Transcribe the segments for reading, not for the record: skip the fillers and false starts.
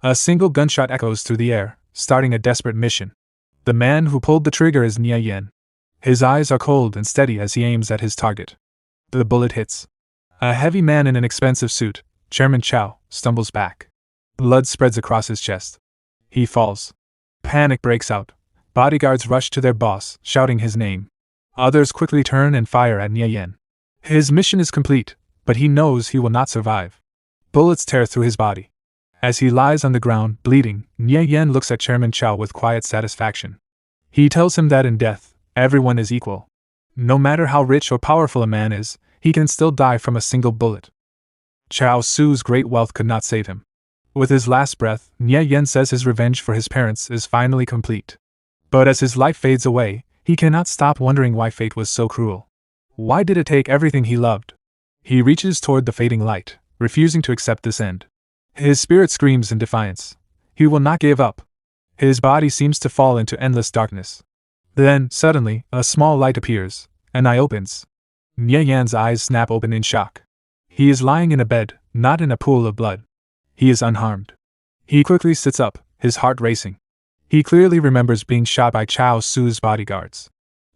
A single gunshot echoes through the air, starting a desperate mission. The man who pulled the trigger is Nie Yan. His eyes are cold and steady as he aims at his target. The bullet hits. A heavy man in an expensive suit, Chairman Cao, stumbles back. Blood spreads across his chest. He falls. Panic breaks out. Bodyguards rush to their boss, shouting his name. Others quickly turn and fire at Nie Yan. His mission is complete, but he knows he will not survive. Bullets tear through his body. As he lies on the ground, bleeding, Nie Yan looks at Chairman Cao with quiet satisfaction. He tells him that in death, everyone is equal. No matter how rich or powerful a man is, he can still die from a single bullet. Cao Xu's great wealth could not save him. With his last breath, Nie Yan says his revenge for his parents is finally complete. But as his life fades away, he cannot stop wondering why fate was so cruel. Why did it take everything he loved? He reaches toward the fading light, refusing to accept this end. His spirit screams in defiance. He will not give up. His body seems to fall into endless darkness. Then, suddenly, a small light appears. An eye opens. Nie Yan's eyes snap open in shock. He is lying in a bed, not in a pool of blood. He is unharmed. He quickly sits up, his heart racing. He clearly remembers being shot by Cao Xu's bodyguards.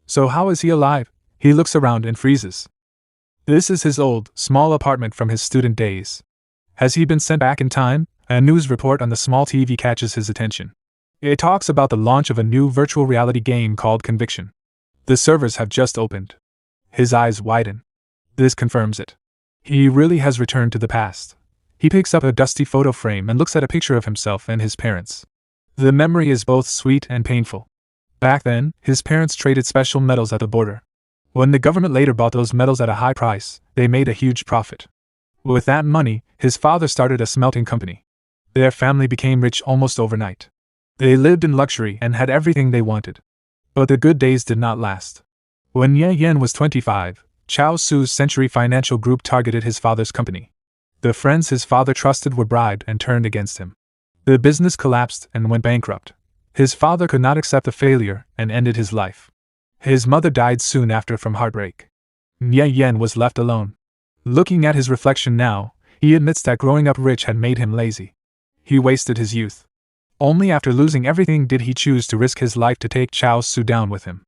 So how is he alive? He looks around and freezes. This is his old, small apartment from his student days. Has he been sent back in time? A news report on the small TV catches his attention. It talks about the launch of a new virtual reality game called Conviction. The servers have just opened. His eyes widen. This confirms it. He really has returned to the past. He picks up a dusty photo frame and looks at a picture of himself and his parents. The memory is both sweet and painful. Back then, his parents traded special metals at the border. When the government later bought those metals at a high price, they made a huge profit. With that money, his father started a smelting company. Their family became rich almost overnight. They lived in luxury and had everything they wanted. But the good days did not last. When Nie Yan was 25, Cao Xu's Century Financial Group targeted his father's company. The friends his father trusted were bribed and turned against him. The business collapsed and went bankrupt. His father could not accept the failure and ended his life. His mother died soon after from heartbreak. Nie Yan was left alone. Looking at his reflection now, he admits that growing up rich had made him lazy. He wasted his youth. Only after losing everything did he choose to risk his life to take Cao Xu down with him.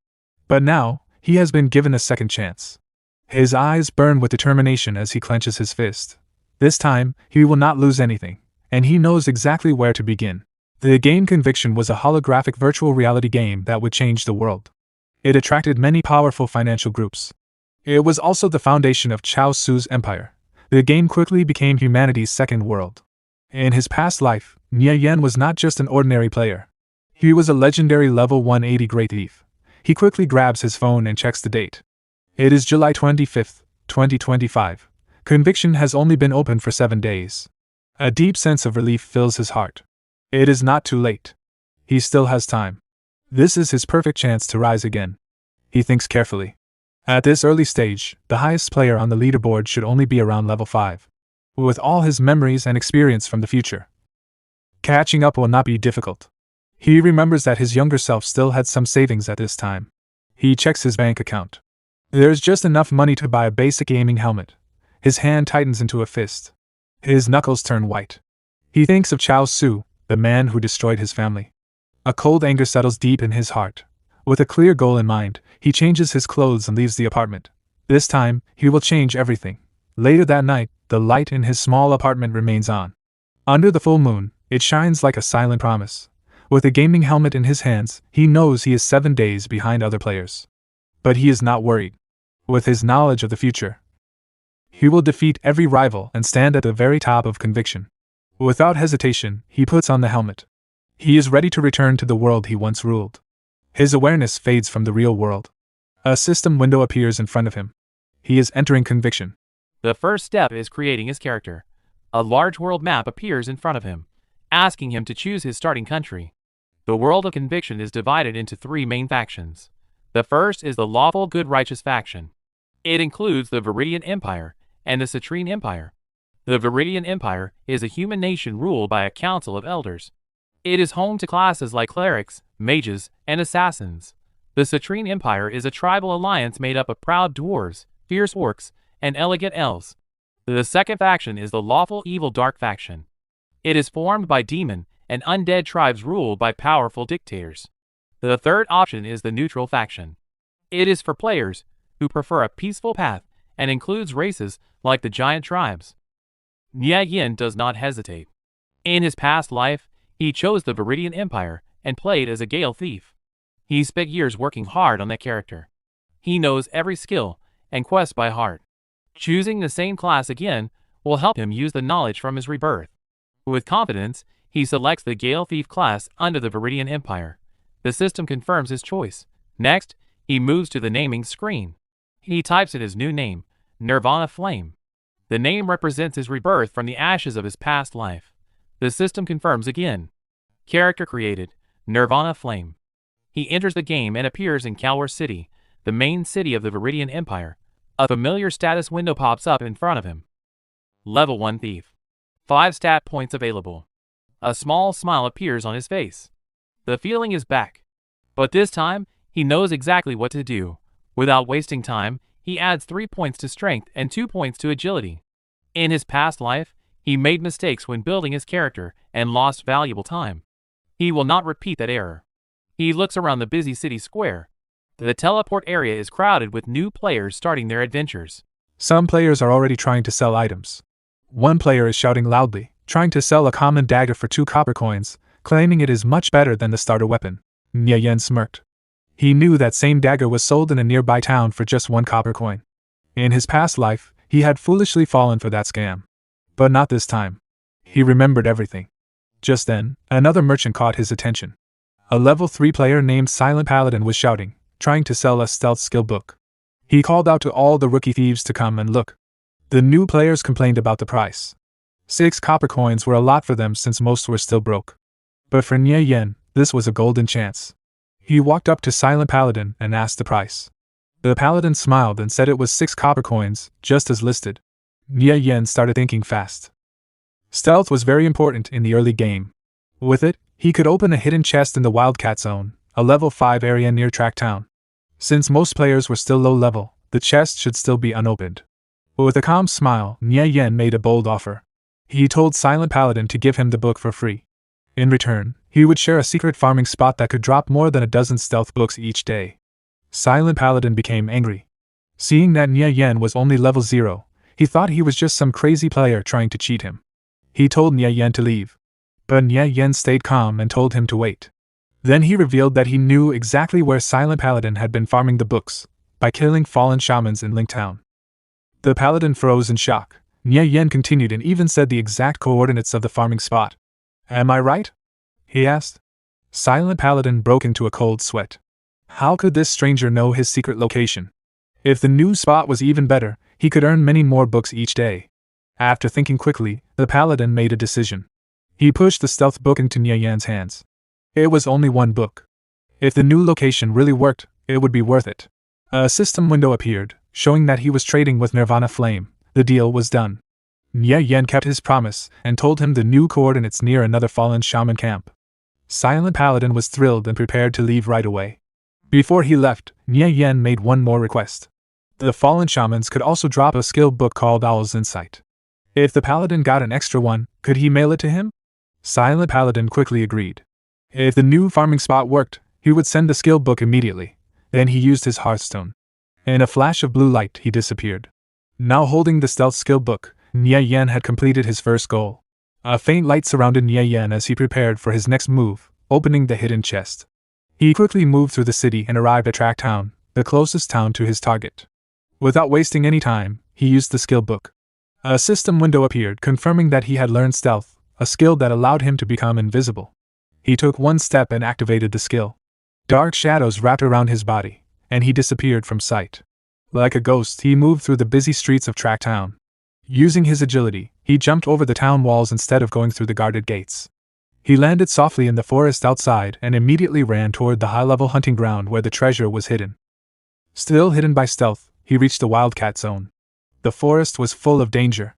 But now, he has been given a second chance. His eyes burn with determination as he clenches his fist. This time, he will not lose anything, and he knows exactly where to begin. The game Conviction was a holographic virtual reality game that would change the world. It attracted many powerful financial groups. It was also the foundation of Cao Xu's empire. The game quickly became humanity's second world. In his past life, Nie Yan was not just an ordinary player. He was a legendary level 180 great thief. He quickly grabs his phone and checks the date. It is July 25, 2025. Conviction has only been open for 7 days. A deep sense of relief fills his heart. It is not too late. He still has time. This is his perfect chance to rise again. He thinks carefully. At this early stage, the highest player on the leaderboard should only be around level 5. With all his memories and experience from the future, catching up will not be difficult. He remembers that his younger self still had some savings at this time. He checks his bank account. There's just enough money to buy a basic gaming helmet. His hand tightens into a fist. His knuckles turn white. He thinks of Cao Xu, the man who destroyed his family. A cold anger settles deep in his heart. With a clear goal in mind, he changes his clothes and leaves the apartment. This time, he will change everything. Later that night, the light in his small apartment remains on. Under the full moon, it shines like a silent promise. With a gaming helmet in his hands, he knows he is 7 days behind other players. But he is not worried. With his knowledge of the future, he will defeat every rival and stand at the very top of Conviction. Without hesitation, he puts on the helmet. He is ready to return to the world he once ruled. His awareness fades from the real world. A system window appears in front of him. He is entering Conviction. The first step is creating his character. A large world map appears in front of him, asking him to choose his starting country. The world of Conviction is divided into 3 main factions. The first is the lawful good righteous faction. It includes the Viridian Empire and the Citrine Empire. The Viridian Empire is a human nation ruled by a council of elders. It is home to classes like clerics, mages, and assassins. The Citrine Empire is a tribal alliance made up of proud dwarves, fierce orcs, and elegant elves. The second faction is the lawful evil dark faction. It is formed by demon and undead tribes ruled by powerful dictators. The third option is the neutral faction. It is for players who prefer a peaceful path and includes races like the giant tribes. Nie Yan does not hesitate. In his past life, he chose the Viridian Empire and played as a Gale thief. He spent years working hard on that character. He knows every skill and quest by heart. Choosing the same class again will help him use the knowledge from his rebirth. With confidence, he selects the Gale Thief class under the Viridian Empire. The system confirms his choice. Next, he moves to the naming screen. He types in his new name, Nirvana Flame. The name represents his rebirth from the ashes of his past life. The system confirms again. Character created, Nirvana Flame. He enters the game and appears in Cao Xu City, the main city of the Viridian Empire. A familiar status window pops up in front of him. Level 1 Thief. 5 stat points available. A small smile appears on his face. The feeling is back. But this time, he knows exactly what to do. Without wasting time, he adds 3 points to strength and 2 points to agility. In his past life, he made mistakes when building his character and lost valuable time. He will not repeat that error. He looks around the busy city square. The teleport area is crowded with new players starting their adventures. Some players are already trying to sell items. One player is shouting loudly, trying to sell a common dagger for 2 copper coins, claiming it is much better than the starter weapon. Nie Yan smirked. He knew that same dagger was sold in a nearby town for just 1 copper coin. In his past life, he had foolishly fallen for that scam. But not this time. He remembered everything. Just then, another merchant caught his attention. A level 3 player named Silent Paladin was shouting, trying to sell a stealth skill book. He called out to all the rookie thieves to come and look. The new players complained about the price. 6 copper coins were a lot for them since most were still broke. But for Nie Yan, this was a golden chance. He walked up to Silent Paladin and asked the price. The paladin smiled and said it was 6 copper coins, just as listed. Nie Yan started thinking fast. Stealth was very important in the early game. With it, he could open a hidden chest in the Wildcat Zone, a level 5 area near Track Town. Since most players were still low level, the chest should still be unopened. With a calm smile, Nie Yan made a bold offer. He told Silent Paladin to give him the book for free. In return, he would share a secret farming spot that could drop more than a dozen stealth books each day. Silent Paladin became angry. Seeing that Nie Yan was only level 0, he thought he was just some crazy player trying to cheat him. He told Nie Yan to leave. But Nie Yan stayed calm and told him to wait. Then he revealed that he knew exactly where Silent Paladin had been farming the books, by killing fallen shamans in Link Town. The paladin froze in shock. Nie Yan continued and even said the exact coordinates of the farming spot. Am I right? He asked. Silent Paladin broke into a cold sweat. How could this stranger know his secret location? If the new spot was even better, he could earn many more books each day. After thinking quickly, the paladin made a decision. He pushed the stealth book into Nie Yan's hands. It was only 1 book. If the new location really worked, it would be worth it. A system window appeared, showing that he was trading with Nirvana Flame. The deal was done. Nie Yan kept his promise and told him the new coordinates near another fallen shaman camp. Silent Paladin was thrilled and prepared to leave right away. Before he left, Nie Yan made one more request. The fallen shamans could also drop a skill book called Owl's Insight. If the paladin got an extra one, could he mail it to him? Silent Paladin quickly agreed. If the new farming spot worked, he would send the skill book immediately. Then he used his hearthstone. In a flash of blue light, he disappeared. Now holding the stealth skill book, Nie Yan had completed his first goal. A faint light surrounded Nie Yan as he prepared for his next move, opening the hidden chest. He quickly moved through the city and arrived at Track Town, the closest town to his target. Without wasting any time, he used the skill book. A system window appeared confirming that he had learned stealth, a skill that allowed him to become invisible. He took 1 step and activated the skill. Dark shadows wrapped around his body, and he disappeared from sight. Like a ghost, he moved through the busy streets of Track Town. Using his agility, he jumped over the town walls instead of going through the guarded gates. He landed softly in the forest outside and immediately ran toward the high-level hunting ground where the treasure was hidden. Still hidden by stealth, he reached the Wildcat Zone. The forest was full of danger.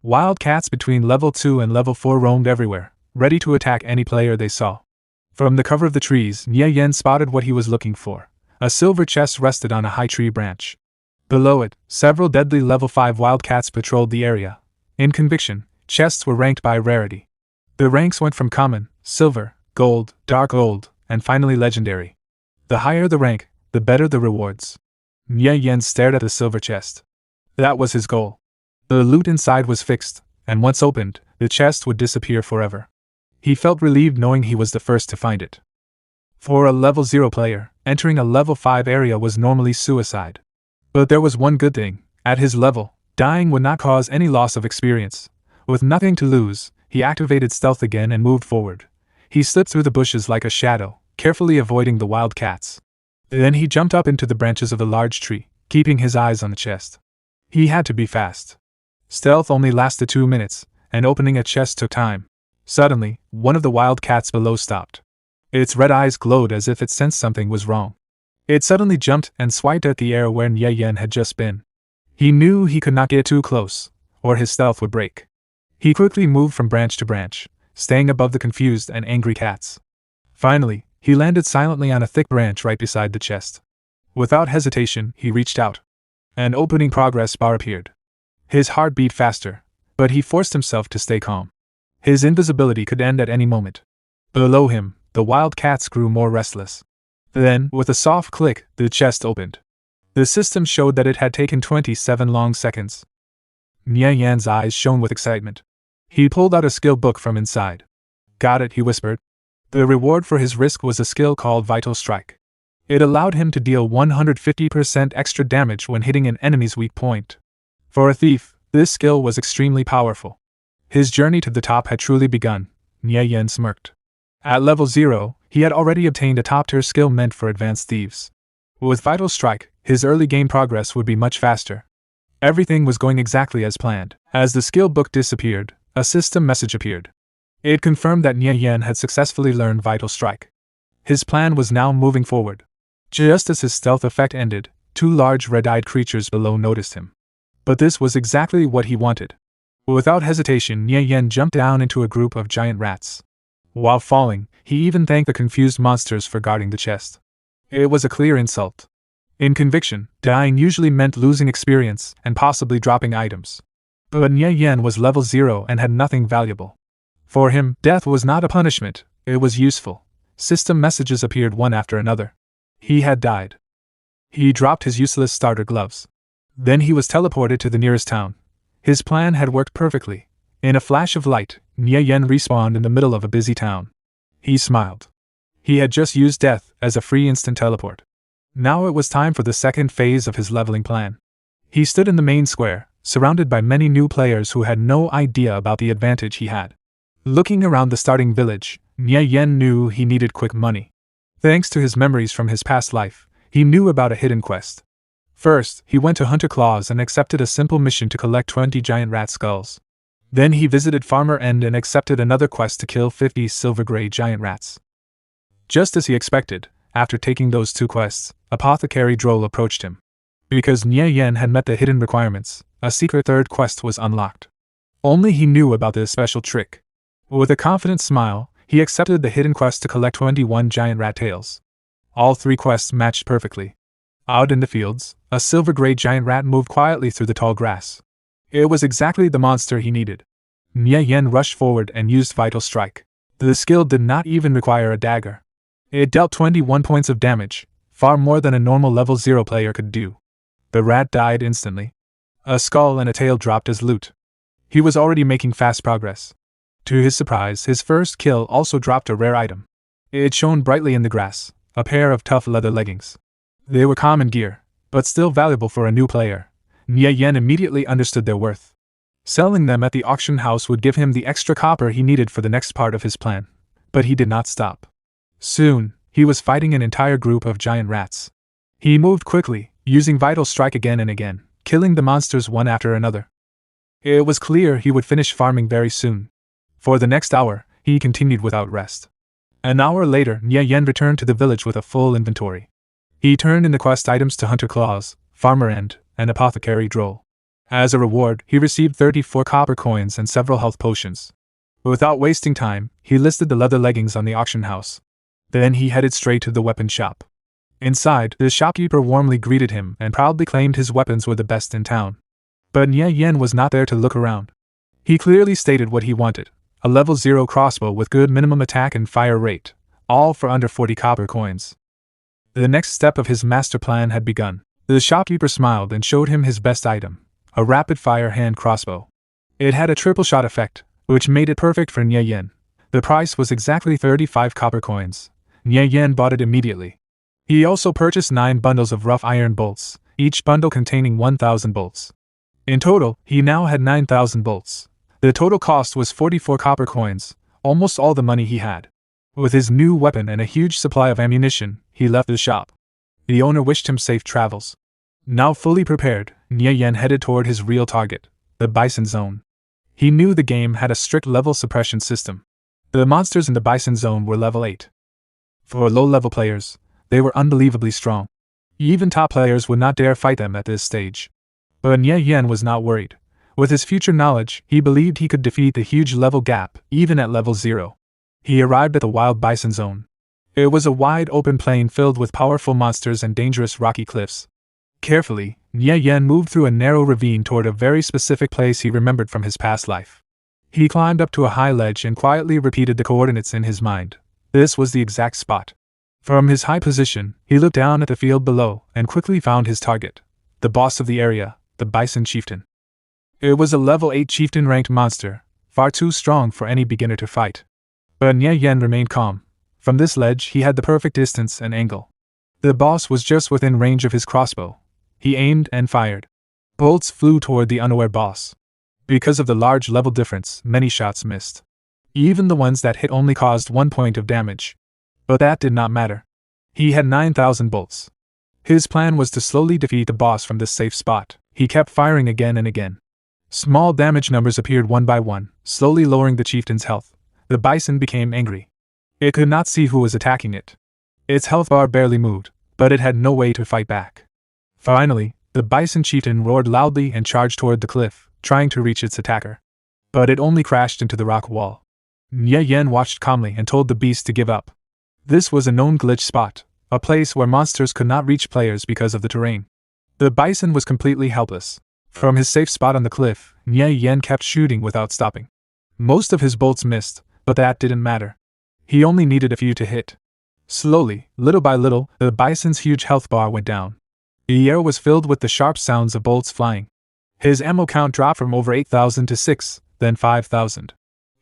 Wildcats between level 2 and level 4 roamed everywhere, ready to attack any player they saw. From the cover of the trees, Nie Yan spotted what he was looking for. A silver chest rested on a high tree branch. Below it, several deadly level 5 wildcats patrolled the area. In conviction, chests were ranked by rarity. The ranks went from common, silver, gold, dark gold, and finally legendary. The higher the rank, the better the rewards. Nie Yan stared at the silver chest. That was his goal. The loot inside was fixed, and once opened, the chest would disappear forever. He felt relieved knowing he was the first to find it. For a level 0 player, entering a level 5 area was normally suicide. But there was one good thing: at his level, dying would not cause any loss of experience. With nothing to lose, he activated stealth again and moved forward. He slipped through the bushes like a shadow, carefully avoiding the wild cats. Then he jumped up into the branches of a large tree, keeping his eyes on the chest. He had to be fast. Stealth only lasted 2 minutes, and opening a chest took time. Suddenly, one of the wild cats below stopped. Its red eyes glowed as if it sensed something was wrong. It suddenly jumped and swiped at the air where Nie Yan had just been. He knew he could not get too close, or his stealth would break. He quickly moved from branch to branch, staying above the confused and angry cats. Finally, he landed silently on a thick branch right beside the chest. Without hesitation, he reached out. An opening progress bar appeared. His heart beat faster, but he forced himself to stay calm. His invisibility could end at any moment. Below him, the wild cats grew more restless. Then, with a soft click, the chest opened. The system showed that it had taken 27 long seconds. Nie Yan's eyes shone with excitement. He pulled out a skill book from inside. "Got it," he whispered. The reward for his risk was a skill called Vital Strike. It allowed him to deal 150% extra damage when hitting an enemy's weak point. For a thief, this skill was extremely powerful. His journey to the top had truly begun. Nie Yan smirked. At level 0, he had already obtained a top-tier skill meant for advanced thieves. With Vital Strike, his early game progress would be much faster. Everything was going exactly as planned. As the skill book disappeared, a system message appeared. It confirmed that Nie Yan had successfully learned Vital Strike. His plan was now moving forward. Just as his stealth effect ended, 2 large red-eyed creatures below noticed him. But this was exactly what he wanted. Without hesitation, Nie Yan jumped down into a group of giant rats. While falling, he even thanked the confused monsters for guarding the chest. It was a clear insult. In Conviction, dying usually meant losing experience and possibly dropping items. But Nie Yan was level 0 and had nothing valuable. For him, death was not a punishment, it was useful. System messages appeared one after another. He had died. He dropped his useless starter gloves. Then he was teleported to the nearest town. His plan had worked perfectly. In a flash of light, Nie Yan respawned in the middle of a busy town. He smiled. He had just used death as a free instant teleport. Now it was time for the second phase of his leveling plan. He stood in the main square, surrounded by many new players who had no idea about the advantage he had. Looking around the starting village, Nie Yan knew he needed quick money. Thanks to his memories from his past life, he knew about a hidden quest. First, he went to Hunter Claws and accepted a simple mission to collect 20 giant rat skulls. Then he visited Farmer End and accepted another quest to kill 50 silver-gray giant rats. Just as he expected, after taking those 2 quests, Apothecary Droll approached him. Because Nie Yan had met the hidden requirements, a secret third quest was unlocked. Only he knew about this special trick. With a confident smile, he accepted the hidden quest to collect 21 giant rat tails. All 3 quests matched perfectly. Out in the fields, a silver-gray giant rat moved quietly through the tall grass. It was exactly the monster he needed. Nie Yan rushed forward and used Vital Strike. The skill did not even require a dagger. It dealt 21 points of damage, far more than a normal level 0 player could do. The rat died instantly. A skull and a tail dropped as loot. He was already making fast progress. To his surprise, his first kill also dropped a rare item. It shone brightly in the grass, a pair of tough leather leggings. They were common gear, but still valuable for a new player. Nie Yan immediately understood their worth. Selling them at the auction house would give him the extra copper he needed for the next part of his plan. But he did not stop. Soon, he was fighting an entire group of giant rats. He moved quickly, using Vital Strike again and again, killing the monsters one after another. It was clear he would finish farming very soon. For the next hour, he continued without rest. An hour later, Nie Yan returned to the village with a full inventory. He turned in the quest items to Hunter Claws, Farmer End, and Apothecary Droll. As a reward, he received 34 copper coins and several health potions. Without wasting time, he listed the leather leggings on the auction house. Then he headed straight to the weapon shop. Inside, the shopkeeper warmly greeted him and proudly claimed his weapons were the best in town. But Nie Yan was not there to look around. He clearly stated what he wanted: a level 0 crossbow with good minimum attack and fire rate, all for under 40 copper coins. The next step of his master plan had begun. The shopkeeper smiled and showed him his best item, a rapid-fire hand crossbow. It had a triple shot effect, which made it perfect for Nie Yan. The price was exactly 35 copper coins. Nie Yan bought it immediately. He also purchased 9 bundles of rough iron bolts, each bundle containing 1,000 bolts. In total, he now had 9,000 bolts. The total cost was 44 copper coins, almost all the money he had. With his new weapon and a huge supply of ammunition, he left the shop. The owner wished him safe travels. Now fully prepared, Nie Yan headed toward his real target, the Bison Zone. He knew the game had a strict level suppression system. The monsters in the Bison Zone were level 8. For low-level players, they were unbelievably strong. Even top players would not dare fight them at this stage. But Nie Yan was not worried. With his future knowledge, he believed he could defeat the huge level gap, even at level 0. He arrived at the Wild Bison Zone. It was a wide open plain filled with powerful monsters and dangerous rocky cliffs. Carefully, Nie Yan moved through a narrow ravine toward a very specific place he remembered from his past life. He climbed up to a high ledge and quietly repeated the coordinates in his mind. This was the exact spot. From his high position, he looked down at the field below and quickly found his target, the boss of the area, the Bison Chieftain. It was a level 8 chieftain-ranked monster, far too strong for any beginner to fight. But Nie Yan remained calm. From this ledge he had the perfect distance and angle. The boss was just within range of his crossbow. He aimed and fired. Bolts flew toward the unaware boss. Because of the large level difference, many shots missed. Even the ones that hit only caused 1 point of damage. But that did not matter. He had 9,000 bolts. His plan was to slowly defeat the boss from this safe spot. He kept firing again and again. Small damage numbers appeared one by one, slowly lowering the chieftain's health. The bison became angry. It could not see who was attacking it. Its health bar barely moved, but it had no way to fight back. Finally, the bison chieftain roared loudly and charged toward the cliff, trying to reach its attacker. But it only crashed into the rock wall. Nie Yan watched calmly and told the beast to give up. This was a known glitch spot, a place where monsters could not reach players because of the terrain. The bison was completely helpless. From his safe spot on the cliff, Nie Yan kept shooting without stopping. Most of his bolts missed, but that didn't matter. He only needed a few to hit. Slowly, little by little, the bison's huge health bar went down. The air was filled with the sharp sounds of bolts flying. His ammo count dropped from over 8,000 to 6, then 5,000.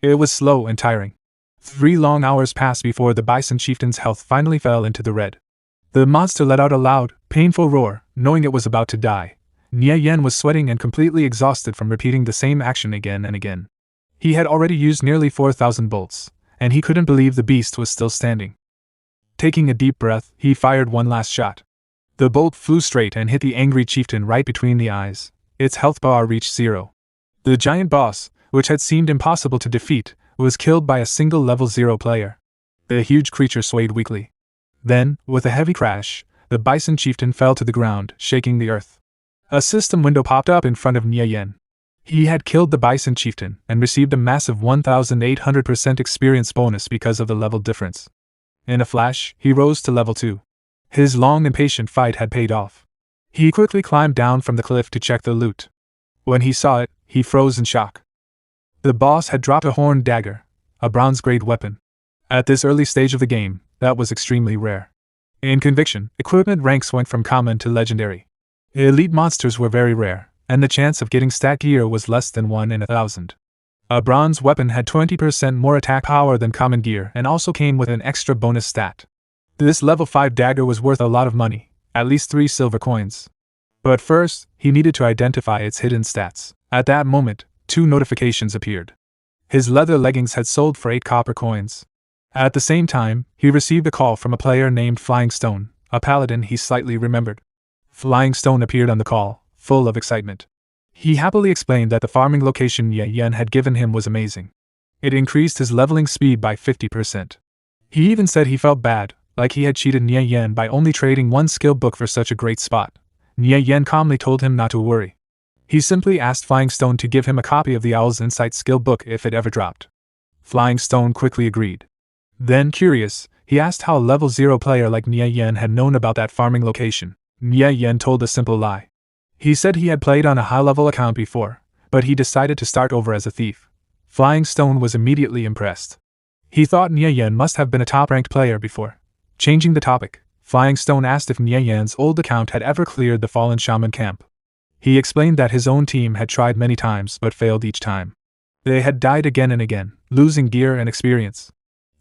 It was slow and tiring. 3 long hours passed before the bison chieftain's health finally fell into the red. The monster let out a loud, painful roar, knowing it was about to die. Nie Yan was sweating and completely exhausted from repeating the same action again and again. He had already used nearly 4,000 bolts, and he couldn't believe the beast was still standing. Taking a deep breath, he fired one last shot. The bolt flew straight and hit the angry chieftain right between the eyes. Its health bar reached 0. The giant boss, which had seemed impossible to defeat, was killed by a single level 0 player. The huge creature swayed weakly. Then, with a heavy crash, the bison chieftain fell to the ground, shaking the earth. A system window popped up in front of Nie Yan. He had killed the bison chieftain and received a massive 1,800% experience bonus because of the level difference. In a flash, he rose to level 2. His long and patient fight had paid off. He quickly climbed down from the cliff to check the loot. When he saw it, he froze in shock. The boss had dropped a horned dagger, a bronze-grade weapon. At this early stage of the game, that was extremely rare. In Conviction, equipment ranks went from common to legendary. Elite monsters were very rare, and the chance of getting stat gear was less than 1 in 1,000. A bronze weapon had 20% more attack power than common gear and also came with an extra bonus stat. This level 5 dagger was worth a lot of money, at least 3 silver coins. But first, he needed to identify its hidden stats. At that moment, 2 notifications appeared. His leather leggings had sold for 8 copper coins. At the same time, he received a call from a player named Flying Stone, a paladin he slightly remembered. Flying Stone appeared on the call, full of excitement. He happily explained that the farming location Nie Yan had given him was amazing. It increased his leveling speed by 50%. He even said he felt bad, like he had cheated Nie Yan by only trading 1 skill book for such a great spot. Nie Yan calmly told him not to worry. He simply asked Flying Stone to give him a copy of the Owl's Insight skill book if it ever dropped. Flying Stone quickly agreed. Then, curious, he asked how a level 0 player like Nie Yan had known about that farming location. Nie Yan told a simple lie. He said he had played on a high-level account before, but he decided to start over as a thief. Flying Stone was immediately impressed. He thought Nie Yan must have been a top-ranked player before. Changing the topic, Flying Stone asked if Nie Yan's old account had ever cleared the fallen shaman camp. He explained that his own team had tried many times but failed each time. They had died again and again, losing gear and experience.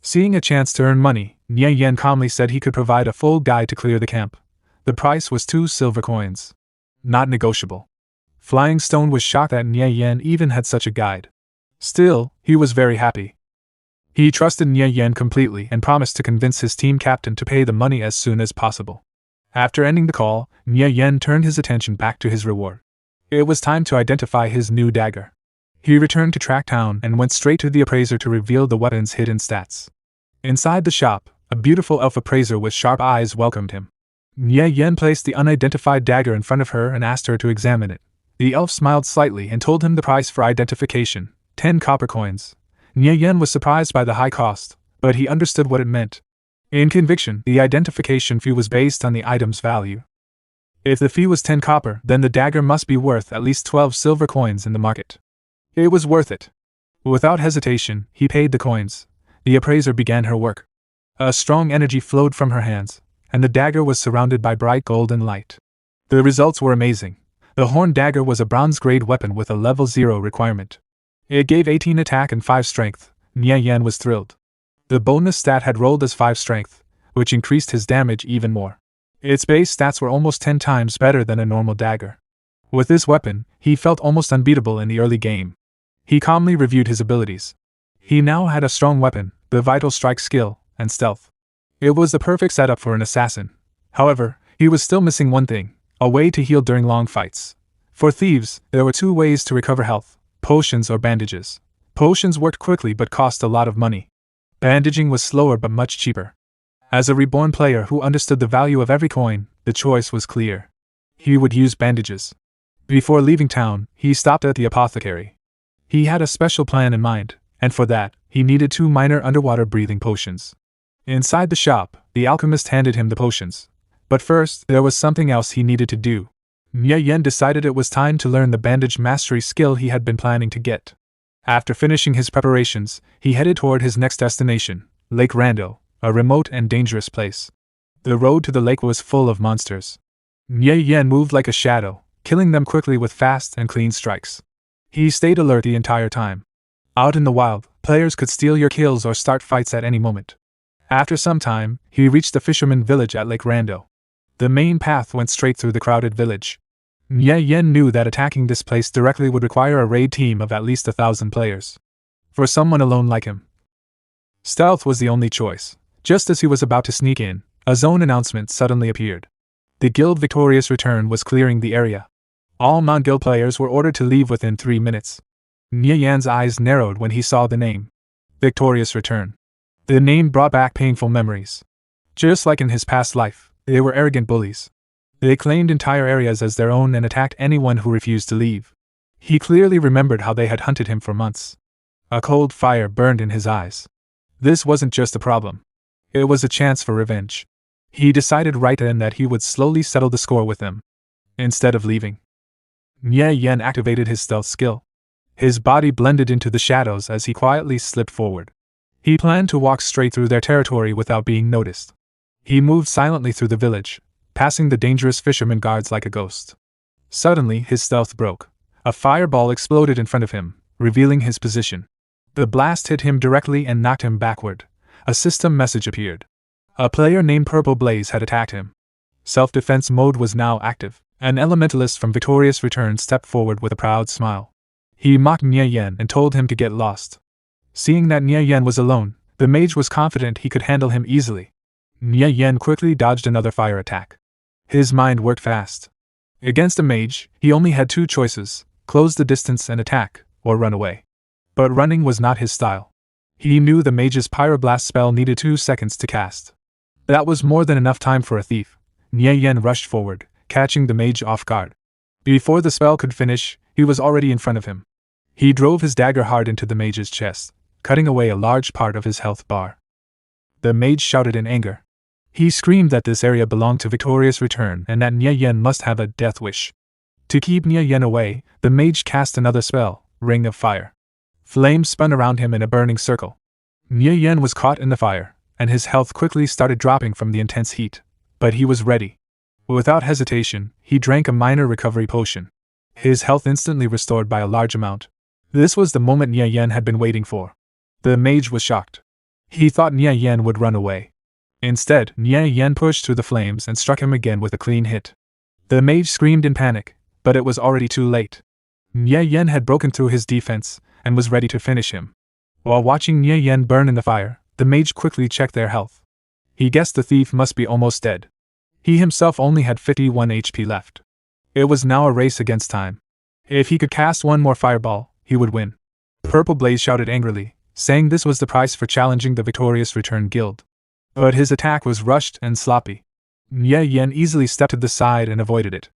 Seeing a chance to earn money, Nie Yan calmly said he could provide a full guide to clear the camp. The price was 2 silver coins. Not negotiable. Flying Stone was shocked that Nie Yan even had such a guide. Still, he was very happy. He trusted Nie Yan completely and promised to convince his team captain to pay the money as soon as possible. After ending the call, Nie Yan turned his attention back to his reward. It was time to identify his new dagger. He returned to Track Town and went straight to the appraiser to reveal the weapon's hidden stats. Inside the shop, a beautiful elf appraiser with sharp eyes welcomed him. Nie Yan placed the unidentified dagger in front of her and asked her to examine it. The elf smiled slightly and told him the price for identification, 10 copper coins. Nie Yan was surprised by the high cost, but he understood what it meant. In Conviction, the identification fee was based on the item's value. If the fee was 10 copper, then the dagger must be worth at least 12 silver coins in the market. It was worth it. Without hesitation, he paid the coins. The appraiser began her work. A strong energy flowed from her hands, and the dagger was surrounded by bright golden light. The results were amazing. The horn dagger was a bronze-grade weapon with a level 0 requirement. It gave 18 attack and 5 strength. Nie Yan was thrilled. The bonus stat had rolled as 5 strength, which increased his damage even more. Its base stats were almost 10 times better than a normal dagger. With this weapon, he felt almost unbeatable in the early game. He calmly reviewed his abilities. He now had a strong weapon, the vital strike skill, and stealth. It was the perfect setup for an assassin. However, he was still missing one thing, a way to heal during long fights. For thieves, there were 2 ways to recover health: potions or bandages. Potions worked quickly but cost a lot of money. Bandaging was slower but much cheaper. As a reborn player who understood the value of every coin, the choice was clear. He would use bandages. Before leaving town, he stopped at the apothecary. He had a special plan in mind, and for that, he needed 2 minor underwater breathing potions. Inside the shop, the alchemist handed him the potions. But first, there was something else he needed to do. Nie Yan decided it was time to learn the bandage mastery skill he had been planning to get. After finishing his preparations, he headed toward his next destination, Lake Rando, a remote and dangerous place. The road to the lake was full of monsters. Nie Yan moved like a shadow, killing them quickly with fast and clean strikes. He stayed alert the entire time. Out in the wild, players could steal your kills or start fights at any moment. After some time, he reached the fisherman village at Lake Rando. The main path went straight through the crowded village. Nie Yan knew that attacking this place directly would require a raid team of at least 1,000 players. For someone alone like him, stealth was the only choice. Just as he was about to sneak in, a zone announcement suddenly appeared. The guild Victorious Return was clearing the area. All non-guild players were ordered to leave within 3 minutes. Nie Yan's eyes narrowed when he saw the name. Victorious Return. The name brought back painful memories. Just like in his past life, they were arrogant bullies. They claimed entire areas as their own and attacked anyone who refused to leave. He clearly remembered how they had hunted him for months. A cold fire burned in his eyes. This wasn't just a problem. It was a chance for revenge. He decided right then that he would slowly settle the score with them. Instead of leaving, Nie Yan activated his stealth skill. His body blended into the shadows as he quietly slipped forward. He planned to walk straight through their territory without being noticed. He moved silently through the village, passing the dangerous fisherman guards like a ghost. Suddenly, his stealth broke. A fireball exploded in front of him, revealing his position. The blast hit him directly and knocked him backward. A system message appeared. A player named Purple Blaze had attacked him. Self-defense mode was now active. An elementalist from Victorious Return stepped forward with a proud smile. He mocked Nie Yan and told him to get lost. Seeing that Nie Yan was alone, the mage was confident he could handle him easily. Nie Yan quickly dodged another fire attack. His mind worked fast. Against a mage, he only had 2 choices: close the distance and attack, or run away. But running was not his style. He knew the mage's pyroblast spell needed 2 seconds to cast. That was more than enough time for a thief. Nie Yan rushed forward, catching the mage off guard. Before the spell could finish, he was already in front of him. He drove his dagger hard into the mage's chest, cutting away a large part of his health bar. The mage shouted in anger. He screamed that this area belonged to Victorious Return and that Nie Yan must have a death wish. To keep Nie Yan away, the mage cast another spell, Ring of Fire. Flames spun around him in a burning circle. Nie Yan was caught in the fire, and his health quickly started dropping from the intense heat. But he was ready. Without hesitation, he drank a minor recovery potion. His health instantly restored by a large amount. This was the moment Nie Yan had been waiting for. The mage was shocked. He thought Nie Yan would run away. Instead, Nie Yan pushed through the flames and struck him again with a clean hit. The mage screamed in panic, but it was already too late. Nie Yan had broken through his defense and was ready to finish him. While watching Nie Yan burn in the fire, the mage quickly checked their health. He guessed the thief must be almost dead. He himself only had 51 HP left. It was now a race against time. If he could cast one more fireball, he would win. Purple Blaze shouted angrily, saying this was the price for challenging the victorious Return Guild. But his attack was rushed and sloppy. Nie Yan easily stepped to the side and avoided it.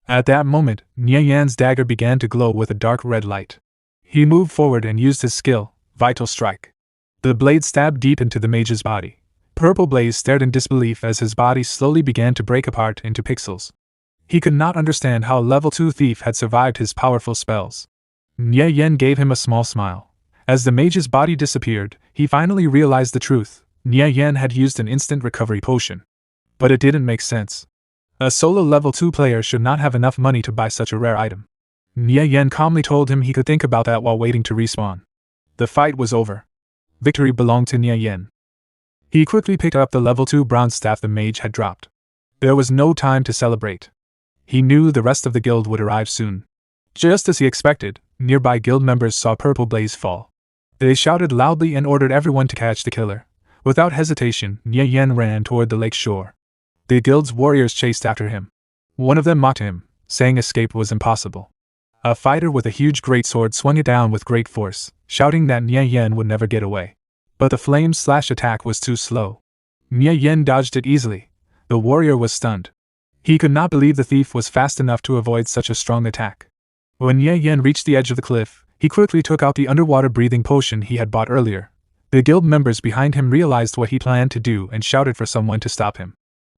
At that moment, Nie Yan's dagger began to glow with a dark red light. He moved forward and used his skill, Vital Strike. The blade stabbed deep into the mage's body. Purple Blaze stared in disbelief as his body slowly began to break apart into pixels. He could not understand how a level 2 thief had survived his powerful spells. Nie Yan gave him a small smile. As the mage's body disappeared, he finally realized the truth. Nie Yan had used an instant recovery potion. But it didn't make sense. A solo level 2 player should not have enough money to buy such a rare item. Nie Yan calmly told him he could think about that while waiting to respawn. The fight was over. Victory belonged to Nie Yan. He quickly picked up the level 2 bronze staff the mage had dropped. There was no time to celebrate. He knew the rest of the guild would arrive soon. Just as he expected, nearby guild members saw Purple Blaze fall. They shouted loudly and ordered everyone to catch the killer. Without hesitation, Nie Yan ran toward the lake shore. The guild's warriors chased after him. One of them mocked him, saying escape was impossible. A fighter with a huge greatsword swung it down with great force, shouting that Nie Yan would never get away. But the flame slash attack was too slow. Nie Yan dodged it easily. The warrior was stunned. He could not believe the thief was fast enough to avoid such a strong attack. When Nie Yan reached the edge of the cliff, he quickly took out the underwater breathing potion he had bought earlier. The guild members behind him realized what he planned to do and shouted for someone to stop him.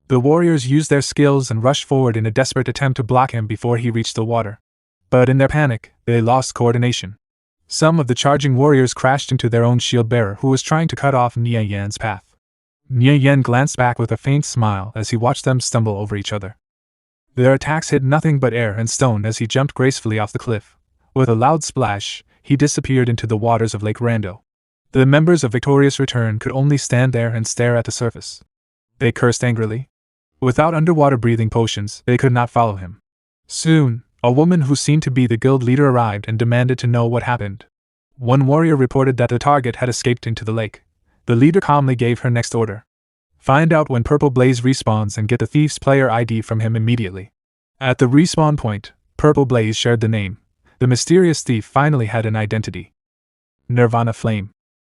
The warriors used their skills and rushed forward in a desperate attempt to block him before he reached the water. But in their panic, they lost coordination. Some of the charging warriors crashed into their own shield bearer who was trying to cut off Nie Yan's path. Nie Yan glanced back with a faint smile as he watched them stumble over each other. Their attacks hit nothing but air and stone as he jumped gracefully off the cliff. With a loud splash, he disappeared into the waters of Lake Rando. The members of Victorious Return could only stand there and stare at the surface. They cursed angrily. Without underwater breathing potions, they could not follow him. Soon, a woman who seemed to be the guild leader arrived and demanded to know what happened. One warrior reported that the target had escaped into the lake. The leader calmly gave her next order. Find out when Purple Blaze respawns and get the thief's player ID from him immediately. At the respawn point, Purple Blaze shared the name. The mysterious thief finally had an identity. Nirvana Flame.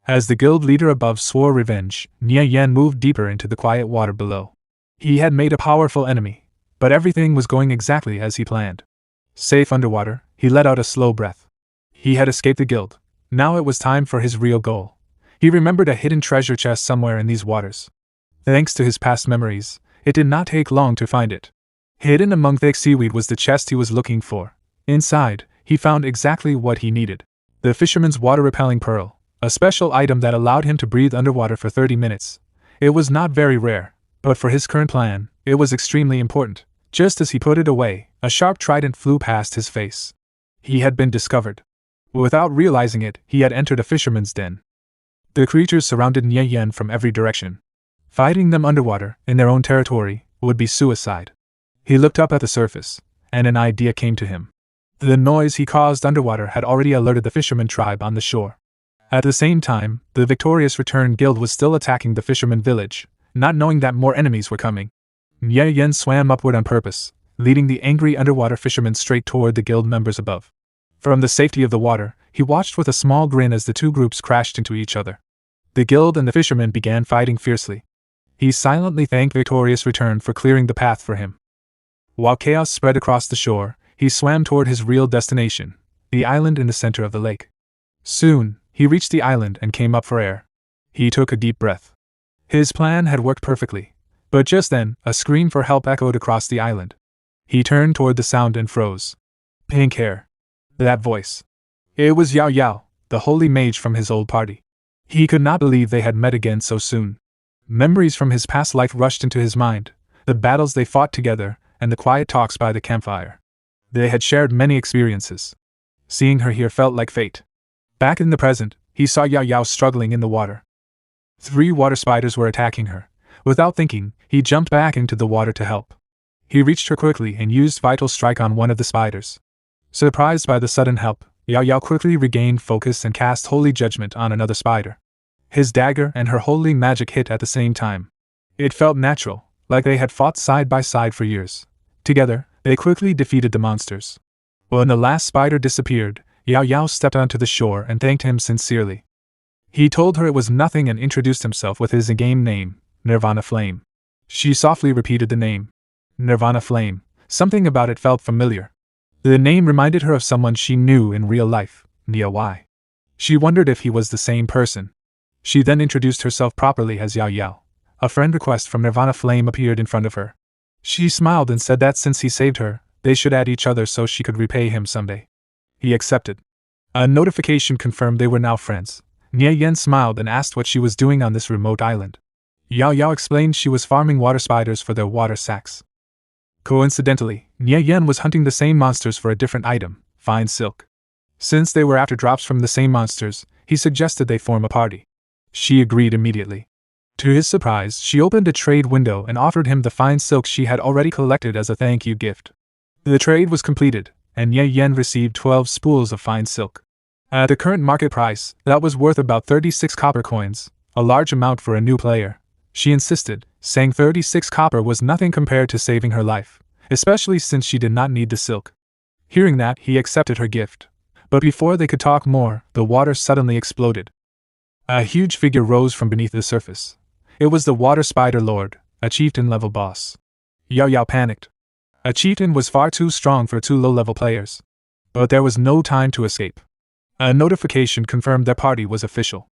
As the guild leader above swore revenge, Nie Yan moved deeper into the quiet water below. He had made a powerful enemy, but everything was going exactly as he planned. Safe underwater, he let out a slow breath. He had escaped the guild. Now it was time for his real goal. He remembered a hidden treasure chest somewhere in these waters. Thanks to his past memories, it did not take long to find it. Hidden among thick seaweed was the chest he was looking for. Inside, he found exactly what he needed. The fisherman's water-repelling pearl, a special item that allowed him to breathe underwater for 30 minutes. It was not very rare, but for his current plan, it was extremely important. Just as he put it away, a sharp trident flew past his face. He had been discovered. Without realizing it, he had entered a fisherman's den. The creatures surrounded Nie Yan from every direction. Fighting them underwater, in their own territory, would be suicide. He looked up at the surface, and an idea came to him. The noise he caused underwater had already alerted the fisherman tribe on the shore. At the same time, the Victorious Return Guild was still attacking the fisherman village, not knowing that more enemies were coming. Nie Yan swam upward on purpose, leading the angry underwater fishermen straight toward the guild members above. From the safety of the water, he watched with a small grin as the two groups crashed into each other. The guild and the fishermen began fighting fiercely. He silently thanked Victorious Return for clearing the path for him. While chaos spread across the shore, he swam toward his real destination, the island in the center of the lake. Soon, he reached the island and came up for air. He took a deep breath. His plan had worked perfectly. But just then, a scream for help echoed across the island. He turned toward the sound and froze. Pink hair. That voice. It was Yao Yao, the holy mage from his old party. He could not believe they had met again so soon. Memories from his past life rushed into his mind, the battles they fought together, and the quiet talks by the campfire. They had shared many experiences. Seeing her here felt like fate. Back in the present, he saw Yao Yao struggling in the water. 3 water spiders were attacking her. Without thinking, he jumped back into the water to help. He reached her quickly and used Vital Strike on one of the spiders. Surprised by the sudden help, Yao Yao quickly regained focus and cast Holy Judgment on another spider. His dagger and her holy magic hit at the same time. It felt natural, like they had fought side by side for years. Together, they quickly defeated the monsters. When the last spider disappeared, Yao Yao stepped onto the shore and thanked him sincerely. He told her it was nothing and introduced himself with his in-game name, Nirvana Flame. She softly repeated the name. Nirvana Flame. Something about it felt familiar. The name reminded her of someone she knew in real life, Nie Yan. She wondered if he was the same person. She then introduced herself properly as Yao Yao. A friend request from Nirvana Flame appeared in front of her. She smiled and said that since he saved her, they should add each other so she could repay him someday. He accepted. A notification confirmed they were now friends. Nie Yan smiled and asked what she was doing on this remote island. Yao Yao explained she was farming water spiders for their water sacs. Coincidentally, Nie Yan was hunting the same monsters for a different item, fine silk. Since they were after drops from the same monsters, he suggested they form a party. She agreed immediately. To his surprise, she opened a trade window and offered him the fine silk she had already collected as a thank you gift. The trade was completed, and Nie Yan received 12 spools of fine silk. At the current market price, that was worth about 36 copper coins, a large amount for a new player. She insisted, saying 36 copper was nothing compared to saving her life, especially since she did not need the silk. Hearing that, he accepted her gift. But before they could talk more, the water suddenly exploded. A huge figure rose from beneath the surface. It was the Water Spider Lord, a chieftain-level boss. Yao Yao panicked. A chieftain was far too strong for 2 low-level players. But there was no time to escape. A notification confirmed their party was official.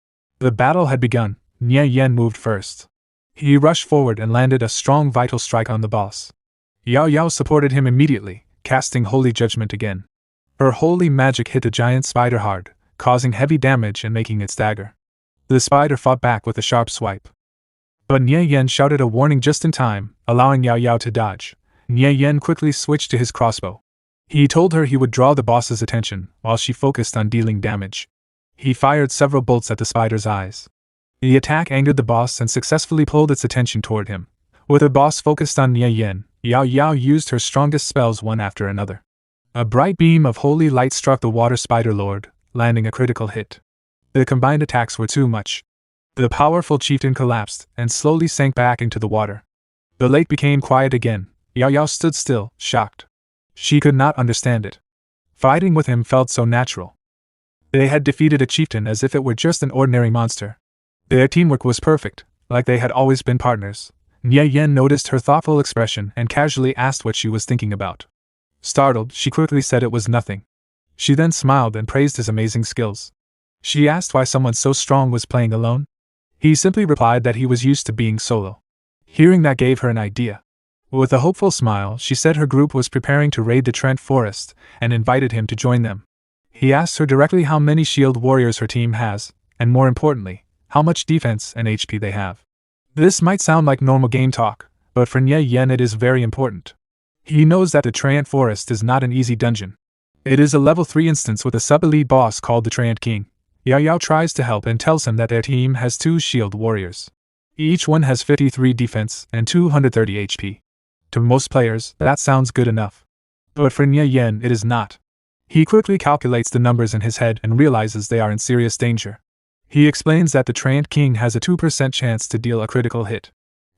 The battle had begun. Nie Yan moved first. He rushed forward and landed a strong vital strike on the boss. Yao Yao supported him immediately, casting Holy Judgment again. Her holy magic hit the giant spider hard, causing heavy damage and making it stagger. The spider fought back with a sharp swipe. But Nie Yan shouted a warning just in time, allowing Yao Yao to dodge. Nie Yan quickly switched to his crossbow. He told her he would draw the boss's attention, while she focused on dealing damage. He fired several bolts at the spider's eyes. The attack angered the boss and successfully pulled its attention toward him. With the boss focused on Nie Yan, Yao Yao used her strongest spells one after another. A bright beam of holy light struck the Water Spider Lord, landing a critical hit. The combined attacks were too much. The powerful chieftain collapsed and slowly sank back into the water. The lake became quiet again. Yao Yao stood still, shocked. She could not understand it. Fighting with him felt so natural. They had defeated a chieftain as if it were just an ordinary monster. Their teamwork was perfect, like they had always been partners. Nie Yan noticed her thoughtful expression and casually asked what she was thinking about. Startled, she quickly said it was nothing. She then smiled and praised his amazing skills. She asked why someone so strong was playing alone. He simply replied that he was used to being solo. Hearing that gave her an idea. With a hopeful smile, she said her group was preparing to raid the Trent Forest, and invited him to join them. He asked her directly how many shield warriors her team has, and more importantly, how much defense and HP they have. This might sound like normal game talk, but for Nie Yan it is very important. He knows that the Trent Forest is not an easy dungeon. It is a level 3 instance with a sub-elite boss called the Trent King. Yao Yao tries to help and tells him that their team has 2 shield warriors. Each one has 53 defense and 230 HP. To most players, that sounds good enough. But for Nie Yan it is not. He quickly calculates the numbers in his head and realizes they are in serious danger. He explains that the Trent King has a 2% chance to deal a critical hit.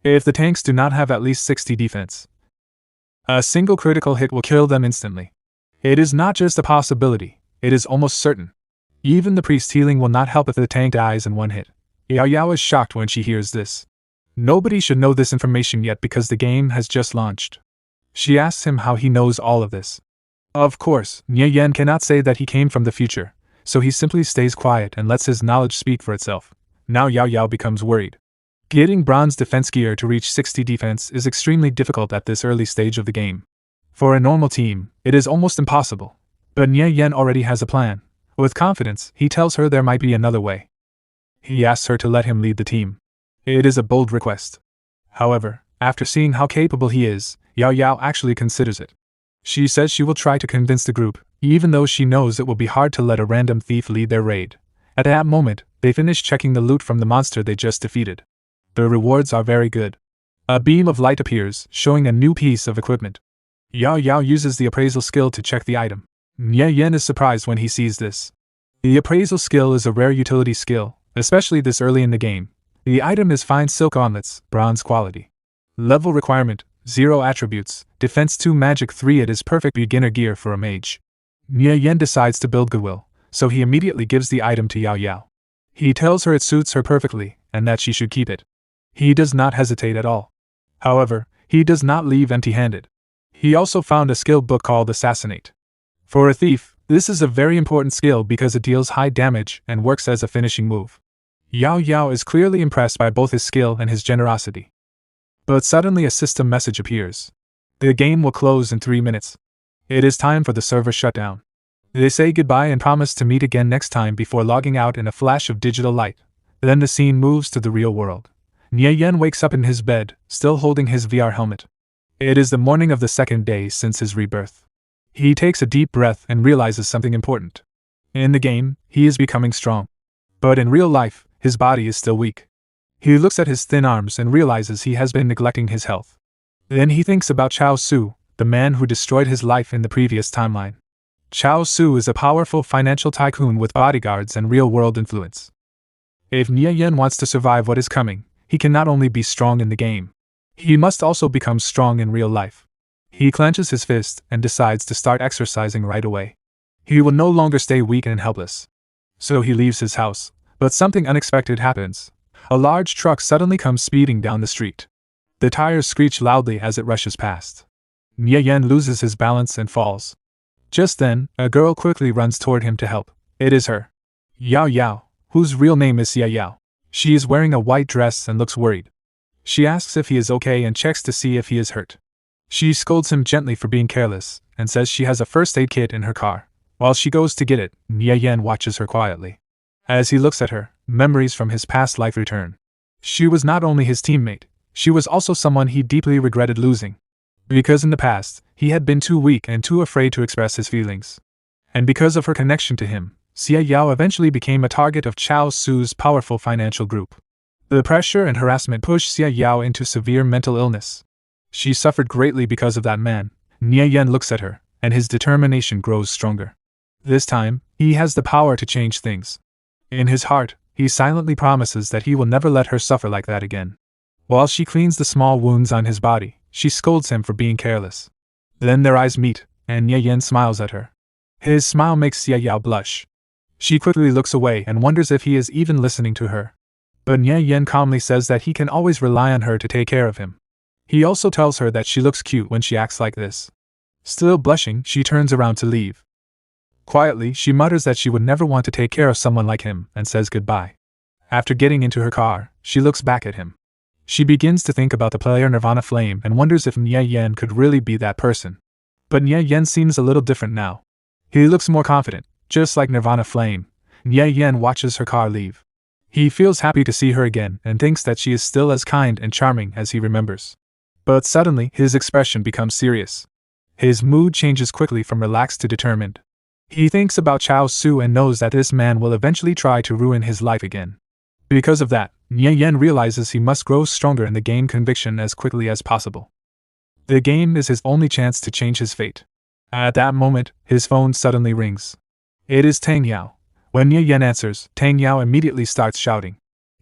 If the tanks do not have at least 60 defense, a single critical hit will kill them instantly. It is not just a possibility, it is almost certain. Even the priest healing will not help if the tank dies in one hit. Yao Yao is shocked when she hears this. Nobody should know this information yet because the game has just launched. She asks him how he knows all of this. Of course, Nie Yan cannot say that he came from the future, so he simply stays quiet and lets his knowledge speak for itself. Now Yao Yao becomes worried. Getting bronze defense gear to reach 60 defense is extremely difficult at this early stage of the game. For a normal team, it is almost impossible. But Nie Yan already has a plan. With confidence, he tells her there might be another way. He asks her to let him lead the team. It is a bold request. However, after seeing how capable he is, Yao Yao actually considers it. She says she will try to convince the group, even though she knows it will be hard to let a random thief lead their raid. At that moment, they finish checking the loot from the monster they just defeated. The rewards are very good. A beam of light appears, showing a new piece of equipment. Yao Yao uses the appraisal skill to check the item. Nie Yan is surprised when he sees this. The appraisal skill is a rare utility skill, especially this early in the game. The item is fine silk gauntlets, bronze quality. Level requirement, 0 attributes, defense 2 magic 3. It is perfect beginner gear for a mage. Nie Yan decides to build goodwill, so he immediately gives the item to Yao Yao. He tells her it suits her perfectly, and that she should keep it. He does not hesitate at all. However, he does not leave empty-handed. He also found a skill book called Assassinate. For a thief, this is a very important skill because it deals high damage and works as a finishing move. Yao Yao is clearly impressed by both his skill and his generosity. But suddenly a system message appears. The game will close in 3 minutes. It is time for the server shutdown. They say goodbye and promise to meet again next time before logging out in a flash of digital light. Then the scene moves to the real world. Nie Yan wakes up in his bed, still holding his VR helmet. It is the morning of the second day since his rebirth. He takes a deep breath and realizes something important. In the game, he is becoming strong. But in real life, his body is still weak. He looks at his thin arms and realizes he has been neglecting his health. Then he thinks about Cao Xu, the man who destroyed his life in the previous timeline. Cao Xu is a powerful financial tycoon with bodyguards and real-world influence. If Nie Yan wants to survive what is coming, he can not only be strong in the game. He must also become strong in real life. He clenches his fist and decides to start exercising right away. He will no longer stay weak and helpless. So he leaves his house, but something unexpected happens. A large truck suddenly comes speeding down the street. The tires screech loudly as it rushes past. Nie Yan loses his balance and falls. Just then, a girl quickly runs toward him to help. It is her. Yao Yao, whose real name is Yao Yao. She is wearing a white dress and looks worried. She asks if he is okay and checks to see if he is hurt. She scolds him gently for being careless, and says she has a first aid kit in her car. While she goes to get it, Nie Yan watches her quietly. As he looks at her, memories from his past life return. She was not only his teammate, she was also someone he deeply regretted losing. Because in the past, he had been too weak and too afraid to express his feelings. And because of her connection to him, Xia Yao eventually became a target of Cao Xu's powerful financial group. The pressure and harassment pushed Xia Yao into severe mental illness. She suffered greatly because of that man. Nie Yan looks at her, and his determination grows stronger. This time, he has the power to change things. In his heart, he silently promises that he will never let her suffer like that again. While she cleans the small wounds on his body, she scolds him for being careless. Then their eyes meet, and Nie Yan smiles at her. His smile makes Xia Yao blush. She quickly looks away and wonders if he is even listening to her. But Nie Yan calmly says that he can always rely on her to take care of him. He also tells her that she looks cute when she acts like this. Still blushing, she turns around to leave. Quietly, she mutters that she would never want to take care of someone like him and says goodbye. After getting into her car, she looks back at him. She begins to think about the player Nirvana Flame and wonders if Nie Yan could really be that person. But Nie Yan seems a little different now. He looks more confident, just like Nirvana Flame. Nie Yan watches her car leave. He feels happy to see her again and thinks that she is still as kind and charming as he remembers. But suddenly, his expression becomes serious. His mood changes quickly from relaxed to determined. He thinks about Cao Xu and knows that this man will eventually try to ruin his life again. Because of that, Nie Yan realizes he must grow stronger in the game conviction as quickly as possible. The game is his only chance to change his fate. At that moment, his phone suddenly rings. It is Tang Yao. When Nie Yan answers, Tang Yao immediately starts shouting.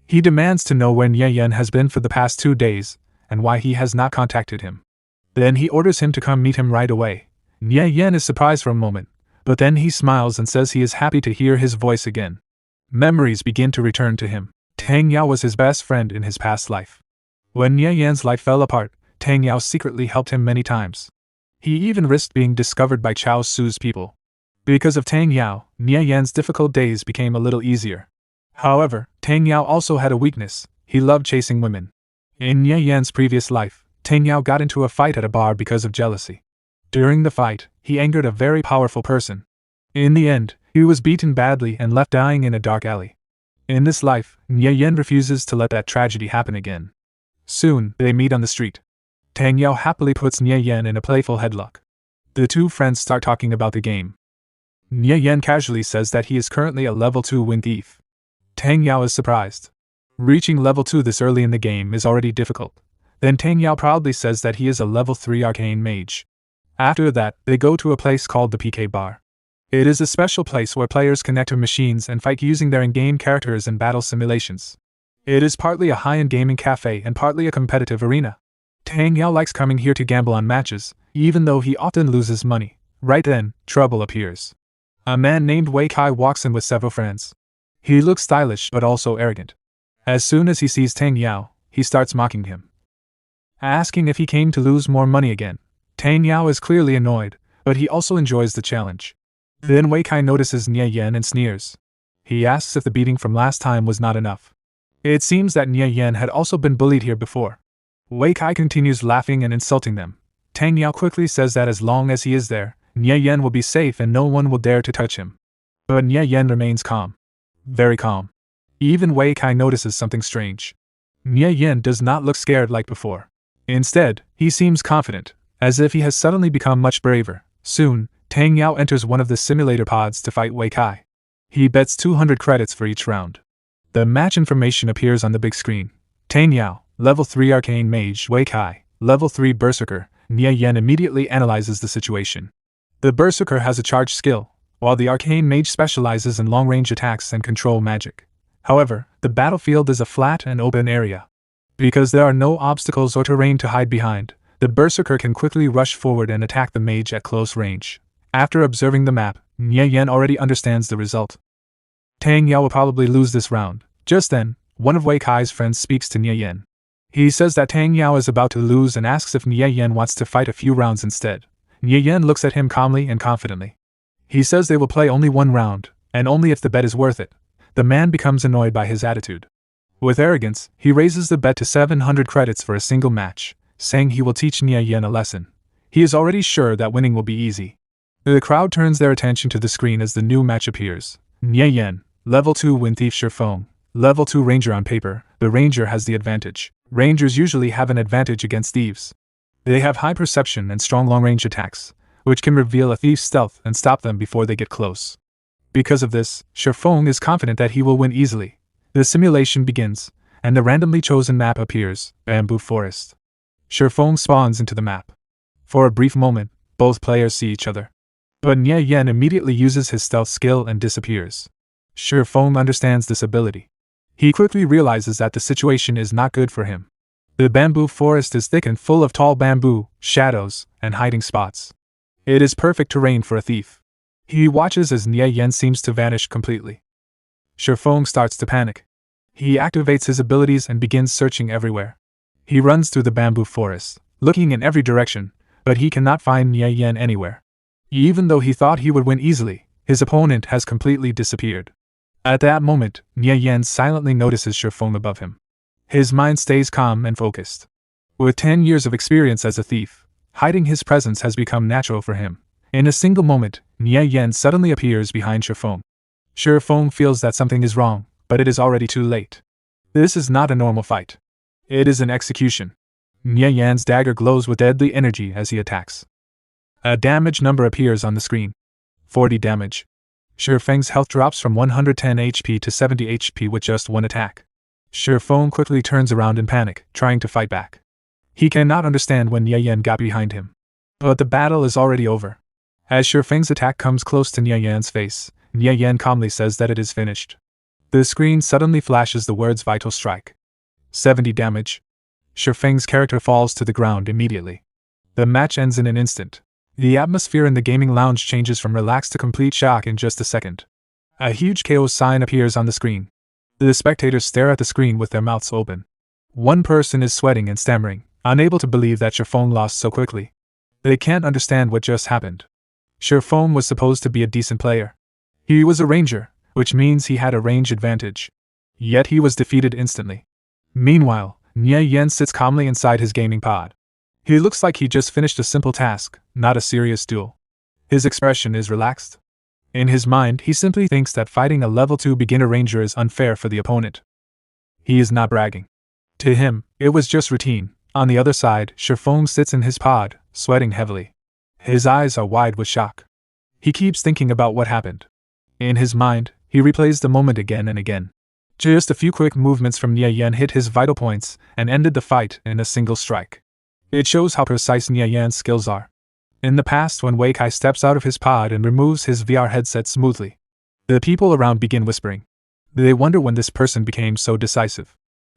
He demands to know where Nie Yan has been for the past 2 days, and why he has not contacted him. Then he orders him to come meet him right away. Nie Yan is surprised for a moment, but then he smiles and says he is happy to hear his voice again. Memories begin to return to him. Tang Yao was his best friend in his past life. When Nie Yan's life fell apart, Tang Yao secretly helped him many times. He even risked being discovered by Cao Xu's people. Because of Tang Yao, Nie Yan's difficult days became a little easier. However, Tang Yao also had a weakness. He loved chasing women. In Nie Yan's previous life, Tang Yao got into a fight at a bar because of jealousy. During the fight, he angered a very powerful person. In the end, He was beaten badly and left dying in a dark alley. In this life, Nie Yan refuses to let that tragedy happen again. Soon, they meet on the street. Tang Yao happily puts Nie Yan in a playful headlock. The two friends start talking about the game. Nie Yan casually says that he is currently a level 2 wind thief. Tang Yao is surprised. Reaching level 2 this early in the game is already difficult. Then Tang Yao proudly says that he is a level 3 arcane mage. After that, they go to a place called the PK Bar. It is a special place where players connect to machines and fight using their in-game characters in battle simulations. It is partly a high-end gaming cafe and partly a competitive arena. Tang Yao likes coming here to gamble on matches, even though he often loses money. Right then, trouble appears. A man named Wei Kai walks in with several friends. He looks stylish but also arrogant. As soon as he sees Tang Yao, he starts mocking him, asking if he came to lose more money again. Tang Yao is clearly annoyed, but he also enjoys the challenge. Then Wei Kai notices Nie Yan and sneers. He asks if the beating from last time was not enough. It seems that Nie Yan had also been bullied here before. Wei Kai continues laughing and insulting them. Tang Yao quickly says that as long as he is there, Nie Yan will be safe and no one will dare to touch him. But Nie Yan remains calm. Very calm. Even Wei Kai notices something strange. Nie Yan does not look scared like before. Instead, he seems confident, as if he has suddenly become much braver. Soon, Tang Yao enters one of the simulator pods to fight Wei Kai. He bets 200 credits for each round. The match information appears on the big screen. Tang Yao, level 3 arcane mage; Wei Kai, level 3 berserker. Nie Yan immediately analyzes the situation. The berserker has a charge skill, while the arcane mage specializes in long-range attacks and control magic. However, the battlefield is a flat and open area. Because there are no obstacles or terrain to hide behind, the berserker can quickly rush forward and attack the mage at close range. After observing the map, Nie Yan already understands the result. Tang Yao will probably lose this round. Just then, one of Wei Kai's friends speaks to Nie Yan. He says that Tang Yao is about to lose and asks if Nie Yan wants to fight a few rounds instead. Nie Yan looks at him calmly and confidently. He says they will play only one round, and only if the bet is worth it. The man becomes annoyed by his attitude. With arrogance, he raises the bet to 700 credits for a single match, saying he will teach Nie Yan a lesson. He is already sure that winning will be easy. The crowd turns their attention to the screen as the new match appears. Nie Yan, level 2 wind thief Shifeng, level 2 ranger. On paper, the ranger has the advantage. Rangers usually have an advantage against thieves. They have high perception and strong long-range attacks, which can reveal a thief's stealth and stop them before they get close. Because of this, Shifeng is confident that he will win easily. The simulation begins, and the randomly chosen map appears, Bamboo Forest. Shifeng spawns into the map. For a brief moment, both players see each other. But Nie Yan immediately uses his stealth skill and disappears. Shifeng understands this ability. He quickly realizes that the situation is not good for him. The bamboo forest is thick and full of tall bamboo, shadows, and hiding spots. It is perfect terrain for a thief. He watches as Nie Yan seems to vanish completely. Shifeng starts to panic. He activates his abilities and begins searching everywhere. He runs through the bamboo forest, looking in every direction, but he cannot find Nie Yan anywhere. Even though he thought he would win easily, his opponent has completely disappeared. At that moment, Nie Yan silently notices Shifeng above him. His mind stays calm and focused. With 10 years of experience as a thief, hiding his presence has become natural for him. In a single moment, Nie Yan suddenly appears behind Shifeng. Shifeng feels that something is wrong, but it is already too late. This is not a normal fight. It is an execution. Nie Yan's dagger glows with deadly energy as he attacks. A damage number appears on the screen. 40 damage. Shifeng's health drops from 110 HP to 70 HP with just one attack. Shifeng quickly turns around in panic, trying to fight back. He cannot understand when Nie Yan got behind him. But the battle is already over. As Shifeng's attack comes close to Nie Yan's face, Nie Yan calmly says that it is finished. The screen suddenly flashes the words Vital Strike. 70 damage. Shifeng's character falls to the ground immediately. The match ends in an instant. The atmosphere in the gaming lounge changes from relaxed to complete shock in just a second. A huge KO sign appears on the screen. The spectators stare at the screen with their mouths open. One person is sweating and stammering, unable to believe that Shifeng lost so quickly. They can't understand what just happened. Shifeng was supposed to be a decent player. He was a ranger, which means he had a range advantage. Yet he was defeated instantly. Meanwhile, Nie Yan sits calmly inside his gaming pod. He looks like he just finished a simple task, not a serious duel. His expression is relaxed. In his mind, he simply thinks that fighting a level 2 beginner ranger is unfair for the opponent. He is not bragging. To him, it was just routine. On the other side, Shifeng sits in his pod, sweating heavily. His eyes are wide with shock. He keeps thinking about what happened. In his mind, he replays the moment again and again. Just a few quick movements from Nie Yan hit his vital points and ended the fight in a single strike. It shows how precise Nie Yan's skills are. In the past, when Wei Kai steps out of his pod and removes his VR headset smoothly, the people around begin whispering. They wonder when this person became so decisive.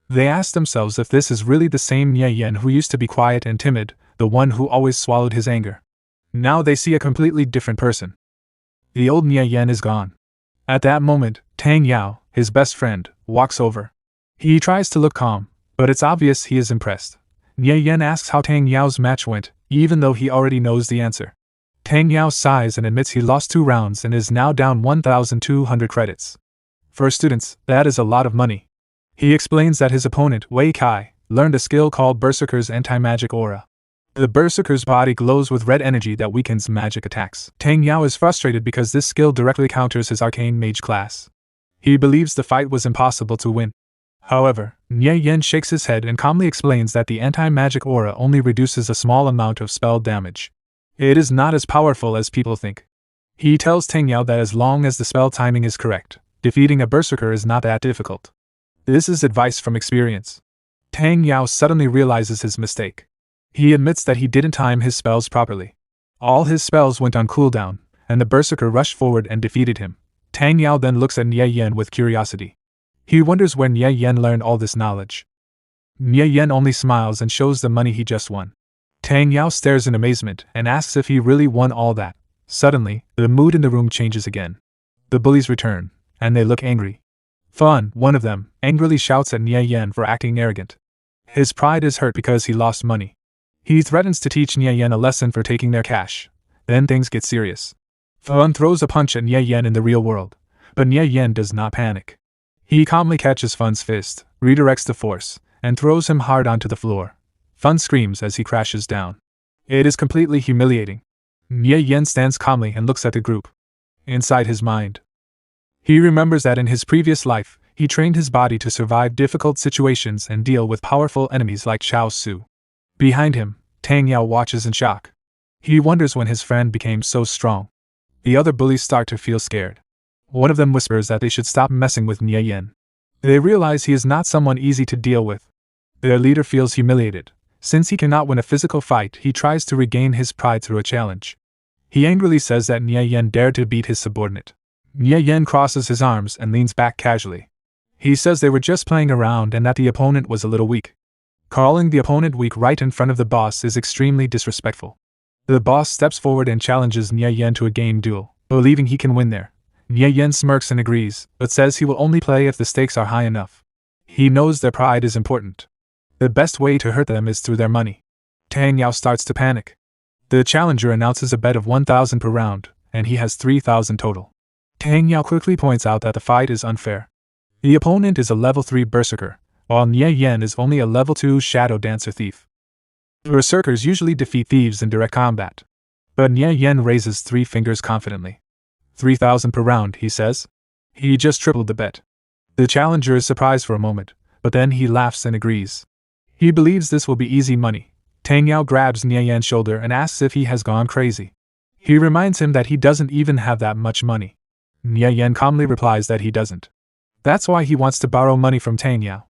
They ask themselves if this is really the same Nie Yan who used to be quiet and timid, the one who always swallowed his anger. Now they see a completely different person. The old Nie Yan is gone. At that moment, Tang Yao, his best friend, walks over. He tries to look calm, but it's obvious he is impressed. Nie Yan asks how Tang Yao's match went, even though he already knows the answer. Tang Yao sighs and admits he lost 2 rounds and is now down 1,200 credits. For students, that is a lot of money. He explains that his opponent, Wei Kai, learned a skill called Berserker's anti-magic aura. The Berserker's body glows with red energy that weakens magic attacks. Tang Yao is frustrated because this skill directly counters his arcane mage class. He believes the fight was impossible to win. However, Nie Yan shakes his head and calmly explains that the anti-magic aura only reduces a small amount of spell damage. It is not as powerful as people think. He tells Tang Yao that as long as the spell timing is correct, defeating a berserker is not that difficult. This is advice from experience. Tang Yao suddenly realizes his mistake. He admits that he didn't time his spells properly. All his spells went on cooldown, and the berserker rushed forward and defeated him. Tang Yao then looks at Nie Yan with curiosity. He wonders where Nie Yan learned all this knowledge. Nie Yan only smiles and shows the money he just won. Tang Yao stares in amazement and asks if he really won all that. Suddenly, the mood in the room changes again. The bullies return, and they look angry. Fun, one of them, angrily shouts at Nie Yan for acting arrogant. His pride is hurt because he lost money. He threatens to teach Nie Yan a lesson for taking their cash. Then things get serious. Fun throws a punch at Nie Yan in the real world, but Nie Yan does not panic. He calmly catches Fun's fist, redirects the force, and throws him hard onto the floor. Fun screams as he crashes down. It is completely humiliating. Nie Yan stands calmly and looks at the group. Inside his mind, he remembers that in his previous life, he trained his body to survive difficult situations and deal with powerful enemies like Cao Xu. Behind him, Tang Yao watches in shock. He wonders when his friend became so strong. The other bullies start to feel scared. One of them whispers that they should stop messing with Nie Yan. They realize he is not someone easy to deal with. Their leader feels humiliated. Since he cannot win a physical fight, he tries to regain his pride through a challenge. He angrily says that Nie Yan dared to beat his subordinate. Nie Yan crosses his arms and leans back casually. He says they were just playing around and that the opponent was a little weak. Calling the opponent weak right in front of the boss is extremely disrespectful. The boss steps forward and challenges Nie Yan to a game duel, believing he can win there. Nie Yan smirks and agrees, but says he will only play if the stakes are high enough. He knows their pride is important. The best way to hurt them is through their money. Tang Yao starts to panic. The challenger announces a bet of 1,000 per round, and he has 3,000 total. Tang Yao quickly points out that the fight is unfair. The opponent is a level 3 berserker, while Nie Yan is only a level 2 shadow dancer thief. Berserkers usually defeat thieves in direct combat. But Nie Yan raises 3 fingers confidently. 3,000 per round, he says. He just tripled the bet. The challenger is surprised for a moment, but then he laughs and agrees. He believes this will be easy money. Tang Yao grabs Nie Yan's shoulder and asks if he has gone crazy. He reminds him that he doesn't even have that much money. Nie Yan calmly replies that he doesn't. That's why he wants to borrow money from Tang Yao.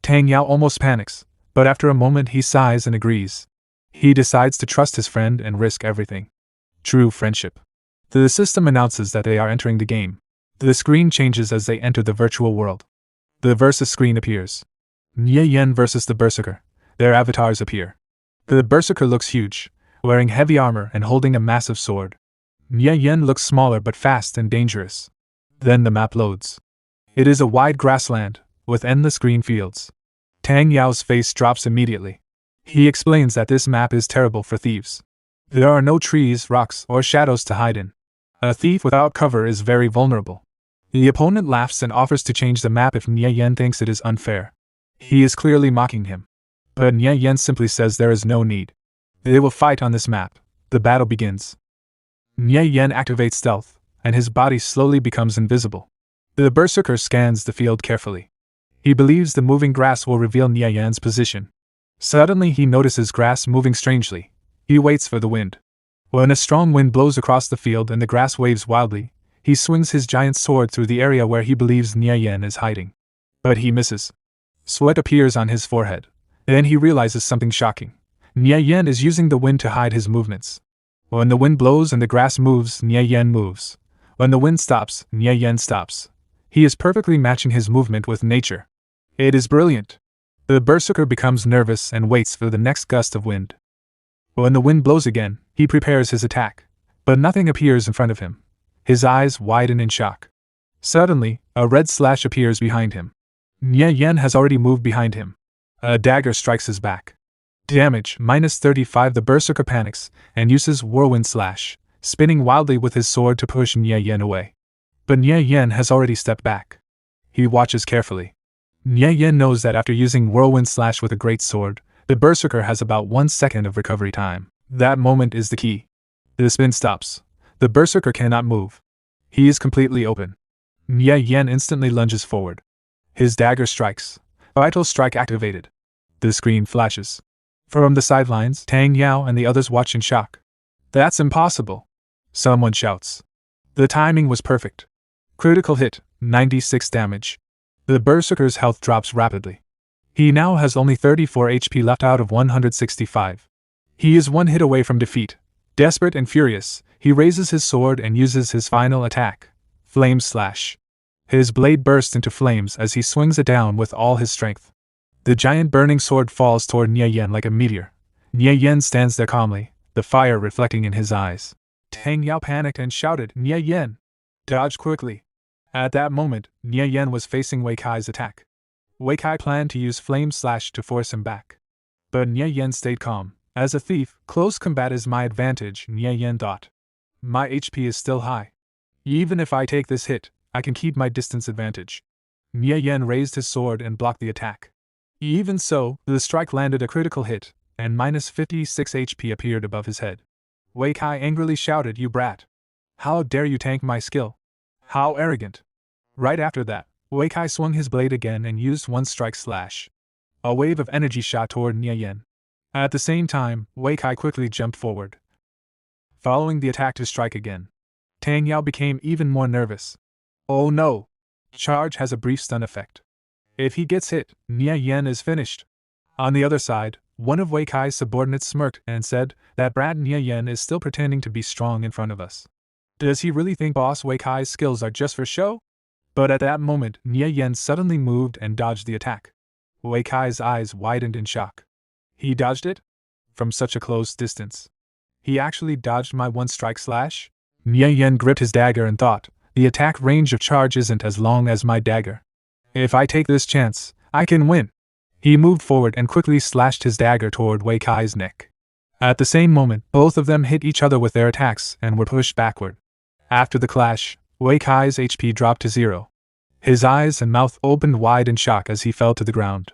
Tang Yao almost panics, but after a moment he sighs and agrees. He decides to trust his friend and risk everything. True friendship. The system announces that they are entering the game. The screen changes as they enter the virtual world. The versus screen appears. Nie Yan versus the Berserker. Their avatars appear. The Berserker looks huge, wearing heavy armor and holding a massive sword. Nie Yan looks smaller but fast and dangerous. Then the map loads. It is a wide grassland, with endless green fields. Tang Yao's face drops immediately. He explains that this map is terrible for thieves. There are no trees, rocks, or shadows to hide in. A thief without cover is very vulnerable. The opponent laughs and offers to change the map if Nie Yan thinks it is unfair. He is clearly mocking him. But Nie Yan simply says there is no need. They will fight on this map. The battle begins. Nie Yan activates stealth, and his body slowly becomes invisible. The berserker scans the field carefully. He believes the moving grass will reveal Nie Yan's position. Suddenly he notices grass moving strangely. He waits for the wind. When a strong wind blows across the field and the grass waves wildly, he swings his giant sword through the area where he believes Nie Yan is hiding. But he misses. Sweat appears on his forehead. Then he realizes something shocking. Nie Yan is using the wind to hide his movements. When the wind blows and the grass moves, Nie Yan moves. When the wind stops, Nie Yan stops. He is perfectly matching his movement with nature. It is brilliant. The berserker becomes nervous and waits for the next gust of wind. When the wind blows again, he prepares his attack. But nothing appears in front of him. His eyes widen in shock. Suddenly, a red slash appears behind him. Nie Yan has already moved behind him. A dagger strikes his back. Damage, -35. The berserker panics, and uses whirlwind slash, spinning wildly with his sword to push Nie Yan away. But Nie Yan has already stepped back. He watches carefully. Nie Yan knows that after using whirlwind slash with a great sword, the berserker has about 1 second of recovery time. That moment is the key. The spin stops. The berserker cannot move. He is completely open. Nie Yan instantly lunges forward. His dagger strikes. Vital strike activated. The screen flashes. From the sidelines, Tang Yao and the others watch in shock. That's impossible. Someone shouts. The timing was perfect. Critical hit, 96 damage. The berserker's health drops rapidly. He now has only 34 HP left out of 165. He is one hit away from defeat. Desperate and furious, he raises his sword and uses his final attack, Flame Slash. His blade bursts into flames as he swings it down with all his strength. The giant burning sword falls toward Nie Yan like a meteor. Nie Yan stands there calmly, the fire reflecting in his eyes. Tang Yao panicked and shouted, Nie Yan! Dodge quickly! At that moment, Nie Yan was facing Wei Kai's attack. Wei Kai planned to use Flame Slash to force him back. But Nie Yan stayed calm. As a thief, close combat is my advantage, Nie Yan thought. My HP is still high. Even if I take this hit, I can keep my distance advantage. Nie Yan raised his sword and blocked the attack. Even so, the strike landed a critical hit, and -56 HP appeared above his head. Wei Kai angrily shouted, You brat! How dare you tank my skill? How arrogant! Right after that, Wei Kai swung his blade again and used one strike slash. A wave of energy shot toward Nie Yan. At the same time, Wei Kai quickly jumped forward, following the attack to strike again. Tang Yao became even more nervous. Oh no! Charge has a brief stun effect. If he gets hit, Nie Yan is finished. On the other side, one of Wei Kai's subordinates smirked and said, That brat Nie Yan is still pretending to be strong in front of us. Does he really think Boss Wei Kai's skills are just for show? But at that moment, Nie Yan suddenly moved and dodged the attack. Wei Kai's eyes widened in shock. He dodged it? From such a close distance. He actually dodged my one strike slash? Nie Yan gripped his dagger and thought, the attack range of charge isn't as long as my dagger. If I take this chance, I can win. He moved forward and quickly slashed his dagger toward Wei Kai's neck. At the same moment, both of them hit each other with their attacks and were pushed backward. After the clash, Wei Kai's HP dropped to 0. His eyes and mouth opened wide in shock as he fell to the ground.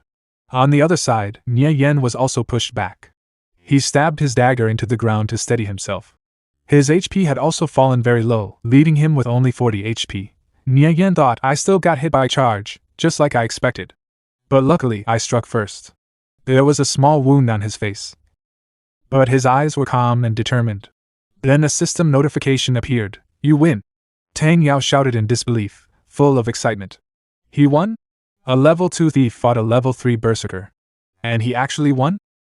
On the other side, Nie Yan was also pushed back. He stabbed his dagger into the ground to steady himself. His HP had also fallen very low, leaving him with only 40 HP. Nie Yan thought, I still got hit by charge, just like I expected. But luckily, I struck first. There was a small wound on his face. But his eyes were calm and determined. Then a system notification appeared. You win! Tang Yao shouted in disbelief, full of excitement. He won? A level 2 thief fought a level 3 berserker. And he actually won?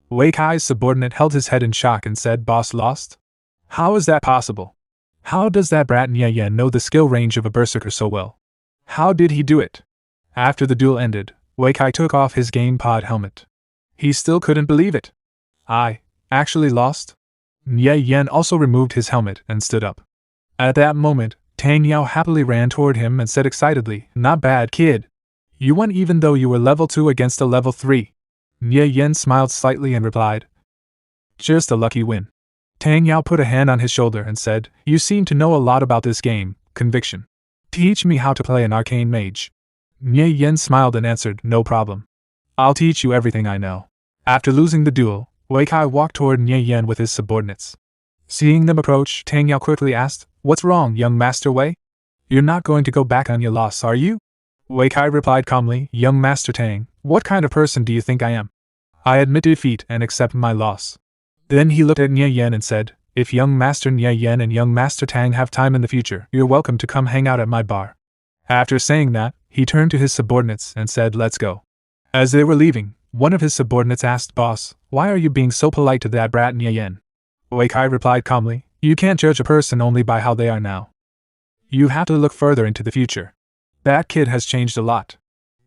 Wei Kai's subordinate held his head in shock and said, Boss lost? How is that possible? How does that brat Nie Yan know the skill range of a berserker so well? How did he do it? After the duel ended, Wei Kai took off his game pod helmet. He still couldn't believe it. I actually lost? Nie Yan also removed his helmet and stood up. At that moment, Tang Yao happily ran toward him and said excitedly, Not bad, kid. You won even though you were level 2 against a level 3. Nie Yan smiled slightly and replied, Just a lucky win. Tang Yao put a hand on his shoulder and said, You seem to know a lot about this game, Conviction. Teach me how to play an arcane mage. Nie Yan smiled and answered, No problem. I'll teach you everything I know. After losing the duel, Wei Kai walked toward Nie Yan with his subordinates. Seeing them approach, Tang Yao quickly asked, What's wrong, young Master Wei? You're not going to go back on your loss, are you? Wei Kai replied calmly, Young Master Tang, what kind of person do you think I am? I admit defeat and accept my loss. Then he looked at Nie Yan and said, If young Master Nie Yan and young Master Tang have time in the future, you're welcome to come hang out at my bar. After saying that, he turned to his subordinates and said, Let's go. As they were leaving, one of his subordinates asked, Boss, why are you being so polite to that brat Nie Yan? Wei Kai replied calmly, You can't judge a person only by how they are now. You have to look further into the future. That kid has changed a lot.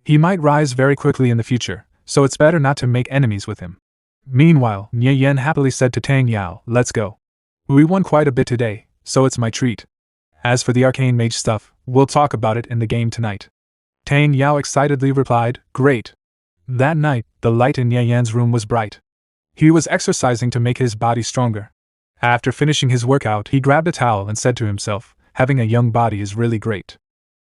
He might rise very quickly in the future, so it's better not to make enemies with him. Meanwhile, Nie Yan happily said to Tang Yao, Let's go. We won quite a bit today, so it's my treat. As for the arcane mage stuff, we'll talk about it in the game tonight. Tang Yao excitedly replied, Great. That night, the light in Nie Yan's room was bright. He was exercising to make his body stronger. After finishing his workout, he grabbed a towel and said to himself, Having a young body is really great.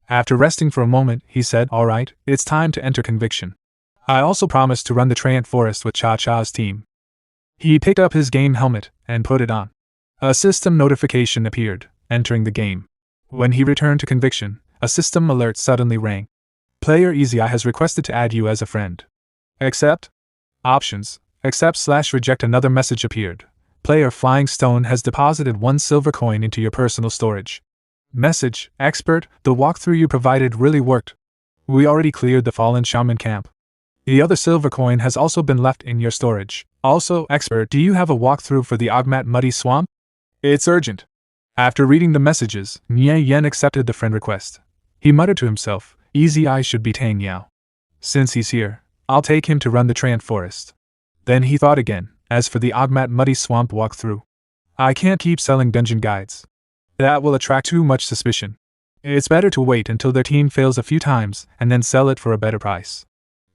After resting for a moment, he said, Alright, it's time to enter conviction. I also promised to run the Treant Forest with Cha Cha's team. He picked up his game helmet and put it on. A system notification appeared, entering the game. When he returned to conviction, a system alert suddenly rang. Player Easy Eye has requested to add you as a friend. Accept? Options. Accept/reject. Another message appeared. Player Flying Stone has deposited 1 silver coin into your personal storage. Message, Expert, the walkthrough you provided really worked. We already cleared the fallen shaman camp. The other silver coin has also been left in your storage. Also, Expert, do you have a walkthrough for the Ogmat Muddy Swamp? It's urgent. After reading the messages, Nie Yan accepted the friend request. He muttered to himself, Easy Eye should be Tang Yao. Since he's here, I'll take him to run the Treant Forest. Then he thought again, as for the Ogmat Muddy Swamp walkthrough. I can't keep selling dungeon guides. That will attract too much suspicion. It's better to wait until their team fails a few times and then sell it for a better price.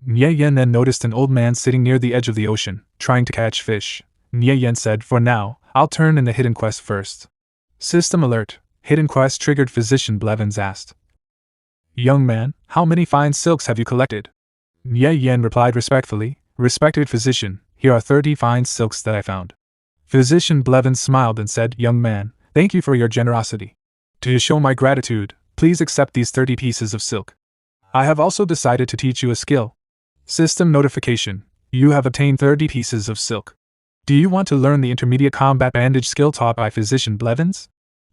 Nie Yan then noticed an old man sitting near the edge of the ocean, trying to catch fish. Nie Yan said, For now, I'll turn in the hidden quest first. System alert, hidden quest triggered. Physician Blevins asked. Young man, how many fine silks have you collected? Nie Yan replied respectfully, Respected physician, here are 30 fine silks that I found. Physician Blevins smiled and said, Young man, thank you for your generosity. To show my gratitude, please accept these 30 pieces of silk. I have also decided to teach you a skill. System notification, you have obtained 30 pieces of silk. Do you want to learn the intermediate combat bandage skill taught by Physician Blevins?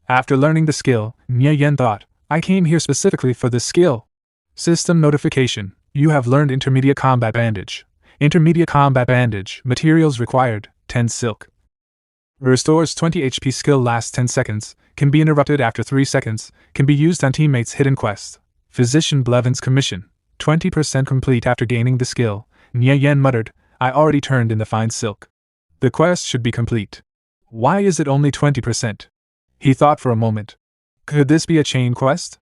After learning the skill, Nie Yan thought, I came here specifically for this skill. System notification, you have learned intermediate combat bandage. Intermediate combat bandage, materials required, 10 silk. Restores 20 HP. Skill lasts 10 seconds, can be interrupted after 3 seconds, can be used on teammates' hidden quest. Physician Blevins commission, 20% complete. After gaining the skill, Nie Yan muttered, I already turned in the fine silk. The quest should be complete. Why is it only 20%? He thought for a moment. Could this be a chain quest?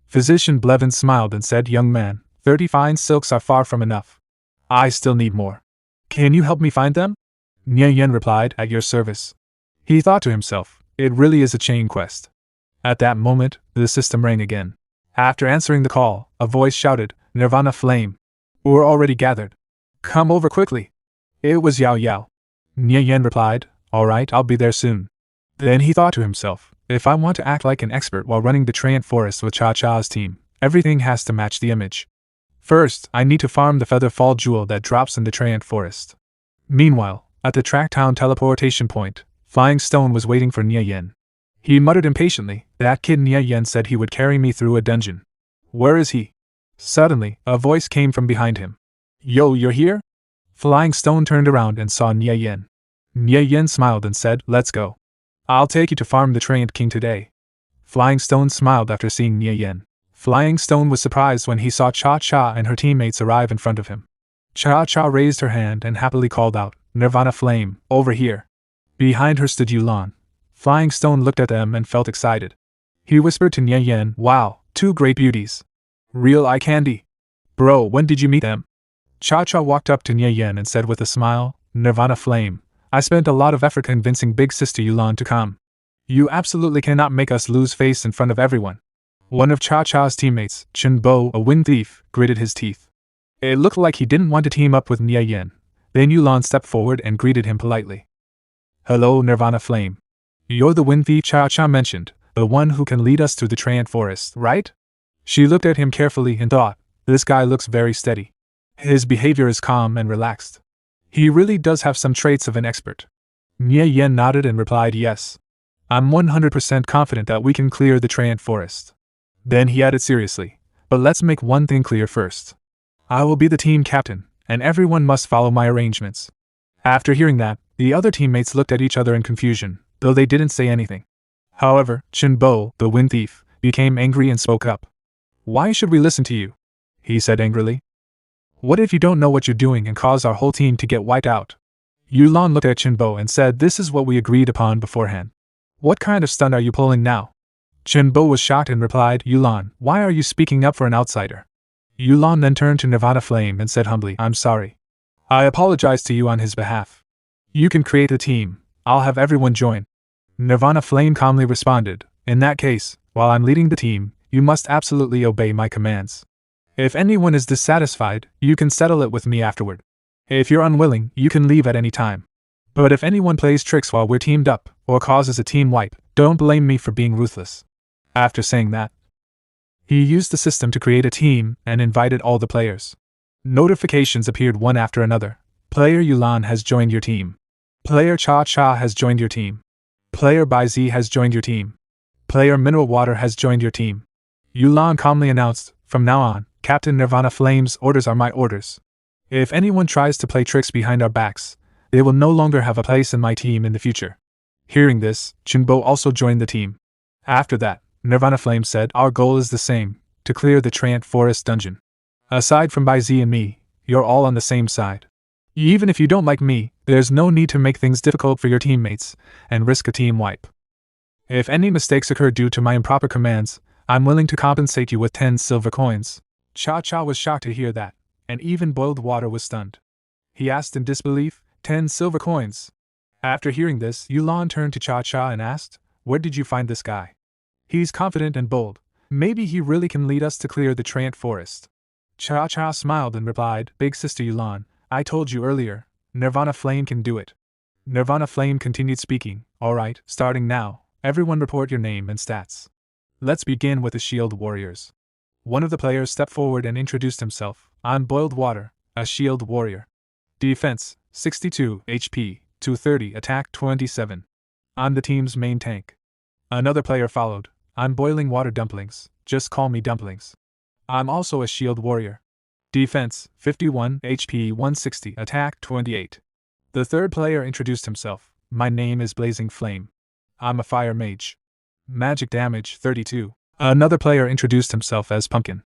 Physician Blevins smiled and said, Young man, 30 fine silks are far from enough. I still need more. Can you help me find them? Nie Yan replied, At your service. He thought to himself, it really is a chain quest. At that moment, the system rang again. After answering the call, a voice shouted, Nirvana Flame. We're already gathered. Come over quickly. It was Yao Yao. Nie Yan replied, Alright, I'll be there soon. Then he thought to himself, if I want to act like an expert while running the Treant Forest with Cha Cha's team, everything has to match the image. First, I need to farm the Feather Fall Jewel that drops in the Treant Forest. Meanwhile, at the Tracktown teleportation point, Flying Stone was waiting for Nie Yan. He muttered impatiently, That kid Nie Yan said he would carry me through a dungeon. Where is he? Suddenly, a voice came from behind him. Yo, you're here? Flying Stone turned around and saw Nie Yan. Nie Yan smiled and said, Let's go. I'll take you to farm the Treant King today. Flying Stone smiled after seeing Nie Yan. Flying Stone was surprised when he saw Cha Cha and her teammates arrive in front of him. Cha Cha raised her hand and happily called out, Nirvana Flame, over here. Behind her stood Yulan. Flying Stone looked at them and felt excited. He whispered to Nie Yan, Wow, 2 great beauties. Real eye candy. Bro, when did you meet them? Cha Cha walked up to Nie Yan and said with a smile, Nirvana Flame, I spent a lot of effort convincing Big Sister Yulan to come. You absolutely cannot make us lose face in front of everyone. One of Cha Cha's teammates, Chun Bo, a wind thief, gritted his teeth. It looked like he didn't want to team up with Nie Yan. Then Yulan stepped forward and greeted him politely. Hello, Nirvana Flame. You're the wind thief Cha Cha mentioned. The one who can lead us through the Treant Forest, right? She looked at him carefully and thought, this guy looks very steady. His behavior is calm and relaxed. He really does have some traits of an expert. Nie Yan nodded and replied yes. I'm 100% confident that we can clear the Treant Forest. Then he added seriously, but let's make one thing clear first. I will be the team captain, and everyone must follow my arrangements. After hearing that, the other teammates looked at each other in confusion, though they didn't say anything. However, Chunbo, the wind thief, became angry and spoke up. Why should we listen to you? He said angrily. What if you don't know what you're doing and cause our whole team to get wiped out? Yulan looked at Chunbo and said this is what we agreed upon beforehand. What kind of stunt are you pulling now? Chunbo was shocked and replied, Yulan, why are you speaking up for an outsider? Yulan then turned to Nirvana Flame and said humbly, I'm sorry. I apologize to you on his behalf. You can create a team. I'll have everyone join. Nirvana Flame calmly responded, in that case, while I'm leading the team, you must absolutely obey my commands. If anyone is dissatisfied, you can settle it with me afterward. If you're unwilling, you can leave at any time. But if anyone plays tricks while we're teamed up, or causes a team wipe, don't blame me for being ruthless. After saying that, he used the system to create a team and invited all the players. Notifications appeared one after another. Player Yulan has joined your team. Player Cha Cha has joined your team. Player Bai Zi has joined your team. Player Mineral Water has joined your team. Yulan calmly announced, from now on, Captain Nirvana Flame's orders are my orders. If anyone tries to play tricks behind our backs, they will no longer have a place in my team in the future. Hearing this, Chunbo also joined the team. After that, Nirvana Flame said, our goal is the same, to clear the Treant Forest dungeon. Aside from Bai Zi and me, you're all on the same side. Even if you don't like me, there's no need to make things difficult for your teammates and risk a team wipe. If any mistakes occur due to my improper commands, I'm willing to compensate you with 10 silver coins. Cha Cha was shocked to hear that, and even Boiled Water was stunned. He asked in disbelief, 10 silver coins. After hearing this, Yulan turned to Cha Cha and asked, where did you find this guy? He's confident and bold. Maybe he really can lead us to clear the Treant Forest. Cha Cha smiled and replied, Big Sister Yulan, I told you earlier, Nirvana Flame can do it. Nirvana Flame continued speaking, alright, starting now, everyone report your name and stats. Let's begin with the Shield Warriors. One of the players stepped forward and introduced himself. I'm Boiled Water, a Shield Warrior. Defense, 62, HP, 230, Attack 27. I'm the team's main tank. Another player followed. I'm Boiling Water Dumplings, just call me Dumplings. I'm also a Shield Warrior. Defense, 51, HP 160, Attack 28. The third player introduced himself. My name is Blazing Flame. I'm a Fire Mage. Magic damage 32. Another player introduced himself as Pumpkin.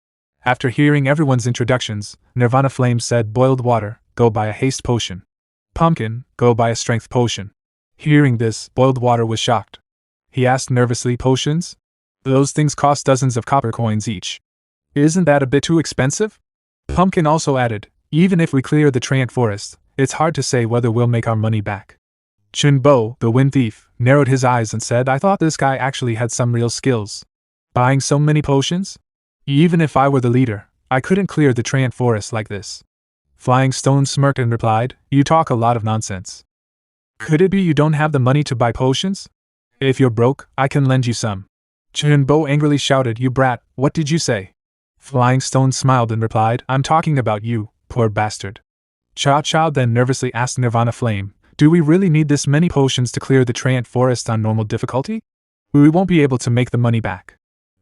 After hearing everyone's introductions, Nirvana Flame said Boiled Water, go buy a haste potion. Pumpkin, go buy a strength potion. Hearing this, Boiled Water was shocked. He asked nervously, potions? Those things cost dozens of copper coins each. Isn't that a bit too expensive? Pumpkin also added, even if we clear the Treant Forest, it's hard to say whether we'll make our money back. Chunbo, the wind thief, narrowed his eyes and said, I thought this guy actually had some real skills. Buying so many potions? Even if I were the leader, I couldn't clear the Treant Forest like this. Flying Stone smirked and replied, you talk a lot of nonsense. Could it be you don't have the money to buy potions? If you're broke, I can lend you some. Chunbo angrily shouted, you brat, what did you say? Flying Stone smiled and replied, I'm talking about you, poor bastard. Cha Cha then nervously asked Nirvana Flame, do we really need this many potions to clear the Treant Forest on normal difficulty? We won't be able to make the money back.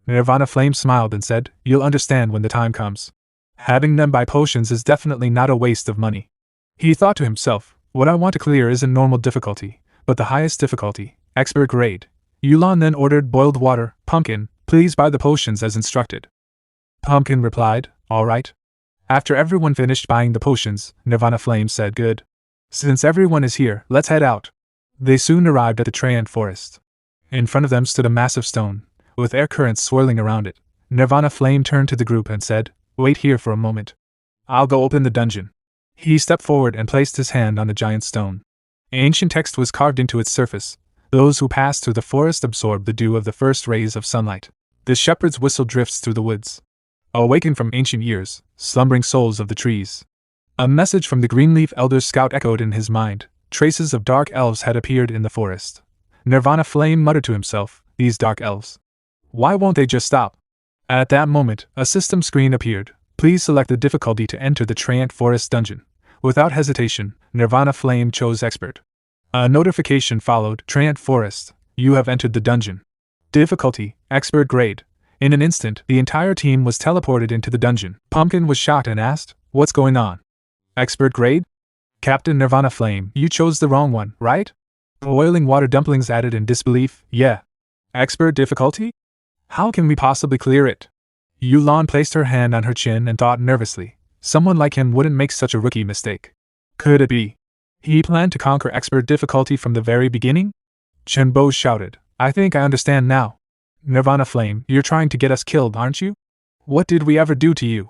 Nirvana Flame smiled and said, you'll understand when the time comes. Having them buy potions is definitely not a waste of money. He thought to himself, what I want to clear isn't normal difficulty, but the highest difficulty, expert grade. Yulan then ordered Boiled Water, Pumpkin, please buy the potions as instructed. Pumpkin replied, all right. After everyone finished buying the potions, Nirvana Flame said, good. Since everyone is here, let's head out. They soon arrived at the Treant Forest. In front of them stood a massive stone, with air currents swirling around it. Nirvana Flame turned to the group and said, wait here for a moment. I'll go open the dungeon. He stepped forward and placed his hand on the giant stone. Ancient text was carved into its surface. Those who pass through the forest absorb the dew of the first rays of sunlight. The shepherd's whistle drifts through the woods. Awaken from ancient years, slumbering souls of the trees. A message from the Greenleaf Elder's scout echoed in his mind. Traces of dark elves had appeared in the forest. Nirvana Flame muttered to himself, these dark elves. Why won't they just stop? At that moment, a system screen appeared. Please select the difficulty to enter the Treant Forest dungeon. Without hesitation, Nirvana Flame chose Expert. A notification followed. Treant Forest, you have entered the dungeon. Difficulty, Expert grade. In an instant, the entire team was teleported into the dungeon. Pumpkin was shocked and asked, what's going on? Expert grade? Captain Nirvana Flame, you chose the wrong one, right? Boiling water dumplings added in disbelief, yeah. Expert difficulty? How can we possibly clear it? Yulan placed her hand on her chin and thought nervously. Someone like him wouldn't make such a rookie mistake. Could it be he planned to conquer expert difficulty from the very beginning? Chenbo shouted, I think I understand now. Nirvana Flame, you're trying to get us killed, aren't you? What did we ever do to you?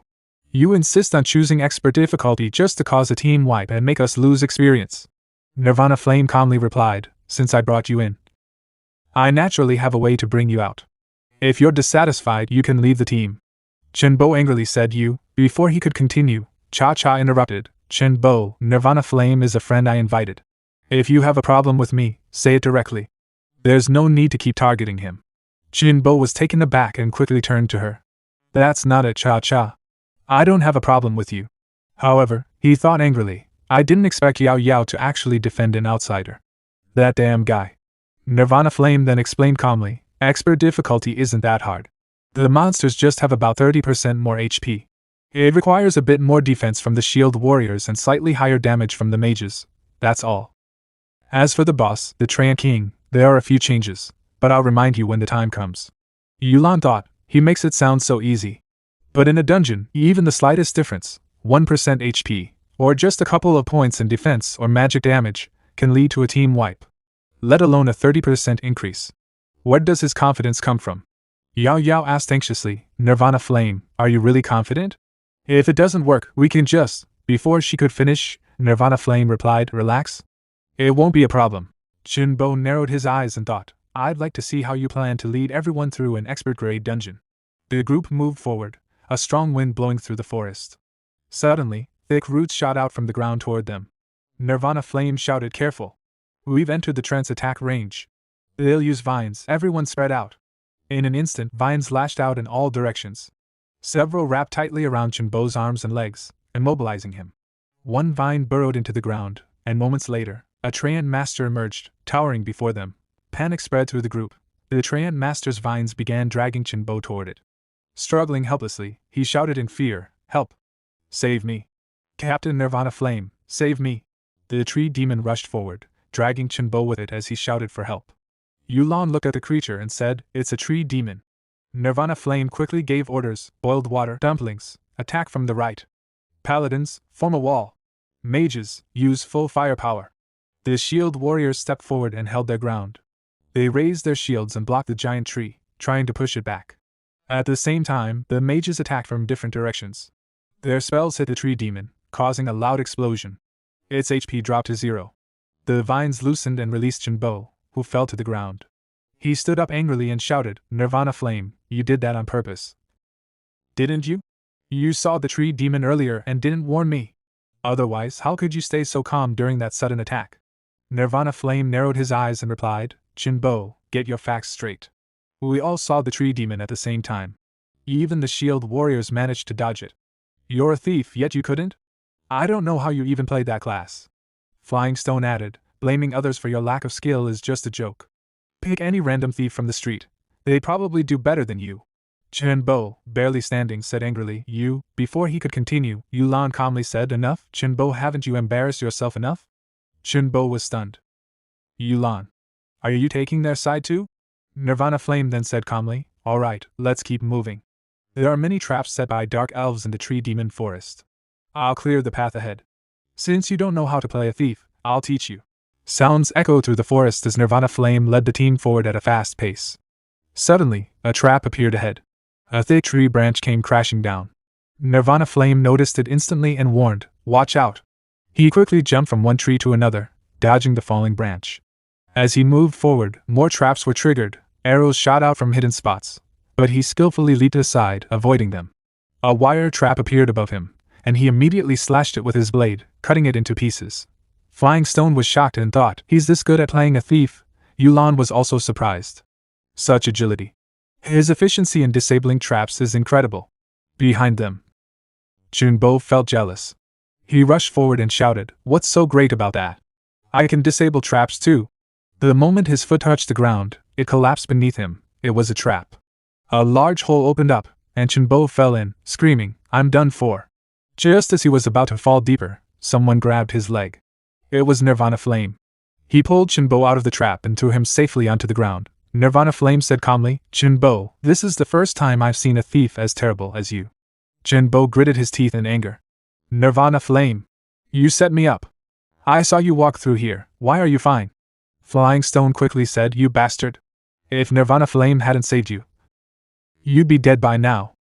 You insist on choosing expert difficulty just to cause a team wipe and make us lose experience. Nirvana Flame calmly replied, since I brought you in, I naturally have a way to bring you out. If you're dissatisfied, you can leave the team. Chenbo angrily said you. Before he could continue, Cha-Cha interrupted. Chenbo, Nirvana Flame is a friend I invited. If you have a problem with me, say it directly. There's no need to keep targeting him. Chenbo was taken aback and quickly turned to her. That's not it, Cha-Cha. I don't have a problem with you. However, he thought angrily, I didn't expect Yao Yao to actually defend an outsider. That damn guy. Nirvana Flame then explained calmly, expert difficulty isn't that hard. The monsters just have about 30% more HP. It requires a bit more defense from the shield warriors and slightly higher damage from the mages. That's all. As for the boss, the Treant King, there are a few changes, but I'll remind you when the time comes. Yulan thought, he makes it sound so easy. But in a dungeon, even the slightest difference, 1% HP, or just a couple of points in defense or magic damage, can lead to a team wipe. Let alone a 30% increase. Where does his confidence come from? Yao Yao asked anxiously, Nirvana Flame, are you really confident? If it doesn't work, we can just… Before she could finish, Nirvana Flame replied, relax. It won't be a problem. Chenbo narrowed his eyes and thought, I'd like to see how you plan to lead everyone through an expert-grade dungeon. The group moved forward, a strong wind blowing through the forest. Suddenly, thick roots shot out from the ground toward them. Nirvana Flame shouted, careful. We've entered the trance attack range. They'll use vines. Everyone spread out. In an instant, vines lashed out in all directions. Several wrapped tightly around Chenbo's arms and legs, immobilizing him. One vine burrowed into the ground, and moments later, a Treant master emerged, towering before them. Panic spread through the group. The Treant master's vines began dragging Chenbo toward it. Struggling helplessly, he shouted in fear, help! Save me! Captain Nirvana Flame, save me! The tree demon rushed forward, dragging Chenbo with it as he shouted for help. Yulan looked at the creature and said, it's a tree demon. Nirvana Flame quickly gave orders, boiled water, dumplings, attack from the right. Paladins, form a wall. Mages, use full firepower. The shield warriors stepped forward and held their ground. They raised their shields and blocked the giant tree, trying to push it back. At the same time, the mages attacked from different directions. Their spells hit the tree demon, causing a loud explosion. Its HP dropped to 0. The vines loosened and released Chenbo, who fell to the ground. He stood up angrily and shouted, Nirvana Flame, you did that on purpose. Didn't you? You saw the tree demon earlier and didn't warn me. Otherwise, how could you stay so calm during that sudden attack? Nirvana Flame narrowed his eyes and replied, Chenbo, get your facts straight. We all saw the tree demon at the same time. Even the shield warriors managed to dodge it. You're a thief, yet you couldn't? I don't know how you even played that class. Flying Stone added, blaming others for your lack of skill is just a joke. Pick any random thief from the street. They'd probably do better than you. Chenbo, barely standing, said angrily, you… Before he could continue, Yulan calmly said, enough, Chenbo, haven't you embarrassed yourself enough? Chenbo was stunned. Yulan, are you taking their side too? Nirvana Flame then said calmly, alright, let's keep moving. There are many traps set by dark elves in the tree demon forest. I'll clear the path ahead. Since you don't know how to play a thief, I'll teach you. Sounds echoed through the forest as Nirvana Flame led the team forward at a fast pace. Suddenly, a trap appeared ahead. A thick tree branch came crashing down. Nirvana Flame noticed it instantly and warned, watch out. He quickly jumped from one tree to another, dodging the falling branch. As he moved forward, more traps were triggered, arrows shot out from hidden spots, but he skillfully leaped aside, avoiding them. A wire trap appeared above him, and he immediately slashed it with his blade, cutting it into pieces. Flying Stone was shocked and thought, he's this good at playing a thief? Yulan was also surprised. Such agility. His efficiency in disabling traps is incredible. Behind them, Junbo felt jealous. He rushed forward and shouted, "What's so great about that? I can disable traps too." The moment his foot touched the ground, it collapsed beneath him. It was a trap. A large hole opened up, and Junbo fell in, screaming, "I'm done for." Just as he was about to fall deeper, someone grabbed his leg. It was Nirvana Flame. He pulled Junbo out of the trap and threw him safely onto the ground. Nirvana Flame said calmly, "Junbo, this is the first time I've seen a thief as terrible as you." Junbo gritted his teeth in anger. "Nirvana Flame, you set me up. I saw you walk through here. Why are you fine?" Flying Stone quickly said, "You bastard. If Nirvana Flame hadn't saved you, you'd be dead by now."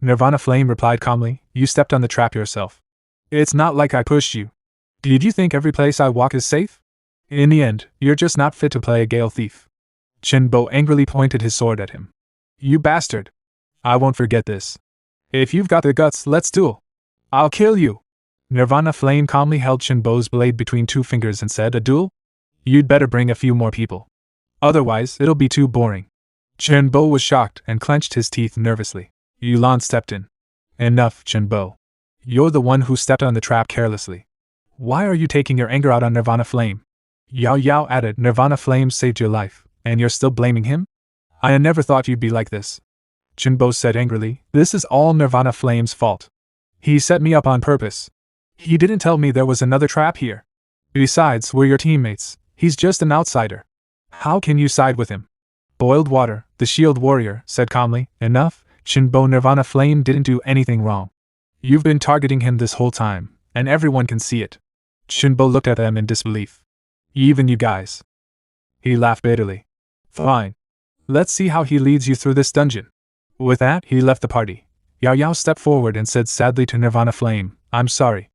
Nirvana Flame replied calmly, "You stepped on the trap yourself. It's not like I pushed you. Did you think every place I walk is safe? In the end, you're just not fit to play a Gale Thief." Junbo angrily pointed his sword at him. "You bastard. I won't forget this. If you've got the guts, let's duel. I'll kill you." Nirvana Flame calmly held Junbo's blade between two fingers and said, "A duel? You'd better bring a few more people. Otherwise, it'll be too boring." Junbo was shocked and clenched his teeth nervously. Yulan stepped in. "Enough, Junbo. You're the one who stepped on the trap carelessly. Why are you taking your anger out on Nirvana Flame?" Yao Yao added, "Nirvana Flame saved your life, and you're still blaming him? I never thought you'd be like this." Junbo said angrily, "This is all Nirvana Flame's fault. He set me up on purpose. He didn't tell me there was another trap here. Besides, we're your teammates. He's just an outsider. How can you side with him?" Boiled Water, the shield warrior, said calmly, "Enough, Junbo. Nirvana Flame didn't do anything wrong. You've been targeting him this whole time, and everyone can see it." Junbo looked at them in disbelief. "Even you guys?" He laughed bitterly. "Fine. Let's see how he leads you through this dungeon." With that, he left the party. Yao Yao stepped forward and said sadly to Nirvana Flame, "I'm sorry.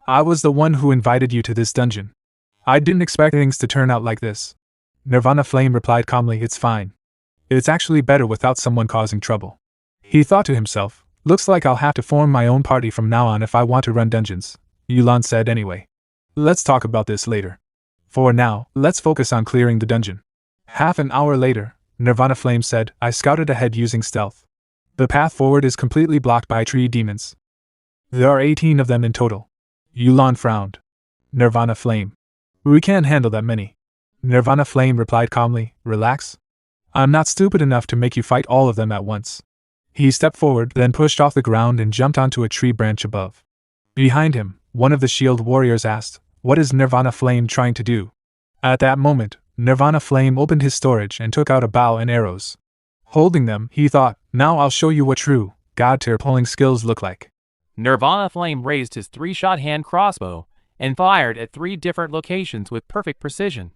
I was the one who invited you to this dungeon. I didn't expect things to turn out like this." Nirvana Flame replied calmly, "It's fine. It's actually better without someone causing trouble." He thought to himself, "Looks like I'll have to form my own party from now on if I want to run dungeons." Yulan said anyway, "Let's talk about this later. For now, let's focus on clearing the dungeon." Half an hour later, Nirvana Flame said, "I scouted ahead using stealth. The path forward is completely blocked by tree demons. There are 18 of them in total." Yulan frowned. Nirvana Flame, "We can't handle that many." Nirvana Flame replied calmly, "Relax. I'm not stupid enough to make you fight all of them at once." He stepped forward, then pushed off the ground and jumped onto a tree branch above. Behind him, one of the shield warriors asked, "What is Nirvana Flame trying to do?" At that moment, Nirvana Flame opened his storage and took out a bow and arrows. Holding them, he thought, "Now I'll show you what true, god-tier pulling skills look like." Nirvana Flame raised his 3-shot hand crossbow and fired at 3 different locations with perfect precision.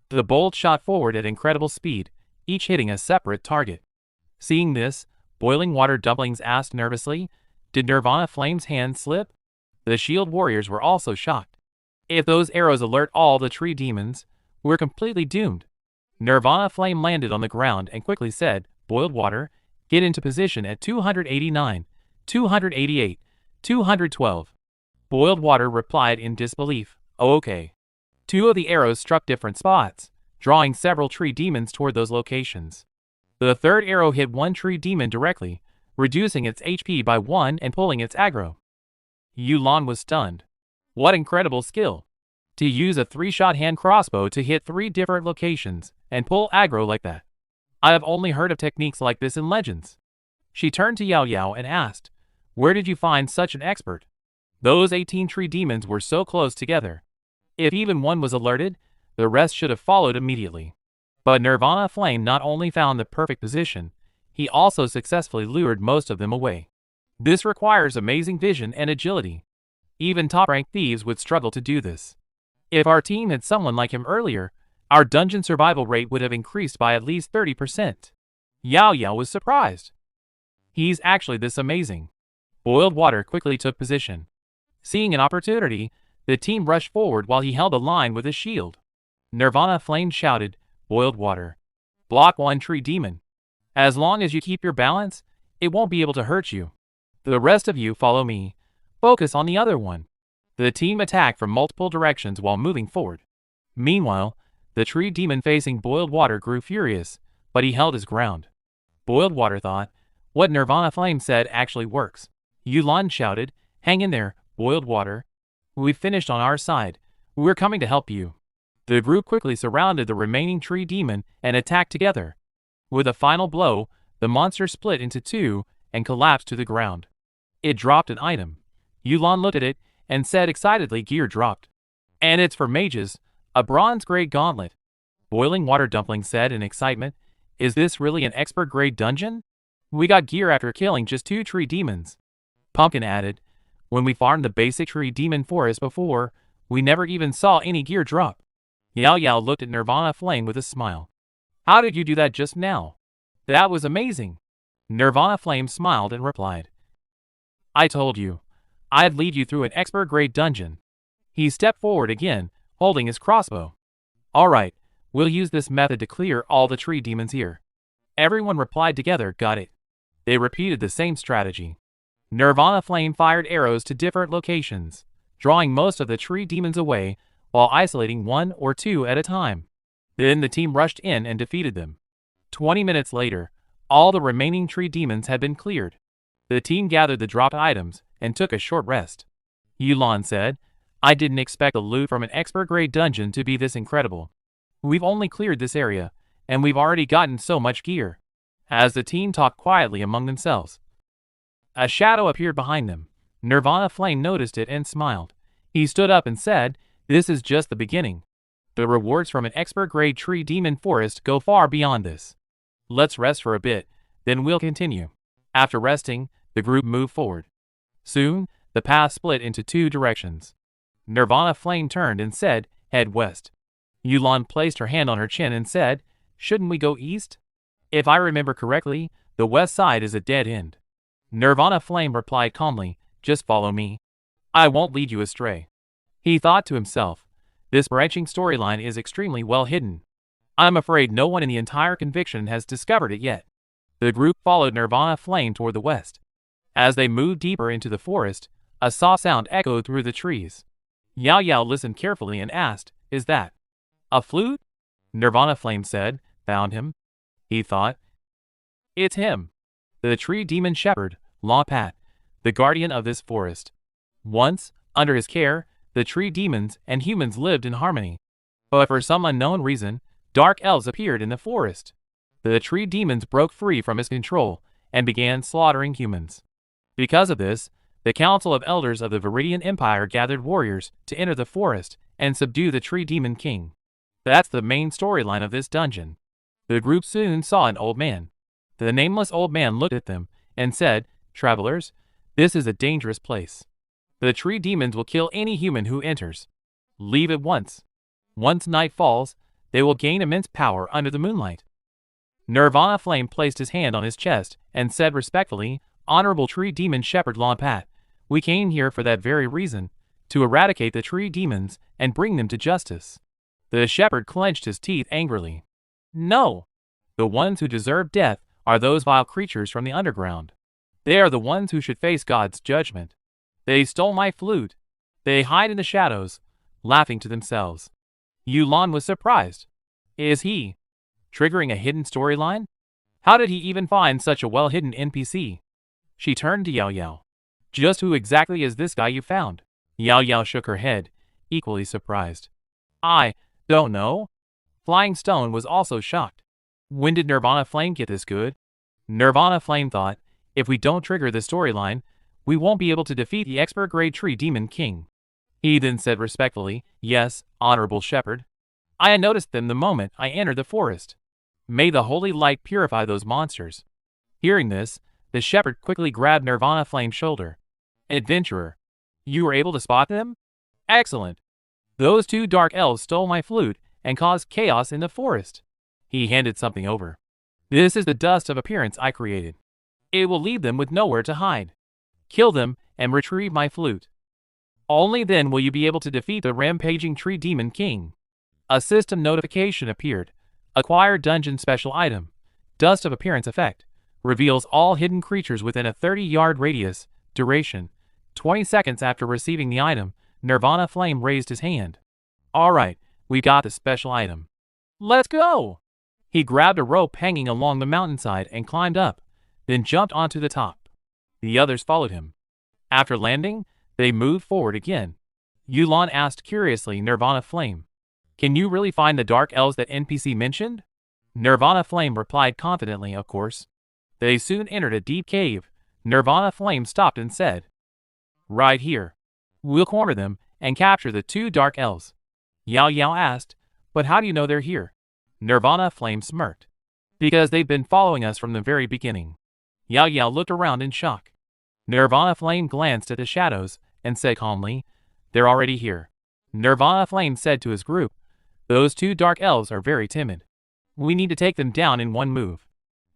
The bolt shot forward at incredible speed, each hitting a separate target. Seeing this, Boiling Water Dumplings asked nervously, "Did Nirvana Flame's hand slip?" The shield warriors were also shocked. "If those arrows alert all the tree demons, we're completely doomed." Nirvana Flame landed on the ground and quickly said, "Boiled Water, get into position at 289, 288, 212. Boiled Water replied in disbelief, "Oh, okay." 2 of the arrows struck different spots, drawing several tree demons toward those locations. The 3rd arrow hit one tree demon directly, reducing its HP by 1 and pulling its aggro. Yulan was stunned. What incredible skill! To use a 3-shot hand crossbow to hit 3 different locations and pull aggro like that. I have only heard of techniques like this in Legends. She turned to Yao Yao and asked, "Where did you find such an expert?" Those 18 tree demons were so close together. If even one was alerted, the rest should have followed immediately. But Nirvana Flame not only found the perfect position, he also successfully lured most of them away. This requires amazing vision and agility. Even top-ranked thieves would struggle to do this. If our team had someone like him earlier, our dungeon survival rate would have increased by at least 30%. Yao Yao was surprised. He's actually this amazing. Boiled Water quickly took position. Seeing an opportunity, the team rushed forward while he held a line with his shield. Nirvana Flame shouted, "Boiled Water, block one tree demon. As long as you keep your balance, it won't be able to hurt you. The rest of you follow me. Focus on the other one." The team attacked from multiple directions while moving forward. Meanwhile, the tree demon facing Boiled Water grew furious, but he held his ground. Boiled Water thought, what Nirvana Flame said actually works. Yulan shouted, hang in there, Boiled Water. We've finished on our side. We're coming to help you. The group quickly surrounded the remaining tree demon and attacked together. With a final blow, the monster split into two and collapsed to the ground. It dropped an item. Yulan looked at it and said excitedly, gear dropped. And it's for mages, a bronze-grade gauntlet. Boiling Water Dumpling said in excitement, is this really an expert-grade dungeon? We got gear after killing just 2 tree demons. Pumpkin added, when we farmed the basic tree demon forest before, we never even saw any gear drop. Yao Yao looked at Nirvana Flame with a smile. How did you do that just now? That was amazing. Nirvana Flame smiled and replied, I told you, I'd lead you through an expert-grade dungeon. He stepped forward again, holding his crossbow. Alright, we'll use this method to clear all the tree demons here. Everyone replied together, got it. They repeated the same strategy. Nirvana Flame fired arrows to different locations, drawing most of the tree demons away, while isolating 1 or 2 at a time. Then the team rushed in and defeated them. 20 minutes later, all the remaining tree demons had been cleared. The team gathered the dropped items and took a short rest. Yulan said, I didn't expect the loot from an expert-grade dungeon to be this incredible. We've only cleared this area, and we've already gotten so much gear. As the team talked quietly among themselves, a shadow appeared behind them. Nirvana Flame noticed it and smiled. He stood up and said, this is just the beginning. The rewards from an expert-grade tree demon forest go far beyond this. Let's rest for a bit, then we'll continue. After resting, the group moved forward. Soon, the path split into 2 directions. Nirvana Flame turned and said, head west. Yulan placed her hand on her chin and said, shouldn't we go east? If I remember correctly, the west side is a dead end. Nirvana Flame replied calmly, just follow me. I won't lead you astray. He thought to himself, this branching storyline is extremely well hidden. I'm afraid no one in the entire conviction has discovered it yet. The group followed Nirvana Flame toward the west. As they moved deeper into the forest, a soft sound echoed through the trees. Yao Yao listened carefully and asked, is that a flute? Nirvana Flame said, found him. He thought, it's him. The tree demon shepherd, Law Pat, the guardian of this forest. Once, under his care, the tree demons and humans lived in harmony. But for some unknown reason, dark elves appeared in the forest. The tree demons broke free from his control and began slaughtering humans. Because of this, the Council of Elders of the Viridian Empire gathered warriors to enter the forest and subdue the tree demon king. That's the main storyline of this dungeon. The group soon saw an old man. The nameless old man looked at them and said, travelers, this is a dangerous place. The tree demons will kill any human who enters. Leave at once. Once night falls, they will gain immense power under the moonlight. Nirvana Flame placed his hand on his chest and said respectfully, Honorable Tree Demon Shepherd Lompat, we came here for that very reason, to eradicate the tree demons and bring them to justice. The shepherd clenched his teeth angrily. No! The ones who deserve death are those vile creatures from the underground. They are the ones who should face God's judgment. They stole my flute. They hide in the shadows, laughing to themselves. Yulan was surprised. Is he triggering a hidden storyline? How did he even find such a well-hidden NPC? She turned to Yao Yao. Just who exactly is this guy you found? Yao Yao shook her head, equally surprised. I don't know. Flying Stone was also shocked. When did Nirvana Flame get this good? Nirvana Flame thought, if we don't trigger the storyline, we won't be able to defeat the expert-grade tree demon king. He then said respectfully, yes, Honorable Shepherd. I had noticed them the moment I entered the forest. May the holy light purify those monsters. Hearing this, the shepherd quickly grabbed Nirvana Flame's shoulder. Adventurer, you were able to spot them? Excellent. Those 2 dark elves stole my flute and caused chaos in the forest. He handed something over. This is the dust of appearance I created. It will leave them with nowhere to hide. Kill them and retrieve my flute. Only then will you be able to defeat the rampaging tree demon king. A system notification appeared. Acquire dungeon special item. Dust of appearance effect. Reveals all hidden creatures within a 30-yard radius. Duration. 20 seconds after receiving the item, Nirvana Flame raised his hand. Alright, we got the special item. Let's go! He grabbed a rope hanging along the mountainside and climbed up, then jumped onto the top. The others followed him. After landing, they moved forward again. Yulan asked curiously Nirvana Flame, "Can you really find the dark elves that NPC mentioned?" Nirvana Flame replied confidently, "Of course." They soon entered a deep cave. Nirvana Flame stopped and said, "Right here. We'll corner them and capture the 2 dark elves." Yao Yao asked, "But how do you know they're here?" Nirvana Flame smirked. "Because they've been following us from the very beginning." Yao Yao looked around in shock. Nirvana Flame glanced at the shadows and said calmly, "They're already here." Nirvana Flame said to his group, "Those 2 dark elves are very timid. We need to take them down in one move.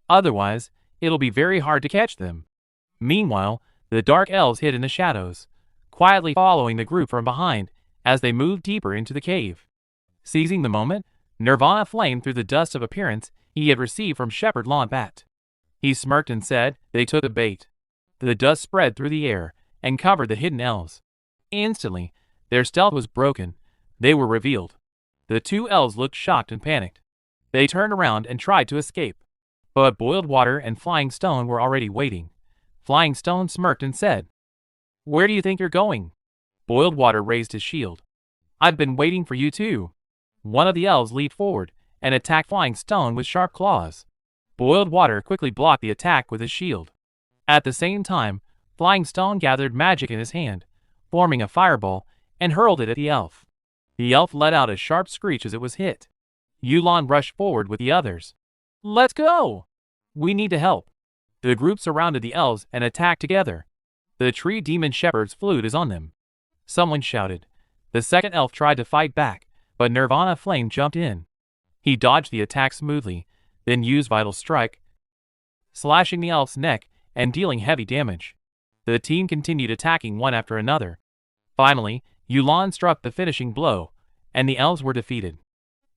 Otherwise, it'll be very hard to catch them." Meanwhile, the dark elves hid in the shadows, quietly following the group from behind as they moved deeper into the cave. Seizing the moment, Nirvana Flame threw the dust of appearance he had received from Shepherd Lombat. He smirked and said, "They took a bait." The dust spread through the air and covered the hidden elves. Instantly, their stealth was broken. They were revealed. The 2 elves looked shocked and panicked. They turned around and tried to escape. But Boiled Water and Flying Stone were already waiting. Flying Stone smirked and said, "Where do you think you're going?" Boiled Water raised his shield. "I've been waiting for you too." One of the elves leaped forward and attacked Flying Stone with sharp claws. Boiled Water quickly blocked the attack with his shield. At the same time, Flying Stone gathered magic in his hand, forming a fireball, and hurled it at the elf. The elf let out a sharp screech as it was hit. Yulan rushed forward with the others. "Let's go! We need to help." The group surrounded the elves and attacked together. The tree demon shepherd's flute is on them. Someone shouted. The second elf tried to fight back, but Nirvana Flame jumped in. He dodged the attack smoothly, then used Vital Strike, slashing the elf's neck and dealing heavy damage. The team continued attacking one after another. Finally, Yulan struck the finishing blow, and the elves were defeated.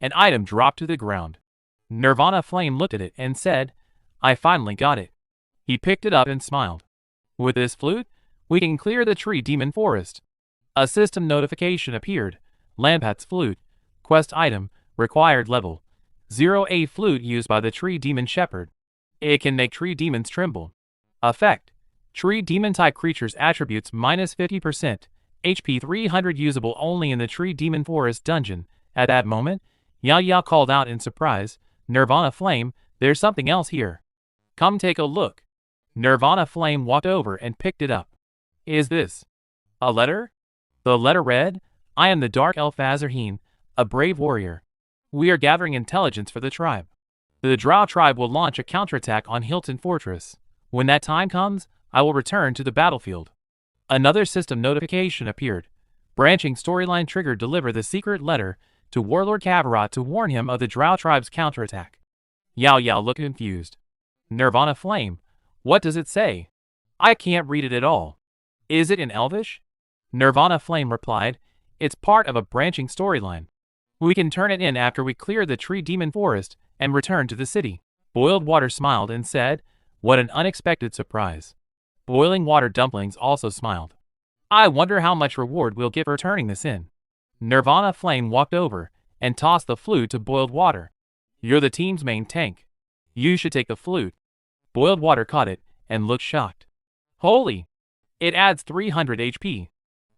An item dropped to the ground. Nirvana Flame looked at it and said, "I finally got it." He picked it up and smiled. "With this flute, we can clear the tree demon forest." A system notification appeared. Lampat's flute. Quest item. Required level 0. Flute used by the tree demon shepherd. It can make tree demons tremble. Effect. Tree demon type creatures attributes -50%. HP 300 usable only in the tree demon forest dungeon. At that moment, Yao Yao called out in surprise, "Nirvana Flame, there's something else here. Come take a look." Nirvana Flame walked over and picked it up. "Is this a letter?" The letter read, "I am the Dark Elf Azarheen, a brave warrior. We are gathering intelligence for the tribe. The Drow tribe will launch a counterattack on Hilton Fortress. When that time comes, I will return to the battlefield." Another system notification appeared. Branching storyline triggered. Deliver the secret letter to Warlord Kavarot to warn him of the Drow tribe's counterattack. Yao Yao looked confused. "Nirvana Flame, what does it say? I can't read it at all. Is it in Elvish?" Nirvana Flame replied, "It's part of a branching storyline. We can turn it in after we clear the tree demon forest and return to the city." Boiled Water smiled and said, "What an unexpected surprise." Boiling Water Dumplings also smiled. "I wonder how much reward we'll get for turning this in." Nirvana Flame walked over and tossed the flute to Boiled Water. "You're the team's main tank. You should take the flute." Boiled Water caught it and looked shocked. "Holy! It adds 300 HP.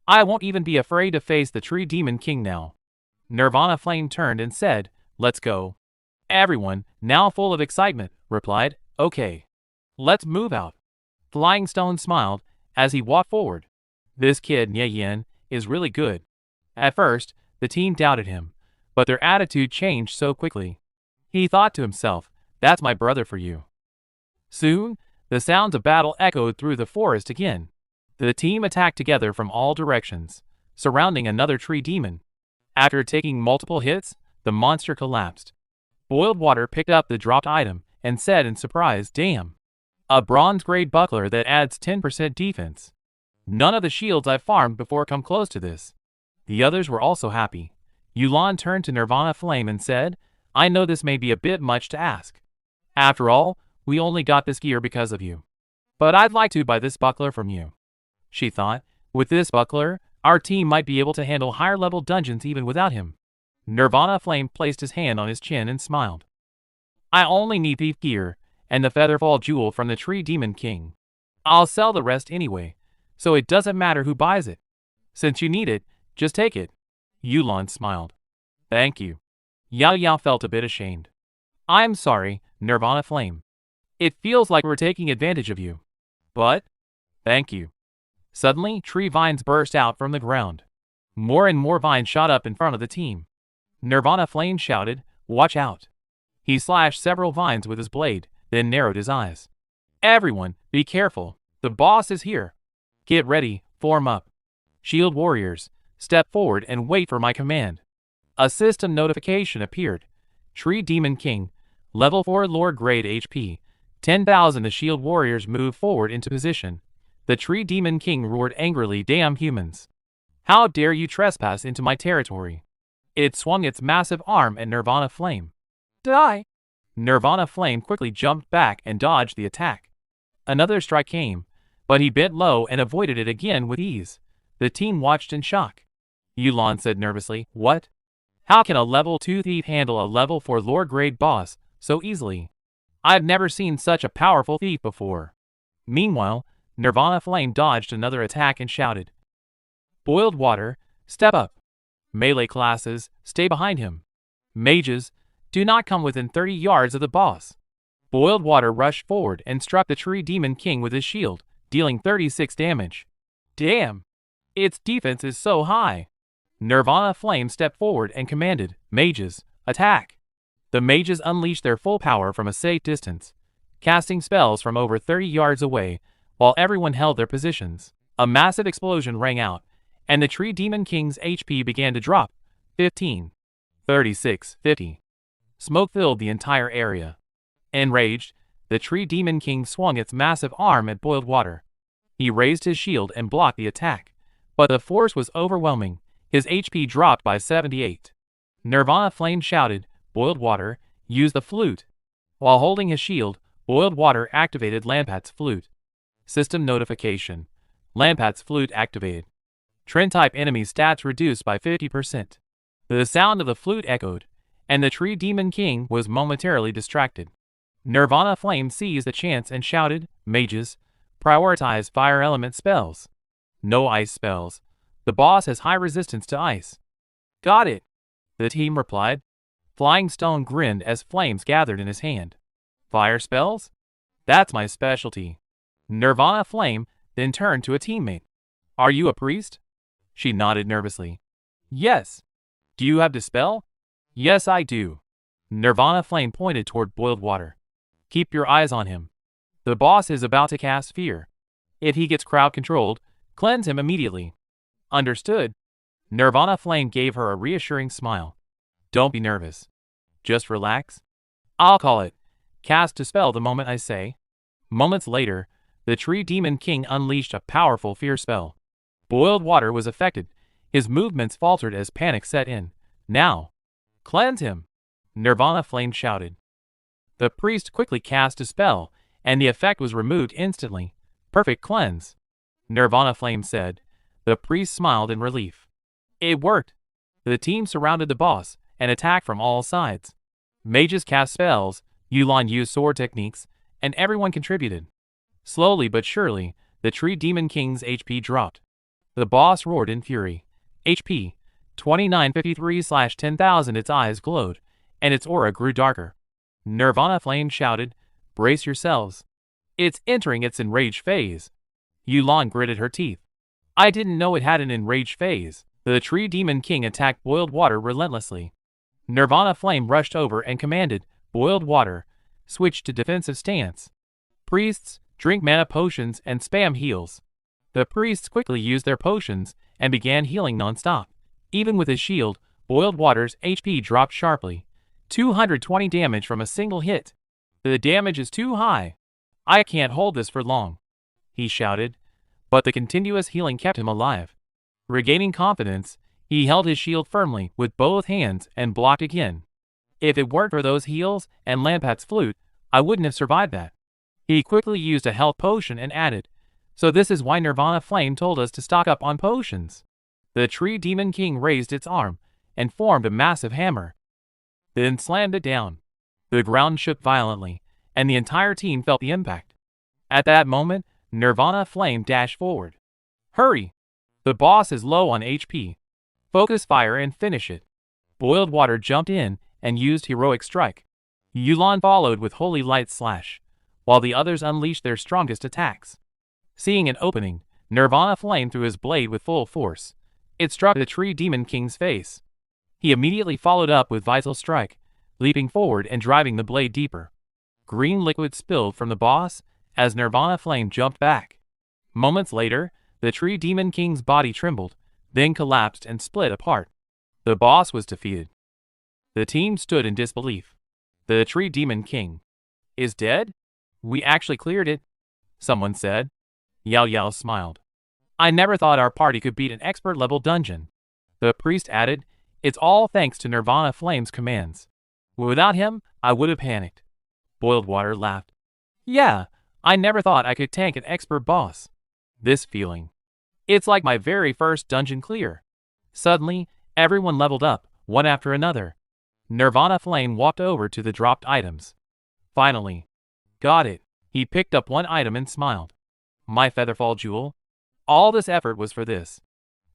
I won't even be afraid to face the Tree Demon King now." Nirvana Flame turned and said, "Let's go." Everyone, now full of excitement, replied, "Okay. Let's move out." Flying Stone smiled as he walked forward. "This kid, Nie Yan, is really good." At first, the team doubted him, but their attitude changed so quickly. He thought to himself, "That's my brother for you." Soon, the sounds of battle echoed through the forest again. The team attacked together from all directions, surrounding another tree demon. After taking multiple hits, the monster collapsed. Boiled Water picked up the dropped item and said in surprise, "Damn! A bronze-grade buckler that adds 10% defense. None of the shields I've farmed before come close to this." The others were also happy. Yulan turned to Nirvana Flame and said, "I know this may be a bit much to ask. After all, we only got this gear because of you. But I'd like to buy this buckler from you." She thought, "With this buckler, our team might be able to handle higher-level dungeons even without him." Nirvana Flame placed his hand on his chin and smiled. I only need thief gear and the featherfall jewel from the Tree Demon King. I'll sell the rest anyway, so it doesn't matter who buys it. Since you need it, just take it. Yulan smiled. Thank you. Yao Yao felt a bit ashamed. I'm sorry, Nirvana Flame. It feels like we're taking advantage of you. But, thank you. Suddenly, tree vines burst out from the ground. More and more vines shot up in front of the team. Nirvana Flame shouted, "Watch out." He slashed several vines with his blade, then narrowed his eyes. Everyone, be careful. The boss is here. Get ready, form up. Shield warriors, step forward and wait for my command. A system notification appeared. Tree Demon King, level 4 Lord grade HP, 10,000. The shield warriors moved forward into position. The Tree Demon King roared angrily, "Damn humans. How dare you trespass into my territory?" It swung its massive arm at Nirvana Flame. Die! Nirvana Flame quickly jumped back and dodged the attack. Another strike came, but he bent low and avoided it again with ease. The team watched in shock. Yulan said nervously, "What? How can a level 2 thief handle a level 4 Lord grade boss so easily? I've never seen such a powerful thief before." Meanwhile, Nirvana Flame dodged another attack and shouted, "Boiled water, step up. Melee classes, stay behind him. Mages, do not come within 30 yards of the boss." Boiled water rushed forward and struck the Tree Demon King with his shield, dealing 36 damage. Damn! Its defense is so high. Nirvana Flame stepped forward and commanded, "Mages, attack." The mages unleashed their full power from a safe distance, casting spells from over 30 yards away, while everyone held their positions. A massive explosion rang out, and the Tree Demon King's HP began to drop. 15. 36. 50. Smoke filled the entire area. Enraged, the Tree Demon King swung its massive arm at Boiled Water. He raised his shield and blocked the attack, but the force was overwhelming. His HP dropped by 78. Nirvana Flame shouted, "Boiled Water, use the flute." While holding his shield, Boiled Water activated Lampat's flute. System notification. Lampat's flute activated. Trend-type enemy stats reduced by 50%. The sound of the flute echoed, and the Tree Demon King was momentarily distracted. Nirvana Flame seized the chance and shouted, "Mages, prioritize fire element spells. No ice spells. The boss has high resistance to ice." "Got it," the team replied. Flying Stone grinned as flames gathered in his hand. "Fire spells? That's my specialty." Nirvana Flame then turned to a teammate. "Are you a priest?" She nodded nervously. "Yes." "Do you have Dispel?" "Yes, I do." Nirvana Flame pointed toward Boiled Water. "Keep your eyes on him. The boss is about to cast Fear. If he gets crowd controlled, cleanse him immediately." "Understood." Nirvana Flame gave her a reassuring smile. "Don't be nervous. Just relax. I'll call it. Cast Dispel the moment I say." Moments later, the Tree Demon King unleashed a powerful fear spell. Boiled Water was affected. His movements faltered as panic set in. "Now! Cleanse him!" Nirvana Flame shouted. The priest quickly cast a spell, and the effect was removed instantly. "Perfect cleanse," Nirvana Flame said. The priest smiled in relief. It worked. The team surrounded the boss and attacked from all sides. Mages cast spells, Yulan used sword techniques, and everyone contributed. Slowly but surely, the Tree Demon King's HP dropped. The boss roared in fury. HP 2953/10,000. Its eyes glowed, and its aura grew darker. Nirvana Flame shouted, "Brace yourselves. It's entering its enraged phase." Yulan gritted her teeth. "I didn't know it had an enraged phase." The Tree Demon King attacked Boiled Water relentlessly. Nirvana Flame rushed over and commanded, "Boiled Water, switch to defensive stance. Priests, drink mana potions and spam heals." The priests quickly used their potions and began healing non-stop. Even with his shield, Boiled Water's HP dropped sharply. 220 damage from a single hit. "The damage is too high. I can't hold this for long," he shouted, but the continuous healing kept him alive. Regaining confidence, he held his shield firmly with both hands and blocked again. "If it weren't for those heals and Lampat's flute, I wouldn't have survived that." He quickly used a health potion and added, "So this is why Nirvana Flame told us to stock up on potions." The Tree Demon King raised its arm and formed a massive hammer, then slammed it down. The ground shook violently, and the entire team felt the impact. At that moment, Nirvana Flame dashed forward. Hurry! The boss is low on HP. Focus fire and finish it. Boiled Water jumped in and used Heroic Strike. Yulan followed with Holy Light Slash, while the others unleashed their strongest attacks. Seeing an opening, Nirvana Flame threw his blade with full force. It struck the Tree Demon King's face. He immediately followed up with Vital Strike, leaping forward and driving the blade deeper. Green liquid spilled from the boss as Nirvana Flame jumped back. Moments later, the Tree Demon King's body trembled, then collapsed and split apart. The boss was defeated. The team stood in disbelief. The Tree Demon King is dead? We actually cleared it, someone said. Yao Yao smiled. I never thought our party could beat an expert-level dungeon. The priest added, it's all thanks to Nirvana Flame's commands. Without him, I would have panicked. Boiled Water laughed. Yeah, I never thought I could tank an expert boss. This feeling. It's like my very first dungeon clear. Suddenly, everyone leveled up, one after another. Nirvana Flame walked over to the dropped items. Finally. Got it. He picked up one item and smiled. My Featherfall Jewel? All this effort was for this.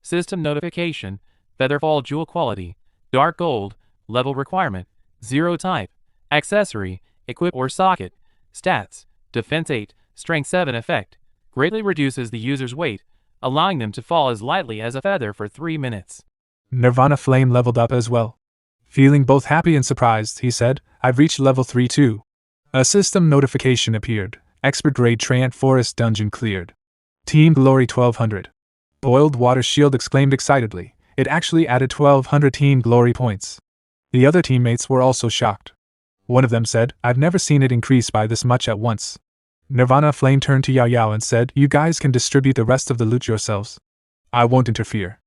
System notification, Featherfall Jewel quality, dark gold, level requirement, 0 type, accessory, equip or socket, stats, defense 8, strength 7 effect, greatly reduces the user's weight, allowing them to fall as lightly as a feather for 3 minutes. Nirvana Flame leveled up as well. Feeling both happy and surprised, he said, I've reached level 3 too. A system notification appeared. Expert grade Treant Forest dungeon cleared. Team Glory 1200. Boiled Water Shield exclaimed excitedly. It actually added 1200 Team Glory points. The other teammates were also shocked. One of them said, I've never seen it increase by this much at once. Nirvana Flame turned to Yao Yao and said, you guys can distribute the rest of the loot yourselves. I won't interfere.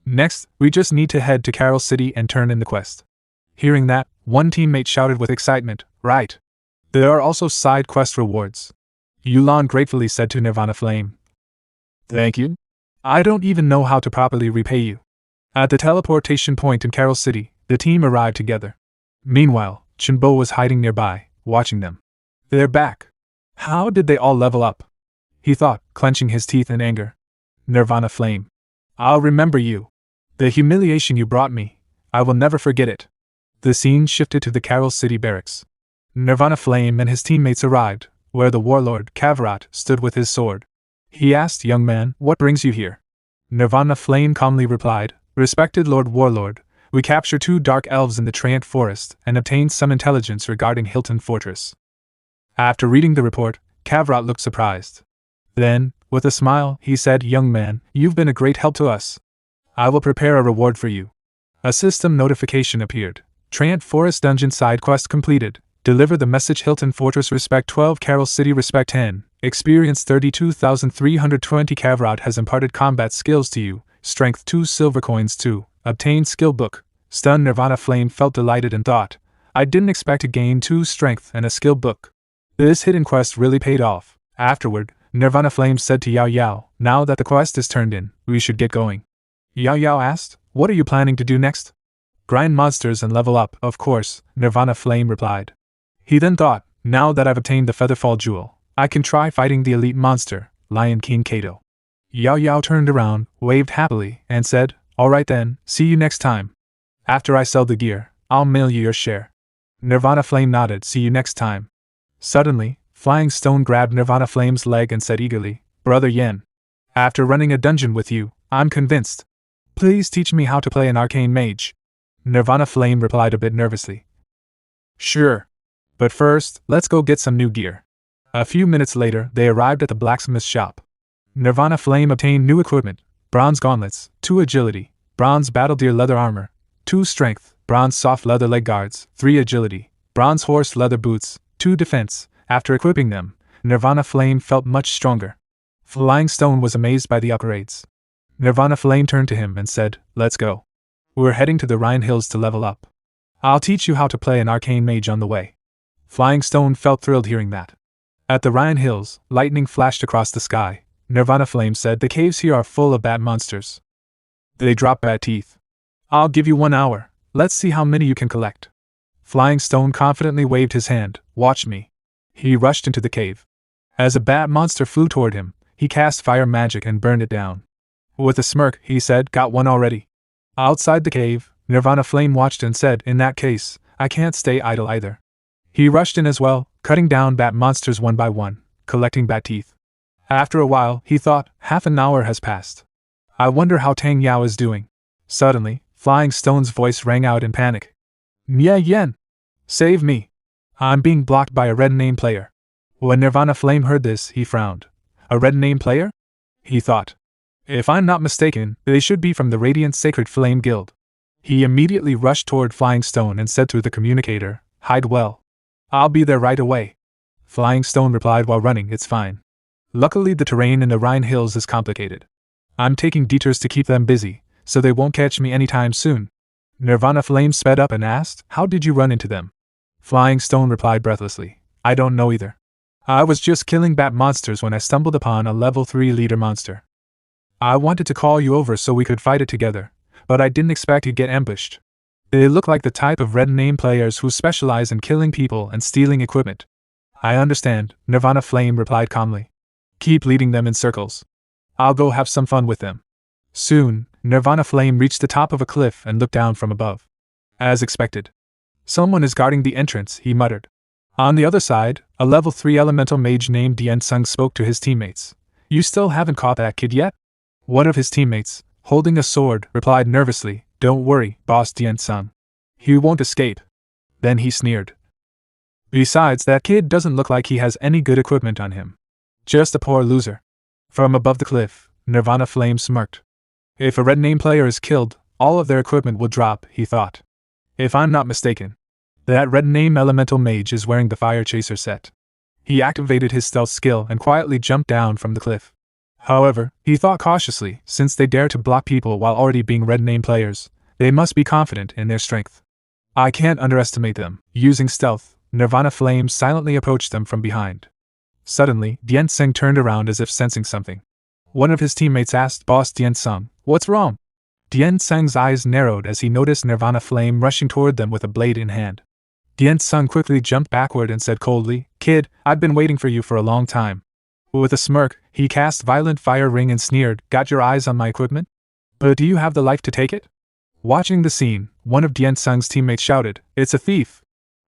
Next, we just need to head to Carol City and turn in the quest. Hearing that, one teammate shouted with excitement, right. There are also side quest rewards. Yulan gratefully said to Nirvana Flame. Thank you. I don't even know how to properly repay you. At the teleportation point in Carol City, the team arrived together. Meanwhile, Chenbo was hiding nearby, watching them. They're back. How did they all level up? He thought, clenching his teeth in anger. Nirvana Flame. I'll remember you. The humiliation you brought me, I will never forget it. The scene shifted to the Carol City barracks. Nirvana Flame and his teammates arrived, where the warlord, Kavrat, stood with his sword. He asked, young man, what brings you here? Nirvana Flame calmly replied, respected Lord Warlord, we captured 2 dark elves in the Treant Forest and obtained some intelligence regarding Hilton Fortress. After reading the report, Kavrat looked surprised. Then, with a smile, he said, young man, you've been a great help to us. I will prepare a reward for you. A system notification appeared. Treant Forest Dungeon side quest completed. Deliver the message Hilton Fortress Respect 12 Carol City Respect 10. Experience 32,320 Kavrat has imparted combat skills to you. Strength 2 silver coins 2. Obtain skill book. Stunned Nirvana Flame felt delighted and thought, I didn't expect to gain 2 strength and a skill book. This hidden quest really paid off. Afterward, Nirvana Flame said to Yao Yao, now that the quest is turned in, we should get going. Yao Yao asked, what are you planning to do next? Grind monsters and level up, of course, Nirvana Flame replied. He then thought, now that I've obtained the Featherfall Jewel, I can try fighting the elite monster, Lion King Kato. Yao Yao turned around, waved happily, and said, alright then, see you next time. After I sell the gear, I'll mail you your share. Nirvana Flame nodded, see you next time. Suddenly, Flying Stone grabbed Nirvana Flame's leg and said eagerly, Brother Yan. After running a dungeon with you, I'm convinced. Please teach me how to play an arcane mage. Nirvana Flame replied a bit nervously. Sure. But first, let's go get some new gear. A few minutes later, they arrived at the blacksmith's shop. Nirvana Flame obtained new equipment, bronze gauntlets, 2 agility, bronze battledeer leather armor, 2 strength, bronze soft leather leg guards, 3 agility, bronze horse leather boots, 2 defense. After equipping them, Nirvana Flame felt much stronger. Flying Stone was amazed by the upgrades. Nirvana Flame turned to him and said, let's go. We're heading to the Rhine Hills to level up. I'll teach you how to play an arcane mage on the way. Flying Stone felt thrilled hearing that. At the Rhine Hills, lightning flashed across the sky. Nirvana Flame said, the caves here are full of bat monsters. They drop bat teeth. I'll give you 1 hour. Let's see how many you can collect. Flying Stone confidently waved his hand. Watch me. He rushed into the cave. As a bat monster flew toward him, he cast fire magic and burned it down. With a smirk, he said, "Got one already." Outside the cave, Nirvana Flame watched and said, "In that case, I can't stay idle either." He rushed in as well, cutting down bat monsters one by one, collecting bat teeth. After a while, he thought, half an hour has passed. I wonder how Tang Yao is doing. Suddenly, Flying Stone's voice rang out in panic. "Nie Yan! Save me! I'm being blocked by a red name player." When Nirvana Flame heard this, he frowned. A red name player? He thought. If I'm not mistaken, they should be from the Radiant Sacred Flame Guild. He immediately rushed toward Flying Stone and said through the communicator, "Hide well. I'll be there right away." Flying Stone replied while running, "It's fine. Luckily the terrain in the Rhine Hills is complicated. I'm taking detours to keep them busy, so they won't catch me anytime soon." Nirvana Flame sped up and asked, "How did you run into them?" Flying Stone replied breathlessly, "I don't know either. I was just killing bat monsters when I stumbled upon a level 3 leader monster. I wanted to call you over so we could fight it together, but I didn't expect to get ambushed. They look like the type of red name players who specialize in killing people and stealing equipment." "I understand," Nirvana Flame replied calmly. "Keep leading them in circles. I'll go have some fun with them." Soon, Nirvana Flame reached the top of a cliff and looked down from above. As expected. "Someone is guarding the entrance," he muttered. On the other side, a level 3 elemental mage named Dian Sung spoke to his teammates. "You still haven't caught that kid yet?" One of his teammates, holding a sword, replied nervously, "Don't worry, Boss Dian Sung. He won't escape." Then he sneered. "Besides, that kid doesn't look like he has any good equipment on him. Just a poor loser." From above the cliff, Nirvana Flame smirked. "If a red name player is killed, all of their equipment will drop," he thought. "If I'm not mistaken, that red name elemental mage is wearing the Fire Chaser set." He activated his stealth skill and quietly jumped down from the cliff. However, he thought cautiously, since they dare to block people while already being red name players, they must be confident in their strength. I can't underestimate them. Using stealth, Nirvana Flame silently approached them from behind. Suddenly, Dian Sung turned around as if sensing something. One of his teammates asked, "Boss Dian Sung, what's wrong?" Dian Sung's eyes narrowed as he noticed Nirvana Flame rushing toward them with a blade in hand. Dian Sung quickly jumped backward and said coldly, "Kid, I've been waiting for you for a long time." With a smirk, he cast Violent Fire Ring and sneered, "Got your eyes on my equipment? But do you have the life to take it?" Watching the scene, one of Dian Sung's teammates shouted, "It's a thief!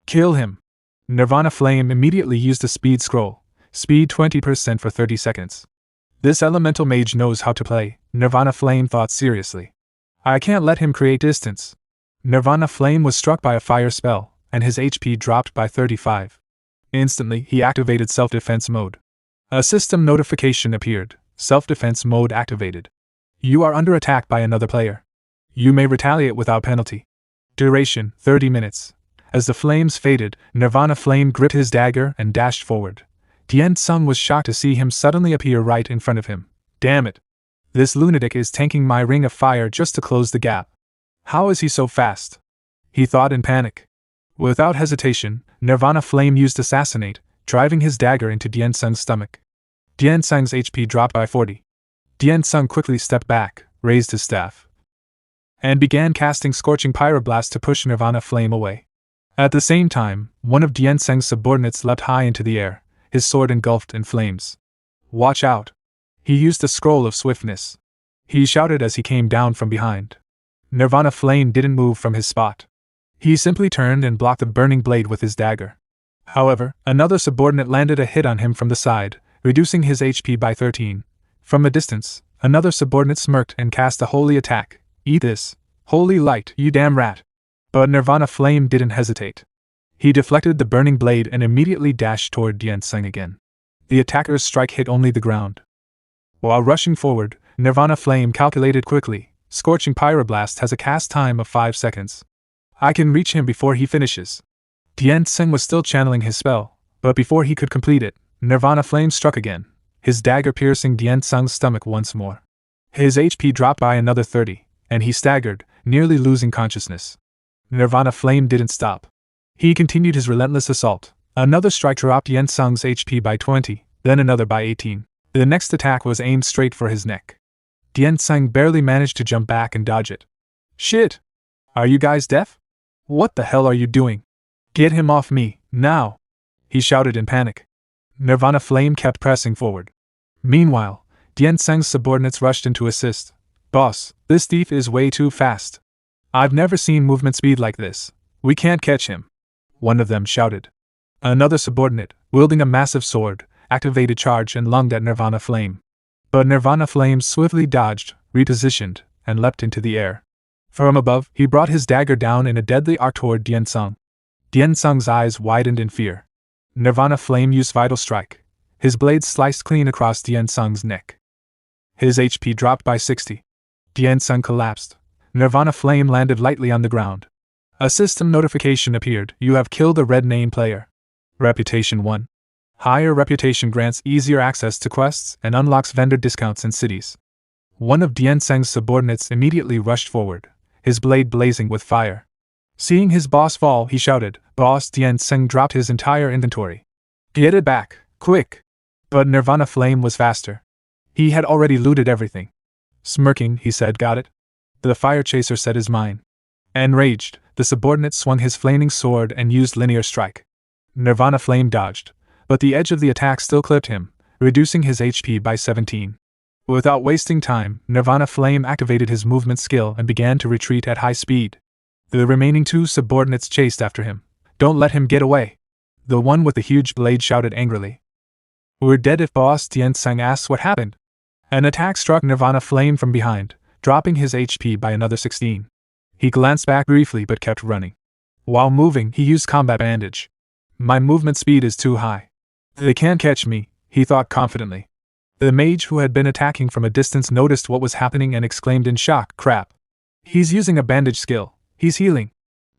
Kill him!" Nirvana Flame immediately used a speed scroll, speed 20% for 30 seconds. This elemental mage knows how to play, Nirvana Flame thought seriously. I can't let him create distance. Nirvana Flame was struck by a fire spell, and his HP dropped by 35. Instantly, he activated self-defense mode. A system notification appeared, self-defense mode activated. You are under attack by another player. You may retaliate without penalty. Duration, 30 minutes. As the flames faded, Nirvana Flame gripped his dagger and dashed forward. Dian Sung was shocked to see him suddenly appear right in front of him. Damn it! This lunatic is tanking my ring of fire just to close the gap. How is he so fast? He thought in panic. Without hesitation, Nirvana Flame used Assassinate, driving his dagger into Dian Sung's stomach. Dian Sung's HP dropped by 40. Dian Sung quickly stepped back, raised his staff, and began casting Scorching Pyroblast to push Nirvana Flame away. At the same time, one of Dian Sung's subordinates leapt high into the air, his sword engulfed in flames. "Watch out!" He used a scroll of swiftness. He shouted as he came down from behind. Nirvana Flame didn't move from his spot. He simply turned and blocked the burning blade with his dagger. However, another subordinate landed a hit on him from the side, reducing his HP by 13. From a distance, another subordinate smirked and cast a holy attack. "Eat this, holy light, you damn rat!" But Nirvana Flame didn't hesitate. He deflected the burning blade and immediately dashed toward Dian Sung again. The attacker's strike hit only the ground. While rushing forward, Nirvana Flame calculated quickly, Scorching Pyroblast has a cast time of 5 seconds. I can reach him before he finishes. Dian Sung was still channeling his spell, but before he could complete it, Nirvana Flame struck again, his dagger piercing Dian Sung's stomach once more. His HP dropped by another 30, and he staggered, nearly losing consciousness. Nirvana Flame didn't stop. He continued his relentless assault. Another strike dropped Dian Sung's HP by 20, then another by 18. The next attack was aimed straight for his neck. Dian Sung barely managed to jump back and dodge it. "Shit! Are you guys deaf? What the hell are you doing?" Get him off me, now! He shouted in panic. Nirvana Flame kept pressing forward. Meanwhile, Dian-Seng's subordinates rushed in to assist. Boss, this thief is way too fast. I've never seen movement speed like this. We can't catch him. One of them shouted. Another subordinate, wielding a massive sword, activated charge and lunged at Nirvana Flame. But Nirvana Flame swiftly dodged, repositioned, and leapt into the air. From above, he brought his dagger down in a deadly arc toward Dian-Seng. Dian-Seng's eyes widened in fear. Nirvana Flame used Vital Strike. His blade sliced clean across Dian-Seng's neck. His HP dropped by 60. Dian-Seng collapsed. Nirvana Flame landed lightly on the ground. A system notification appeared. You have killed a red name player. Reputation 1. Higher reputation grants easier access to quests and unlocks vendor discounts in cities. One of Dian-Seng's subordinates immediately rushed forward, his blade blazing with fire. Seeing his boss fall, he shouted. Boss Dian-Seng dropped his entire inventory. Get it back, quick! But Nirvana Flame was faster. He had already looted everything. Smirking, he said, got it? The fire chaser said his mine. Enraged, the subordinate swung his flaming sword and used linear strike. Nirvana Flame dodged, but the edge of the attack still clipped him, reducing his HP by 17. Without wasting time, Nirvana Flame activated his movement skill and began to retreat at high speed. The remaining two subordinates chased after him. Don't let him get away! The one with the huge blade shouted angrily. We're dead if Boss Dian-Seng asks what happened. An attack struck Nirvana Flame from behind, dropping his HP by another 16. He glanced back briefly but kept running. While moving, he used Combat Bandage. My movement speed is too high. They can't catch me, he thought confidently. The mage who had been attacking from a distance noticed what was happening and exclaimed in shock, crap. He's using a bandage skill. He's healing.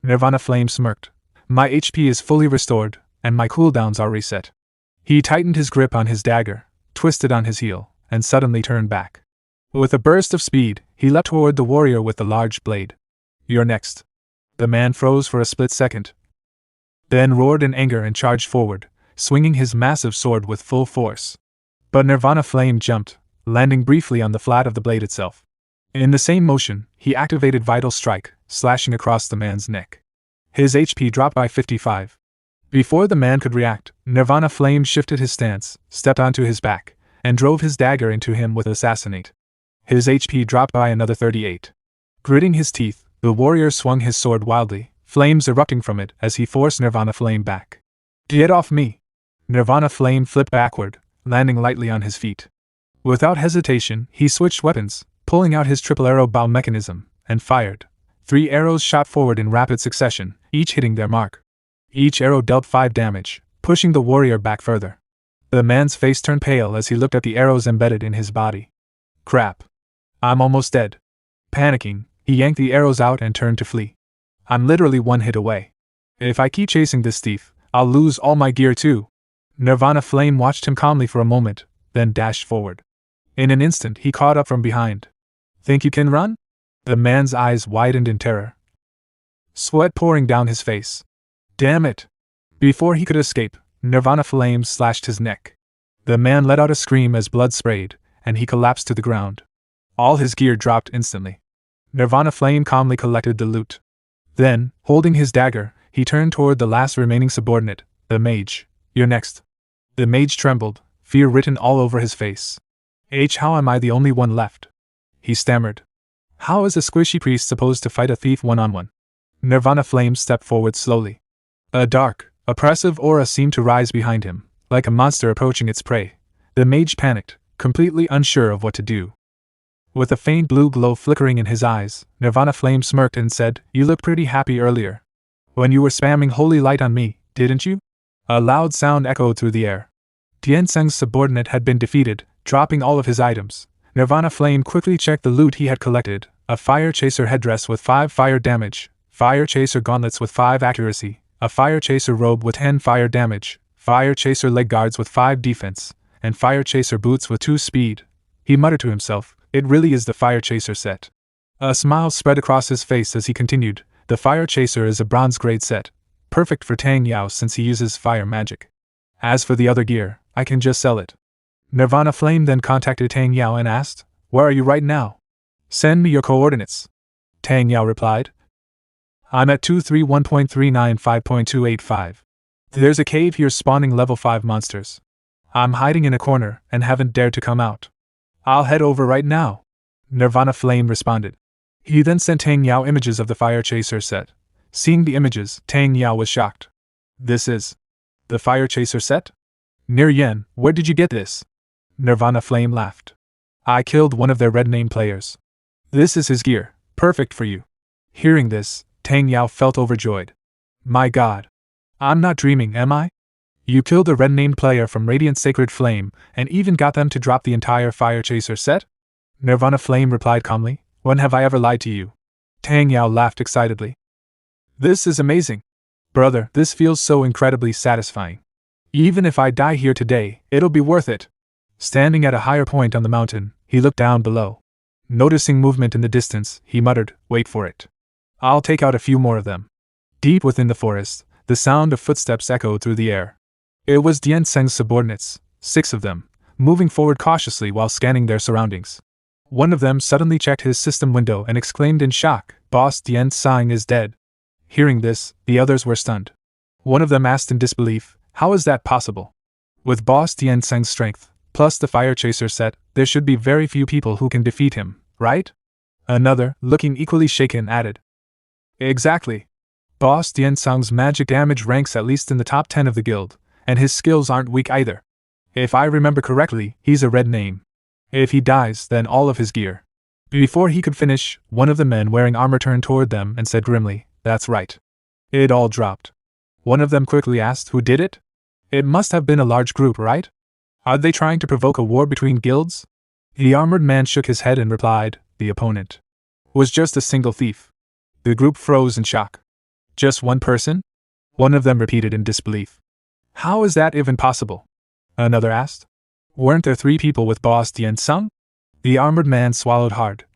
Nirvana Flame smirked. My HP is fully restored, and my cooldowns are reset. He tightened his grip on his dagger, twisted on his heel, and suddenly turned back. With a burst of speed, he leapt toward the warrior with the large blade. You're next. The man froze for a split second, then roared in anger and charged forward, swinging his massive sword with full force. But Nirvana Flame jumped, landing briefly on the flat of the blade itself. In the same motion, he activated Vital Strike, slashing across the man's neck. His HP dropped by 55. Before the man could react, Nirvana Flame shifted his stance, stepped onto his back, and drove his dagger into him with Assassinate. His HP dropped by another 38. Gritting his teeth, the warrior swung his sword wildly, flames erupting from it as he forced Nirvana Flame back. Get off me! Nirvana Flame flipped backward, landing lightly on his feet. Without hesitation, he switched weapons, pulling out his triple arrow bow mechanism, and fired. 3 arrows shot forward in rapid succession, each hitting their mark. Each arrow dealt 5 damage, pushing the warrior back further. The man's face turned pale as he looked at the arrows embedded in his body. Crap. I'm almost dead. Panicking, he yanked the arrows out and turned to flee. I'm literally 1 hit away. If I keep chasing this thief, I'll lose all my gear too. Nirvana Flame watched him calmly for a moment, then dashed forward. In an instant, he caught up from behind. Think you can run? The man's eyes widened in terror, sweat pouring down his face. Damn it! Before he could escape, Nirvana Flame slashed his neck. The man let out a scream as blood sprayed, and he collapsed to the ground. All his gear dropped instantly. Nirvana Flame calmly collected the loot. Then, holding his dagger, he turned toward the last remaining subordinate, the mage. You're next. The mage trembled, fear written all over his face. How am I the only one left? He stammered. How is a squishy priest supposed to fight a thief one-on-one? Nirvana Flame stepped forward slowly. A dark, oppressive aura seemed to rise behind him, like a monster approaching its prey. The mage panicked, completely unsure of what to do. With a faint blue glow flickering in his eyes, Nirvana Flame smirked and said, You looked pretty happy earlier. When you were spamming holy light on me, didn't you? A loud sound echoed through the air. Dian-Seng's subordinate had been defeated, dropping all of his items. Nirvana Flame quickly checked the loot he had collected: a Fire Chaser headdress with 5 fire damage, Fire Chaser gauntlets with 5 accuracy, a Fire Chaser robe with 10 fire damage, Fire Chaser leg guards with 5 defense, and Fire Chaser boots with 2 speed. He muttered to himself, it really is the Fire Chaser set. A smile spread across his face as he continued, the Fire Chaser is a bronze grade set, perfect for Tang Yao since he uses fire magic. As for the other gear, I can just sell it. Nirvana Flame then contacted Tang Yao and asked, Where are you right now? Send me your coordinates. Tang Yao replied. I'm at 231.395.285. There's a cave here spawning level 5 monsters. I'm hiding in a corner and haven't dared to come out. I'll head over right now, Nirvana Flame responded. He then sent Tang Yao images of the Fire Chaser set. Seeing the images, Tang Yao was shocked. This is the Fire Chaser set? Nie Yan, where did you get this? Nirvana Flame laughed. I killed one of their red name players. This is his gear, perfect for you. Hearing this, Tang Yao felt overjoyed. My god. I'm not dreaming, am I? You killed a red named player from Radiant Sacred Flame, and even got them to drop the entire Fire Chaser set? Nirvana Flame replied calmly. When have I ever lied to you? Tang Yao laughed excitedly. This is amazing. Brother, this feels so incredibly satisfying. Even if I die here today, it'll be worth it. Standing at a higher point on the mountain, he looked down below. Noticing movement in the distance, he muttered, wait for it. I'll take out a few more of them. Deep within the forest, the sound of footsteps echoed through the air. It was Dian Seng's subordinates, 6 of them, moving forward cautiously while scanning their surroundings. One of them suddenly checked his system window and exclaimed in shock, Boss Dian Sang is dead. Hearing this, the others were stunned. One of them asked in disbelief, how is that possible? With Boss Dian Seng's strength, plus the Fire Chaser set, there should be very few people who can defeat him, right? Another, looking equally shaken, added. Exactly. Boss Dian Sang's magic damage ranks at least in the top 10 of the guild, and his skills aren't weak either. If I remember correctly, he's a red name. If he dies, then all of his gear. Before he could finish, one of the men wearing armor turned toward them and said grimly, that's right. It all dropped. One of them quickly asked who did it? It must have been a large group, right? Are they trying to provoke a war between guilds? The armored man shook his head and replied, the opponent was just a single thief. The group froze in shock. Just one person? One of them repeated in disbelief. How is that even possible? Another asked. Weren't there 3 people with Boss Dian Sang? The armored man swallowed hard.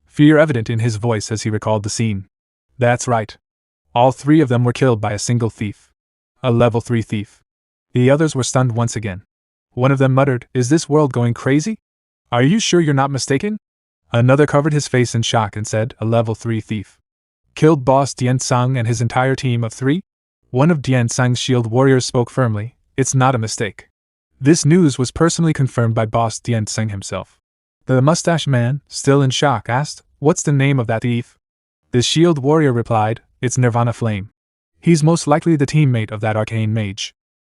Fear evident in his voice as he recalled the scene. That's right. All 3 of them were killed by a single thief. A level 3 thief. The others were stunned once again. One of them muttered, is this world going crazy? Are you sure you're not mistaken? Another covered his face in shock and said, a level 3 thief. Killed Boss Dian Sang and his entire team of 3? One of Dian Sang's shield warriors spoke firmly, it's not a mistake. This news was personally confirmed by Boss Dian Sang himself. The mustache man, still in shock, asked, what's the name of that thief? The shield warrior replied, it's Nirvana Flame. He's most likely the teammate of that arcane mage.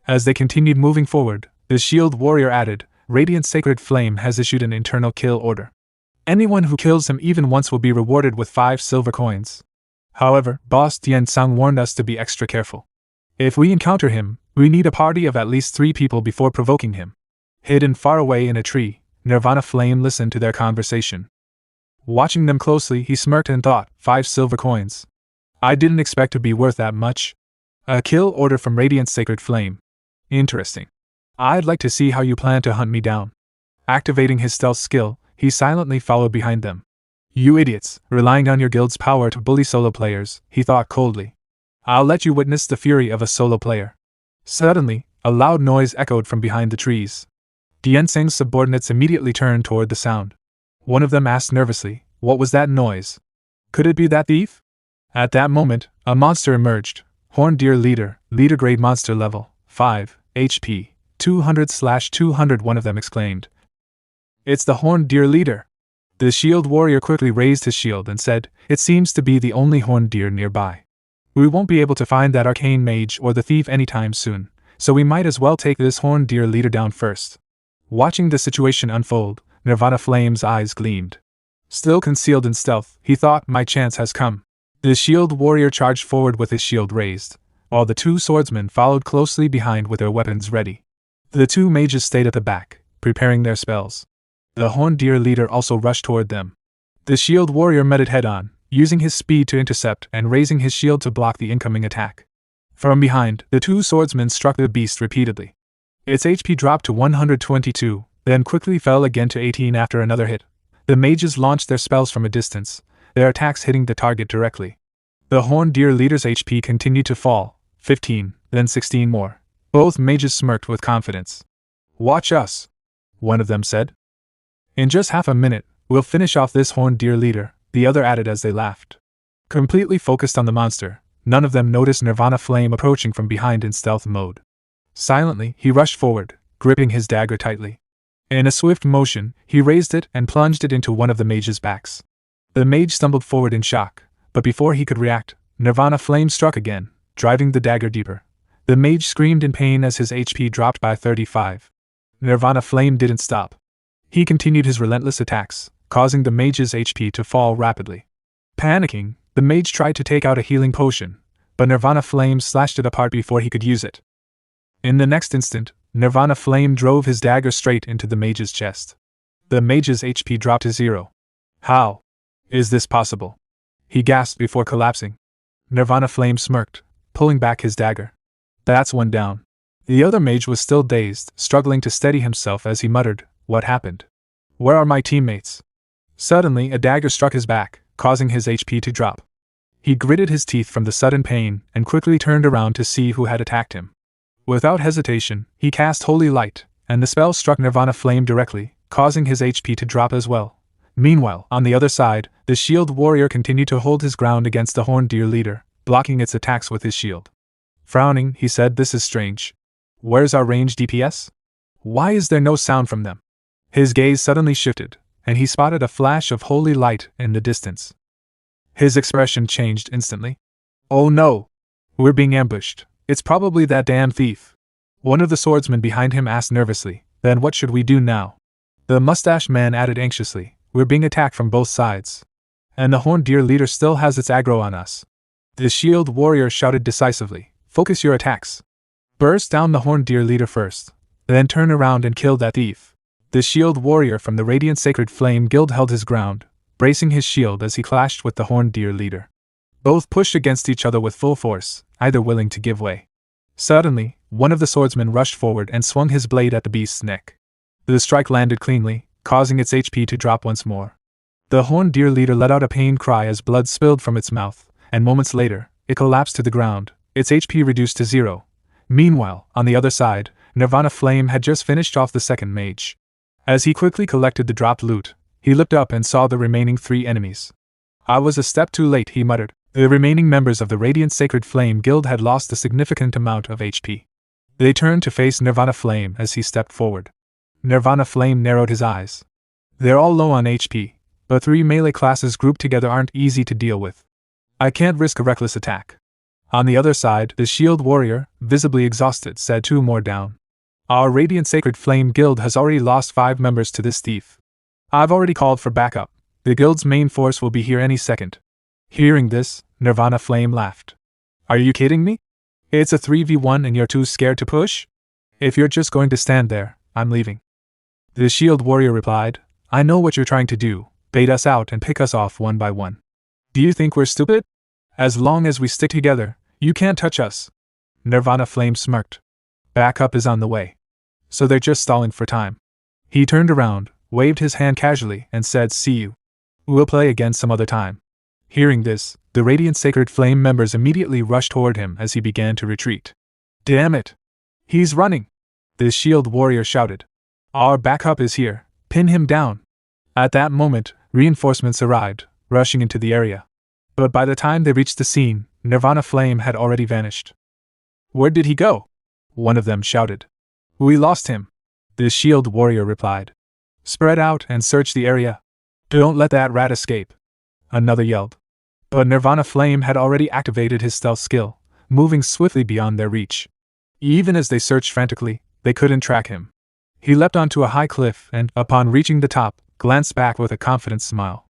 As they continued moving forward, the shield warrior added, Radiant Sacred Flame has issued an internal kill order. Anyone who kills him even once will be rewarded with 5 silver coins. However, Boss Dian Sang warned us to be extra careful. If we encounter him, we need a party of at least 3 people before provoking him. Hidden far away in a tree, Nirvana Flame listened to their conversation. Watching them closely, he smirked and thought, 5 silver coins. I didn't expect to be worth that much. A kill order from Radiant Sacred Flame. Interesting. I'd like to see how you plan to hunt me down. Activating his stealth skill, he silently followed behind them. You idiots, relying on your guild's power to bully solo players, he thought coldly. I'll let you witness the fury of a solo player. Suddenly, a loud noise echoed from behind the trees. Dian Seng's subordinates immediately turned toward the sound. One of them asked nervously, what was that noise? Could it be that thief? At that moment, a monster emerged. Horned Deer Leader, leader grade monster level, 5, HP, 200/200, one of them exclaimed. It's the Horned Deer Leader. The shield warrior quickly raised his shield and said, it seems to be the only horned deer nearby. We won't be able to find that arcane mage or the thief anytime soon, so we might as well take this Horned Deer Leader down first. Watching the situation unfold, Nirvana Flame's eyes gleamed. Still concealed in stealth, he thought, my chance has come. The shield warrior charged forward with his shield raised, while the 2 swordsmen followed closely behind with their weapons ready. The 2 mages stayed at the back, preparing their spells. The Horned Deer Leader also rushed toward them. The shield warrior met it head-on, using his speed to intercept and raising his shield to block the incoming attack. From behind, the 2 swordsmen struck the beast repeatedly. Its HP dropped to 122, then quickly fell again to 18 after another hit. The mages launched their spells from a distance, their attacks hitting the target directly. The Horned Deer Leader's HP continued to fall, 15, then 16 more. Both mages smirked with confidence. Watch us, one of them said. In just half a minute, we'll finish off this Horned Deer Leader, the other added as they laughed. Completely focused on the monster, none of them noticed Nirvana Flame approaching from behind in stealth mode. Silently, he rushed forward, gripping his dagger tightly. In a swift motion, he raised it and plunged it into one of the mage's backs. The mage stumbled forward in shock, but before he could react, Nirvana Flame struck again, driving the dagger deeper. The mage screamed in pain as his HP dropped by 35. Nirvana Flame didn't stop. He continued his relentless attacks, causing the mage's HP to fall rapidly. Panicking, the mage tried to take out a healing potion, but Nirvana Flame slashed it apart before he could use it. In the next instant, Nirvana Flame drove his dagger straight into the mage's chest. The mage's HP dropped to 0. How is this possible? He gasped before collapsing. Nirvana Flame smirked, pulling back his dagger. That's one down. The other mage was still dazed, struggling to steady himself as he muttered, "What happened? Where are my teammates?" Suddenly, a dagger struck his back, causing his HP to drop. He gritted his teeth from the sudden pain and quickly turned around to see who had attacked him. Without hesitation, he cast Holy Light, and the spell struck Nirvana Flame directly, causing his HP to drop as well. Meanwhile, on the other side, the shield warrior continued to hold his ground against the horned deer leader, blocking its attacks with his shield. Frowning, he said, "This is strange. Where's our ranged DPS? Why is there no sound from them?" His gaze suddenly shifted, and he spotted a flash of holy light in the distance. His expression changed instantly. "Oh no! We're being ambushed. It's probably that damn thief." One of the swordsmen behind him asked nervously, "Then what should we do now?" The mustache man added anxiously, "We're being attacked from both sides. And the horned deer leader still has its aggro on us." The shield warrior shouted decisively, "Focus your attacks. Burst down the horned deer leader first, then turn around and kill that thief." The shield warrior from the Radiant Sacred Flame Guild held his ground, bracing his shield as he clashed with the horned deer leader. Both pushed against each other with full force, either willing to give way. Suddenly, one of the swordsmen rushed forward and swung his blade at the beast's neck. The strike landed cleanly, causing its HP to drop once more. The horned deer leader let out a pained cry as blood spilled from its mouth, and moments later, it collapsed to the ground, its HP reduced to 0. Meanwhile, on the other side, Nirvana Flame had just finished off the second mage. As he quickly collected the dropped loot, he looked up and saw the remaining 3 enemies. "I was a step too late," he muttered. The remaining members of the Radiant Sacred Flame Guild had lost a significant amount of HP. They turned to face Nirvana Flame as he stepped forward. Nirvana Flame narrowed his eyes. "They're all low on HP, but 3 melee classes grouped together aren't easy to deal with. I can't risk a reckless attack." On the other side, the shield warrior, visibly exhausted, said, "2 more down. Our Radiant Sacred Flame Guild has already lost 5 members to this thief. I've already called for backup. The guild's main force will be here any second." Hearing this, Nirvana Flame laughed. "Are you kidding me? It's a 3v1 and you're too scared to push? If you're just going to stand there, I'm leaving." The shield warrior replied, "I know what you're trying to do, bait us out and pick us off one by one. Do you think we're stupid? As long as we stick together, you can't touch us." Nirvana Flame smirked. "Backup is on the way. So they're just stalling for time." He turned around, waved his hand casually, and said, "See you. We'll play again some other time." Hearing this, the Radiant Sacred Flame members immediately rushed toward him as he began to retreat. "Damn it! He's running!" the shield warrior shouted. "Our backup is here, pin him down." At that moment, reinforcements arrived, rushing into the area. But by the time they reached the scene, Nirvana Flame had already vanished. "Where did he go?" one of them shouted. "We lost him," the shield warrior replied. "Spread out and search the area. Don't let that rat escape," another yelled. But Nirvana Flame had already activated his stealth skill, moving swiftly beyond their reach. Even as they searched frantically, they couldn't track him. He leapt onto a high cliff and, upon reaching the top, glanced back with a confident smile.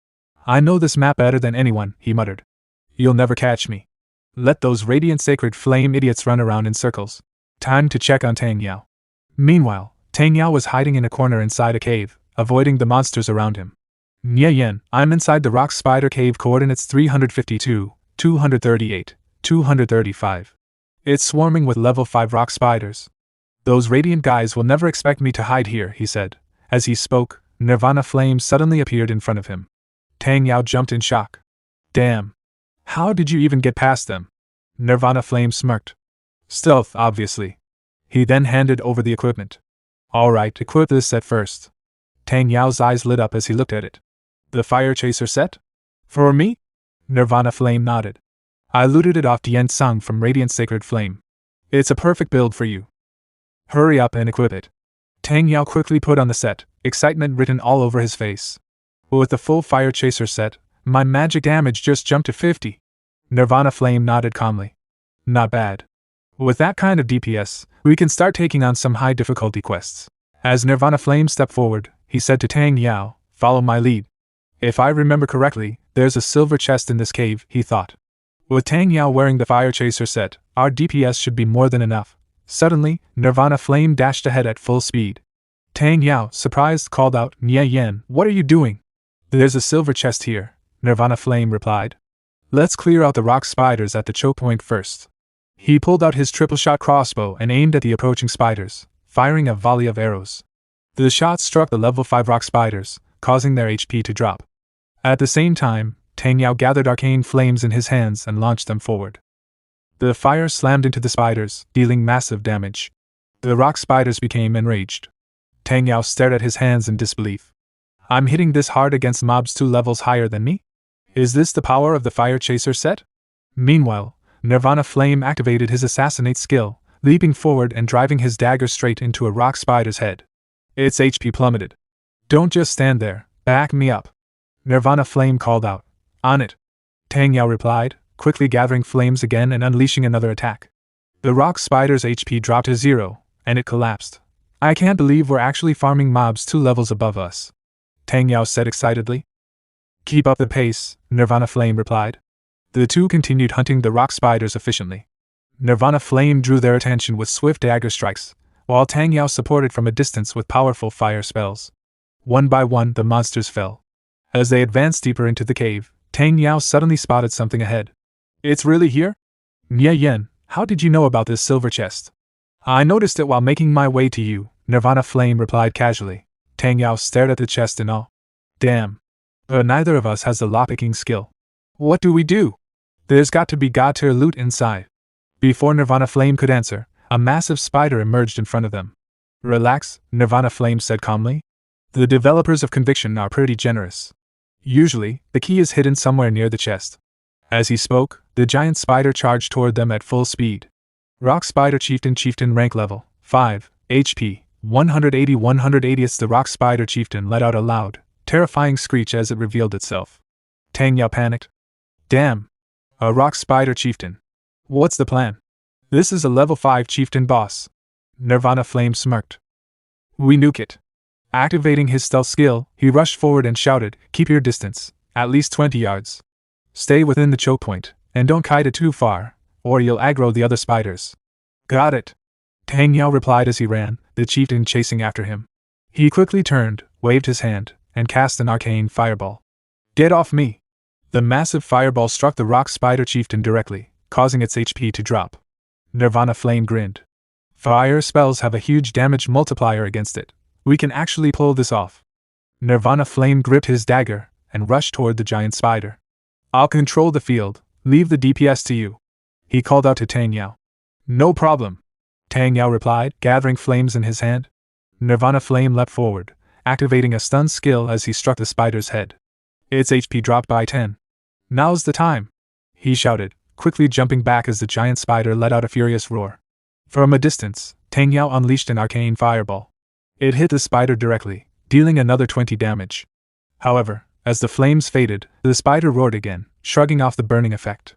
"I know this map better than anyone," he muttered. "You'll never catch me. Let those Radiant Sacred Flame idiots run around in circles. Time to check on Tang Yao." Meanwhile, Tang Yao was hiding in a corner inside a cave, avoiding the monsters around him. "Nie Yan, I'm inside the rock spider cave, coordinates 352, 238, 235. It's swarming with level 5 rock spiders. Those radiant guys will never expect me to hide here," he said. As he spoke, Nirvana Flame suddenly appeared in front of him. Tang Yao jumped in shock. "Damn! How did you even get past them?" Nirvana Flame smirked. "Stealth, obviously." He then handed over the equipment. "All right, equip this set first." Tang Yao's eyes lit up as he looked at it. "The fire chaser set? For me?" Nirvana Flame nodded. I looted it off Tien Sung from Radiant Sacred Flame. It's a perfect build for you. Hurry up and equip it. Tang Yao quickly put on the set, excitement written all over his face. With the full Fire Chaser set, my magic damage just jumped to 50. Nirvana Flame nodded calmly. Not bad. With that kind of DPS, we can start taking on some high difficulty quests. As Nirvana Flame stepped forward, he said to Tang Yao, follow my lead. If I remember correctly, there's a silver chest in this cave, he thought. With Tang Yao wearing the Fire Chaser set, our DPS should be more than enough. Suddenly, Nirvana Flame dashed ahead at full speed. Tang Yao, surprised, called out, Nie Yan, what are you doing? There's a silver chest here, Nirvana Flame replied. Let's clear out the rock spiders at the choke point first. He pulled out his triple-shot crossbow and aimed at the approaching spiders, firing a volley of arrows. The shots struck the level 5 rock spiders, causing their HP to drop. At the same time, Tang Yao gathered arcane flames in his hands and launched them forward. The fire slammed into the spiders, dealing massive damage. The rock spiders became enraged. Tang Yao stared at his hands in disbelief. I'm hitting this hard against mobs 2 levels higher than me? Is this the power of the Fire Chaser set? Meanwhile, Nirvana Flame activated his Assassinate skill, leaping forward and driving his dagger straight into a rock spider's head. Its HP plummeted. Don't just stand there, back me up. Nirvana Flame called out. On it. Tang Yao replied, quickly gathering flames again and unleashing another attack. The rock spider's HP dropped to 0, and it collapsed. I can't believe we're actually farming mobs 2 levels above us, Tang Yao said excitedly. Keep up the pace, Nirvana Flame replied. The two continued hunting the rock spiders efficiently. Nirvana Flame drew their attention with swift dagger strikes, while Tang Yao supported from a distance with powerful fire spells. One by one, the monsters fell. As they advanced deeper into the cave, Tang Yao suddenly spotted something ahead. It's really here? Nie Yan, how did you know about this silver chest? I noticed it while making my way to you, Nirvana Flame replied casually. Tang Yao stared at the chest in awe. Damn. But neither of us has the lockpicking skill. What do we do? There's got to be god-tier loot inside. Before Nirvana Flame could answer, a massive spider emerged in front of them. Relax, Nirvana Flame said calmly. The developers of Conviction are pretty generous. Usually, the key is hidden somewhere near the chest. As he spoke, the giant spider charged toward them at full speed. Rock Spider Chieftain rank level, 5, HP, 180. The Rock Spider Chieftain let out a loud, terrifying screech as it revealed itself. Tang Yao panicked. Damn! A Rock Spider Chieftain. What's the plan? This is a level 5 Chieftain boss. Nirvana Flame smirked. We nuke it. Activating his stealth skill, he rushed forward and shouted, keep your distance, at least 20 yards. Stay within the choke point, and don't kite it too far, or you'll aggro the other spiders. Got it. Tang Yao replied as he ran, the chieftain chasing after him. He quickly turned, waved his hand, and cast an arcane fireball. Get off me! The massive fireball struck the rock spider chieftain directly, causing its HP to drop. Nirvana Flame grinned. Fire spells have a huge damage multiplier against it. We can actually pull this off. Nirvana Flame gripped his dagger and rushed toward the giant spider. I'll control the field, leave the DPS to you, he called out to Tang Yao. No problem, Tang Yao replied, gathering flames in his hand. Nirvana Flame leapt forward, activating a stun skill as he struck the spider's head. Its HP dropped by 10. Now's the time, he shouted, quickly jumping back as the giant spider let out a furious roar. From a distance, Tang Yao unleashed an arcane fireball. It hit the spider directly, dealing another 20 damage. However, as the flames faded, the spider roared again, shrugging off the burning effect.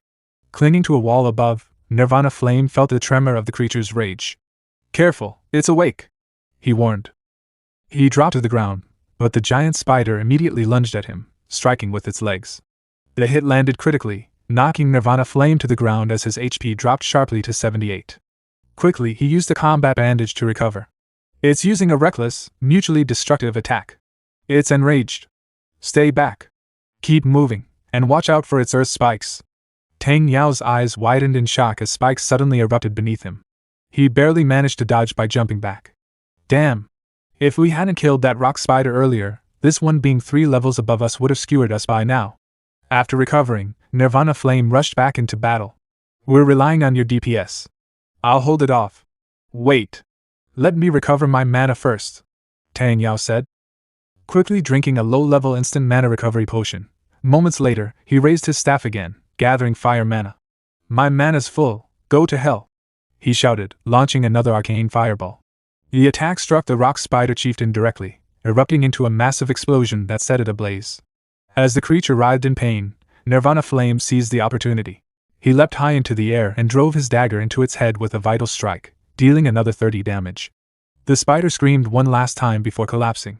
Clinging to a wall above, Nirvana Flame felt the tremor of the creature's rage. Careful, it's awake, he warned. He dropped to the ground, but the giant spider immediately lunged at him, striking with its legs. The hit landed critically, knocking Nirvana Flame to the ground as his HP dropped sharply to 78. Quickly, he used a combat bandage to recover. It's using a reckless, mutually destructive attack. It's enraged. Stay back. Keep moving, and watch out for its earth spikes. Tang Yao's eyes widened in shock as spikes suddenly erupted beneath him. He barely managed to dodge by jumping back. Damn. If we hadn't killed that rock spider earlier, this one being 3 levels above us would have skewered us by now. After recovering, Nirvana Flame rushed back into battle. We're relying on your DPS. I'll hold it off. Wait. Let me recover my mana first, Tang Yao said. Quickly drinking a low-level instant mana recovery potion, Moments later, he raised his staff again, gathering fire mana. My mana's full, go to hell! He shouted, launching another arcane fireball. The attack struck the rock spider chieftain directly, erupting into a massive explosion that set it ablaze. As the creature writhed in pain, Nirvana Flame seized the opportunity. He leapt high into the air and drove his dagger into its head with a vital strike, dealing another 30 damage. The spider screamed one last time before collapsing.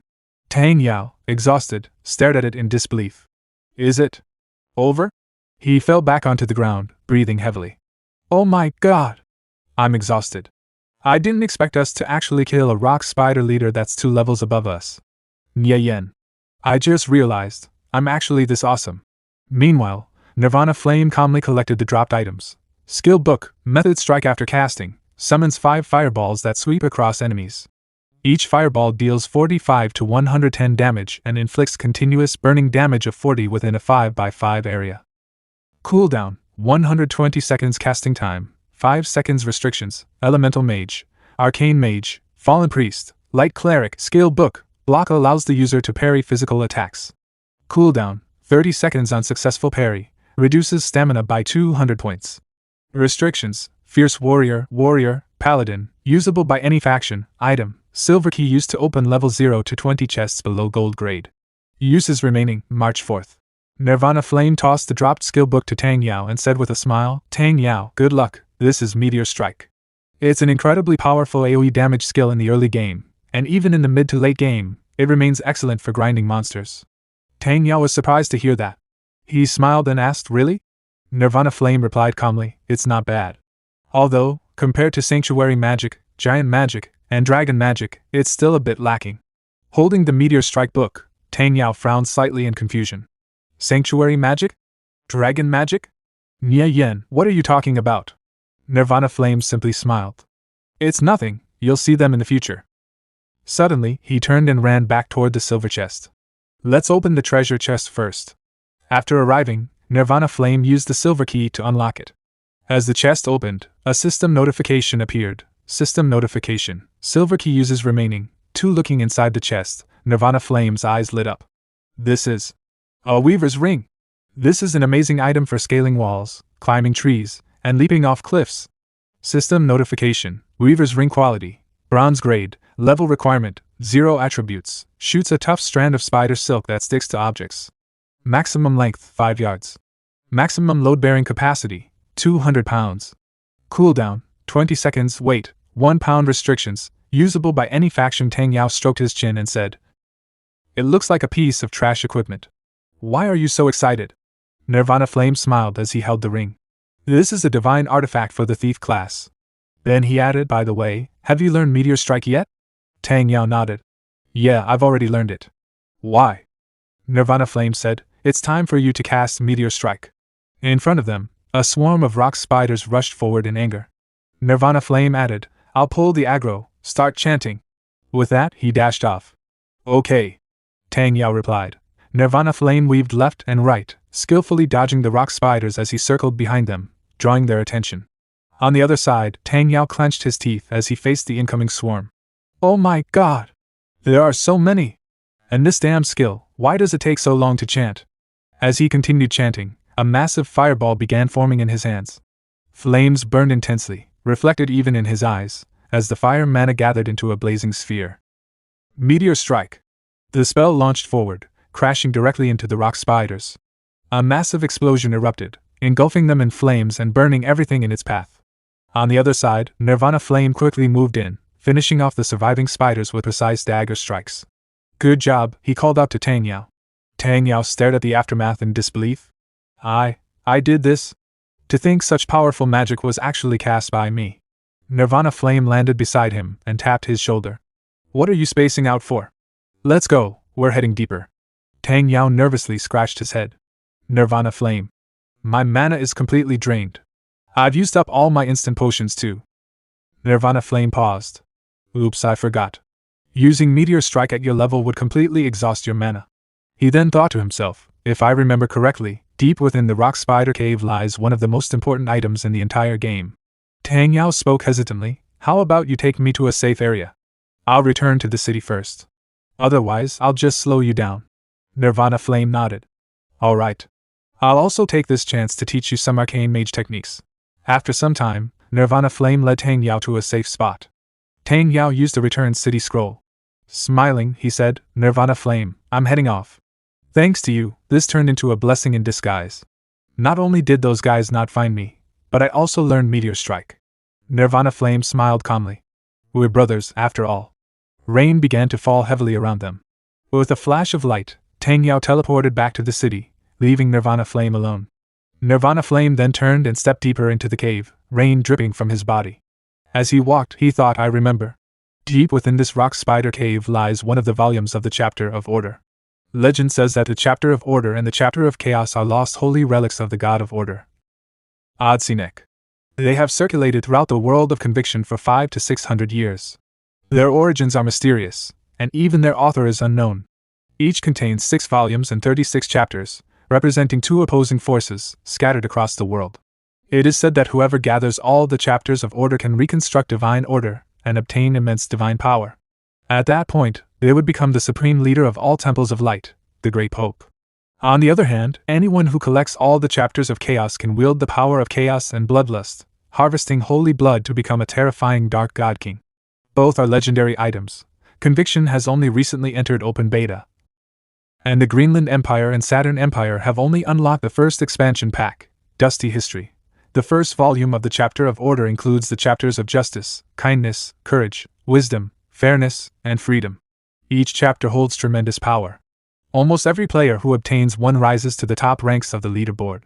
Tang Yao, exhausted, stared at it in disbelief. Is it over? He fell back onto the ground, breathing heavily. Oh my god! I'm exhausted. I didn't expect us to actually kill a rock spider leader that's 2 levels above us. Nie Yan. I just realized, I'm actually this awesome. Meanwhile, Nirvana Flame calmly collected the dropped items. Skill book, method strike after casting, summons 5 fireballs that sweep across enemies. Each fireball deals 45 to 110 damage and inflicts continuous burning damage of 40 within a 5x5 area. Cooldown, 120 seconds casting time, 5 seconds restrictions, Elemental Mage, Arcane Mage, Fallen Priest, Light Cleric. Skill book, block allows the user to parry physical attacks. Cooldown, 30 seconds on successful parry, reduces stamina by 200 points. Restrictions, Fierce Warrior, Warrior, Paladin, usable by any faction, item, silver key used to open level 0 to 20 chests below gold grade. Uses remaining, March 4th. Nirvana Flame tossed the dropped skill book to Tang Yao and said with a smile, Tang Yao, good luck, this is Meteor Strike. It's an incredibly powerful AoE damage skill in the early game, and even in the mid to late game, it remains excellent for grinding monsters. Tang Yao was surprised to hear that. He smiled and asked, really? Nirvana Flame replied calmly, it's not bad. Although, compared to Sanctuary Magic, Giant Magic, and Dragon Magic, it's still a bit lacking. Holding the Meteor Strike book, Tang Yao frowned slightly in confusion. Sanctuary Magic? Dragon Magic? Nie Yan, what are you talking about? Nirvana Flame simply smiled. It's nothing, you'll see them in the future. Suddenly, he turned and ran back toward the silver chest. Let's open the treasure chest first. After arriving, Nirvana Flame used the silver key to unlock it. As the chest opened, a system notification appeared. System notification, silver key uses remaining. 2. Looking inside the chest, Nirvana Flame's eyes lit up. This is a Weaver's Ring. This is an amazing item for scaling walls, climbing trees, and leaping off cliffs. System notification, Weaver's Ring quality, bronze grade, level requirement, 0 attributes, shoots a tough strand of spider silk that sticks to objects. Maximum length, 5 yards. Maximum load-bearing capacity, 200 pounds. Cooldown, 20 seconds, weight, 1 pound. Restrictions, usable by any faction. Tang Yao stroked his chin and said, it looks like a piece of trash equipment. Why are you so excited? Nirvana Flame smiled as he held the ring. This is a divine artifact for the thief class. Then he added, by the way, have you learned Meteor Strike yet? Tang Yao nodded. Yeah, I've already learned it. Why? Nirvana Flame said, it's time for you to cast Meteor Strike. In front of them, a swarm of rock spiders rushed forward in anger. Nirvana Flame added, I'll pull the aggro, start chanting. With that, he dashed off. Okay. Tang Yao replied. Nirvana Flame weaved left and right, skillfully dodging the rock spiders as he circled behind them, drawing their attention. On the other side, Tang Yao clenched his teeth as he faced the incoming swarm. Oh my god! There are so many! And this damn skill, why does it take so long to chant? As he continued chanting, a massive fireball began forming in his hands. Flames burned intensely, reflected even in his eyes, as the fire mana gathered into a blazing sphere. Meteor Strike! The spell launched forward, crashing directly into the rock spiders. A massive explosion erupted, engulfing them in flames and burning everything in its path. On the other side, Nirvana Flame quickly moved in, finishing off the surviving spiders with precise dagger strikes. Good job, he called out to Tang Yao. Tang Yao stared at the aftermath in disbelief. I did this? To think such powerful magic was actually cast by me. Nirvana Flame landed beside him and tapped his shoulder. What are you spacing out for? Let's go, we're heading deeper. Tang Yao nervously scratched his head. Nirvana Flame. My mana is completely drained. I've used up all my instant potions too. Nirvana Flame paused. Oops, I forgot. Using Meteor Strike at your level would completely exhaust your mana. He then thought to himself, if I remember correctly, deep within the rock spider cave lies one of the most important items in the entire game. Tang Yao spoke hesitantly, how about you take me to a safe area? I'll return to the city first. Otherwise, I'll just slow you down. Nirvana Flame nodded. Alright. I'll also take this chance to teach you some arcane mage techniques. After some time, Nirvana Flame led Tang Yao to a safe spot. Tang Yao used the return city scroll. Smiling, he said, Nirvana Flame, I'm heading off. Thanks to you, this turned into a blessing in disguise. Not only did those guys not find me, but I also learned Meteor Strike. Nirvana Flame smiled calmly. We're brothers, after all. Rain began to fall heavily around them. With a flash of light, Tang Yao teleported back to the city, leaving Nirvana Flame alone. Nirvana Flame then turned and stepped deeper into the cave, rain dripping from his body. As he walked, he thought, I remember. Deep within this rock spider cave lies one of the volumes of the Chapter of Order. Legend says that the Chapter of Order and the Chapter of Chaos are lost holy relics of the God of Order. Odsinek. They have circulated throughout the world of conviction for 500 to 600 years. Their origins are mysterious, and even their author is unknown. Each contains 6 volumes and 36 chapters, representing 2 opposing forces, scattered across the world. It is said that whoever gathers all the chapters of order can reconstruct divine order and obtain immense divine power. At that point, they would become the supreme leader of all temples of light, the Great Pope. On the other hand, anyone who collects all the chapters of chaos can wield the power of chaos and bloodlust, harvesting holy blood to become a terrifying dark god king. Both are legendary items. Conviction has only recently entered open beta. And the Greenland Empire and Saturn Empire have only unlocked the first expansion pack, Dusty History. The first volume of the Chapter of Order includes the chapters of justice, kindness, courage, wisdom, fairness, and freedom. Each chapter holds tremendous power. Almost every player who obtains one rises to the top ranks of the leaderboard.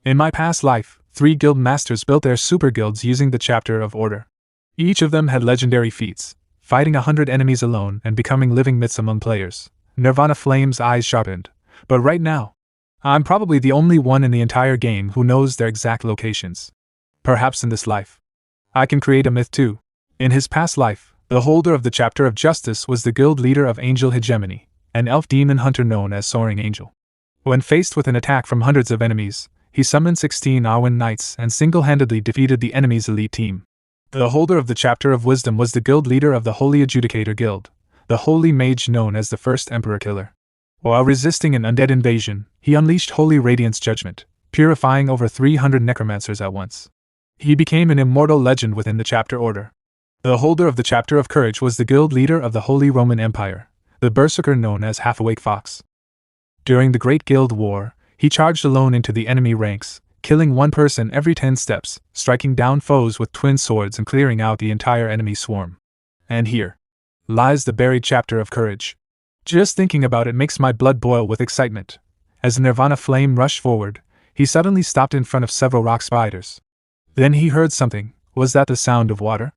In my past life, 3 guild masters built their super guilds using the Chapter of Order. Each of them had legendary feats, fighting 100 enemies alone and becoming living myths among players. Nirvana Flame's eyes sharpened. But right now, I'm probably the only one in the entire game who knows their exact locations. Perhaps in this life, I can create a myth too. In his past life, the holder of the Chapter of Justice was the guild leader of Angel Hegemony, an elf demon hunter known as Soaring Angel. When faced with an attack from hundreds of enemies, he summoned 16 Arwen Knights and single-handedly defeated the enemy's elite team. The holder of the Chapter of Wisdom was the guild leader of the Holy Adjudicator Guild, the holy mage known as the First Emperor Killer. While resisting an undead invasion, he unleashed Holy Radiance Judgment, purifying over 300 necromancers at once. He became an immortal legend within the Chapter Order. The holder of the Chapter of Courage was the guild leader of the Holy Roman Empire, the berserker known as Half-Awake Fox. During the Great Guild War, he charged alone into the enemy ranks, killing one person every 10 steps, striking down foes with twin swords and clearing out the entire enemy swarm. And here lies the buried Chapter of Courage. Just thinking about it makes my blood boil with excitement. As Nirvana Flame rushed forward, he suddenly stopped in front of several rock spiders. Then he heard something. Was that the sound of water?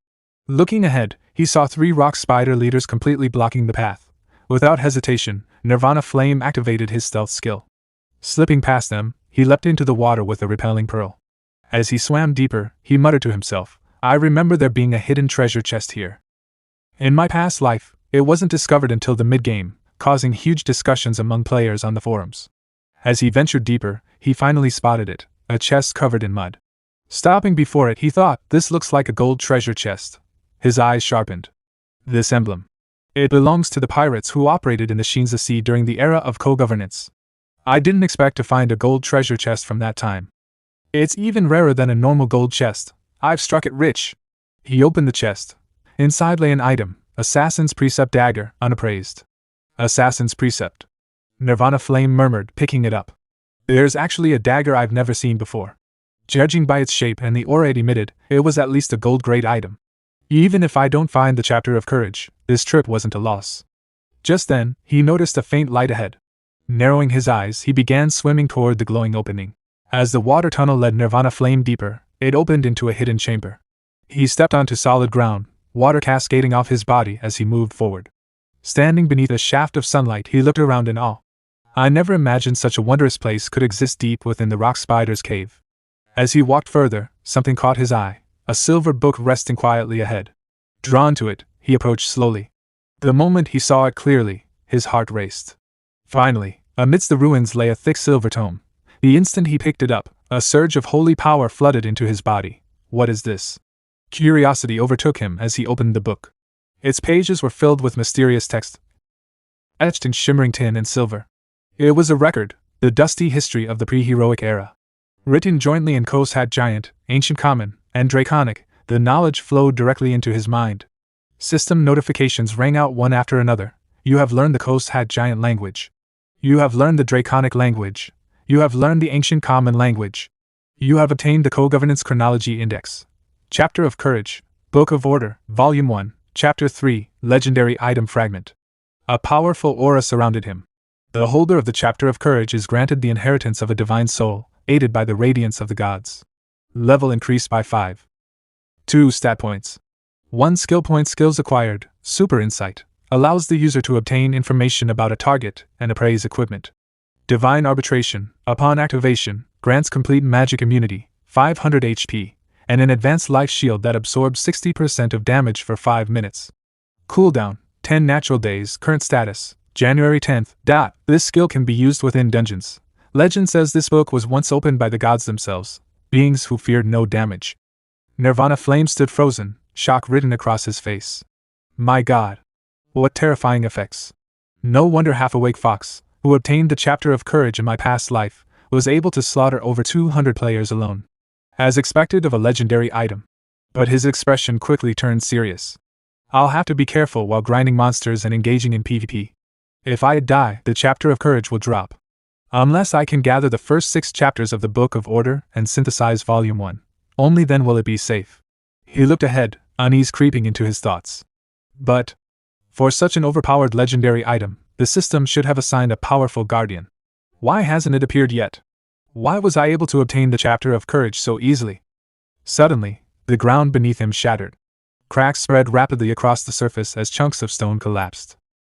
Looking ahead, he saw 3 rock spider leaders completely blocking the path. Without hesitation, Nirvana Flame activated his stealth skill. Slipping past them, he leapt into the water with a repelling pearl. As he swam deeper, he muttered to himself, I remember there being a hidden treasure chest here. In my past life, it wasn't discovered until the mid-game, causing huge discussions among players on the forums. As he ventured deeper, he finally spotted it, a chest covered in mud. Stopping before it, he thought, this looks like a gold treasure chest. His eyes sharpened. This emblem. It belongs to the pirates who operated in the Shinza Sea during the era of co-governance. I didn't expect to find a gold treasure chest from that time. It's even rarer than a normal gold chest. I've struck it rich. He opened the chest. Inside lay an item, Assassin's Precept dagger, unappraised. Assassin's Precept. Nirvana Flame murmured, picking it up. There's actually a dagger I've never seen before. Judging by its shape and the aura it emitted, it was at least a gold-grade item. Even if I don't find the Chapter of Courage, this trip wasn't a loss. Just then, he noticed a faint light ahead. Narrowing his eyes, he began swimming toward the glowing opening. As the water tunnel led Nirvana Flame deeper, it opened into a hidden chamber. He stepped onto solid ground, water cascading off his body as he moved forward. Standing beneath a shaft of sunlight, he looked around in awe. I never imagined such a wondrous place could exist deep within the rock spider's cave. As he walked further, something caught his eye, a silver book resting quietly ahead. Drawn to it, he approached slowly. The moment he saw it clearly, his heart raced. Finally, amidst the ruins lay a thick silver tome. The instant he picked it up, a surge of holy power flooded into his body. What is this? Curiosity overtook him as he opened the book. Its pages were filled with mysterious text, etched in shimmering tin and silver. It was a record, The Dusty History of the Pre-Heroic Era. Written jointly in Coast Hat Giant, Ancient Common, and Draconic, the knowledge flowed directly into his mind. System notifications rang out one after another. You have learned the Coast Hat Giant language. You have learned the Draconic language. You have learned the Ancient Common language. You have obtained the Co-Governance Chronology Index. Chapter of Courage, Book of Order, Volume 1, Chapter 3, Legendary Item Fragment. A powerful aura surrounded him. The holder of the Chapter of Courage is granted the inheritance of a divine soul, aided by the radiance of the gods. Level increased by 5. 2 stat points. 1 skill point. Skills acquired, Super Insight, allows the user to obtain information about a target and appraise equipment. Divine Arbitration, upon activation, grants complete magic immunity, 500 HP, and an advanced life shield that absorbs 60% of damage for 5 minutes. Cooldown, 10 natural days. Current status, January 10th. This skill can be used within dungeons. Legend says this book was once opened by the gods themselves, beings who feared no damage. Nirvana Flame stood frozen, shock written across his face. My god. What terrifying effects. No wonder half-awake Fox, who obtained the Chapter of Courage in my past life, was able to slaughter over 200 players alone. As expected of a legendary item. But his expression quickly turned serious. I'll have to be careful while grinding monsters and engaging in PvP. If I die, the Chapter of Courage will drop. Unless I can gather the first 6 chapters of the Book of Order and synthesize Volume 1. Only then will it be safe. He looked ahead, unease creeping into his thoughts. But, for such an overpowered legendary item, the system should have assigned a powerful guardian. Why hasn't it appeared yet? Why was I able to obtain the Chapter of Courage so easily? Suddenly, the ground beneath him shattered. Cracks spread rapidly across the surface as chunks of stone collapsed.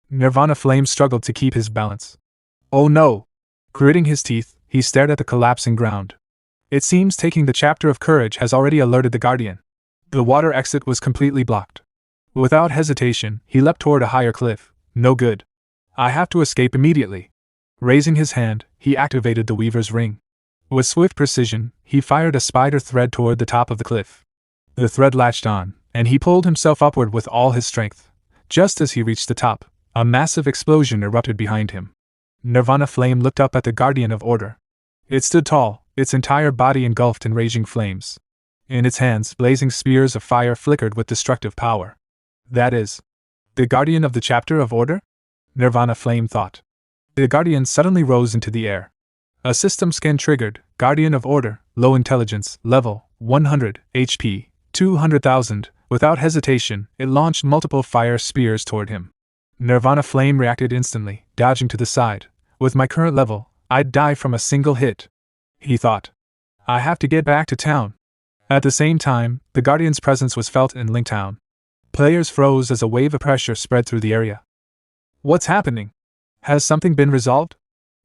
Nirvana Flame struggled to keep his balance. Oh no! Gritting his teeth, he stared at the collapsing ground. It seems taking the Chapter of Courage has already alerted the guardian. The water exit was completely blocked. Without hesitation, he leapt toward a higher cliff. No good. I have to escape immediately. Raising his hand, he activated the Weaver's Ring. With swift precision, he fired a spider thread toward the top of the cliff. The thread latched on, and he pulled himself upward with all his strength. Just as he reached the top, a massive explosion erupted behind him. Nirvana Flame looked up at the Guardian of Order. It stood tall, its entire body engulfed in raging flames. In its hands, blazing spears of fire flickered with destructive power. That is, the Guardian of the Chapter of Order? Nirvana Flame thought. The Guardian suddenly rose into the air. A system scan triggered, Guardian of Order, low intelligence, level, 100, HP, 200,000. Without hesitation, it launched multiple fire spears toward him. Nirvana Flame reacted instantly, dodging to the side. With my current level, I'd die from a single hit. He thought. I have to get back to town. At the same time, the Guardian's presence was felt in Link Town. Players froze as a wave of pressure spread through the area. What's happening? Has something been resolved?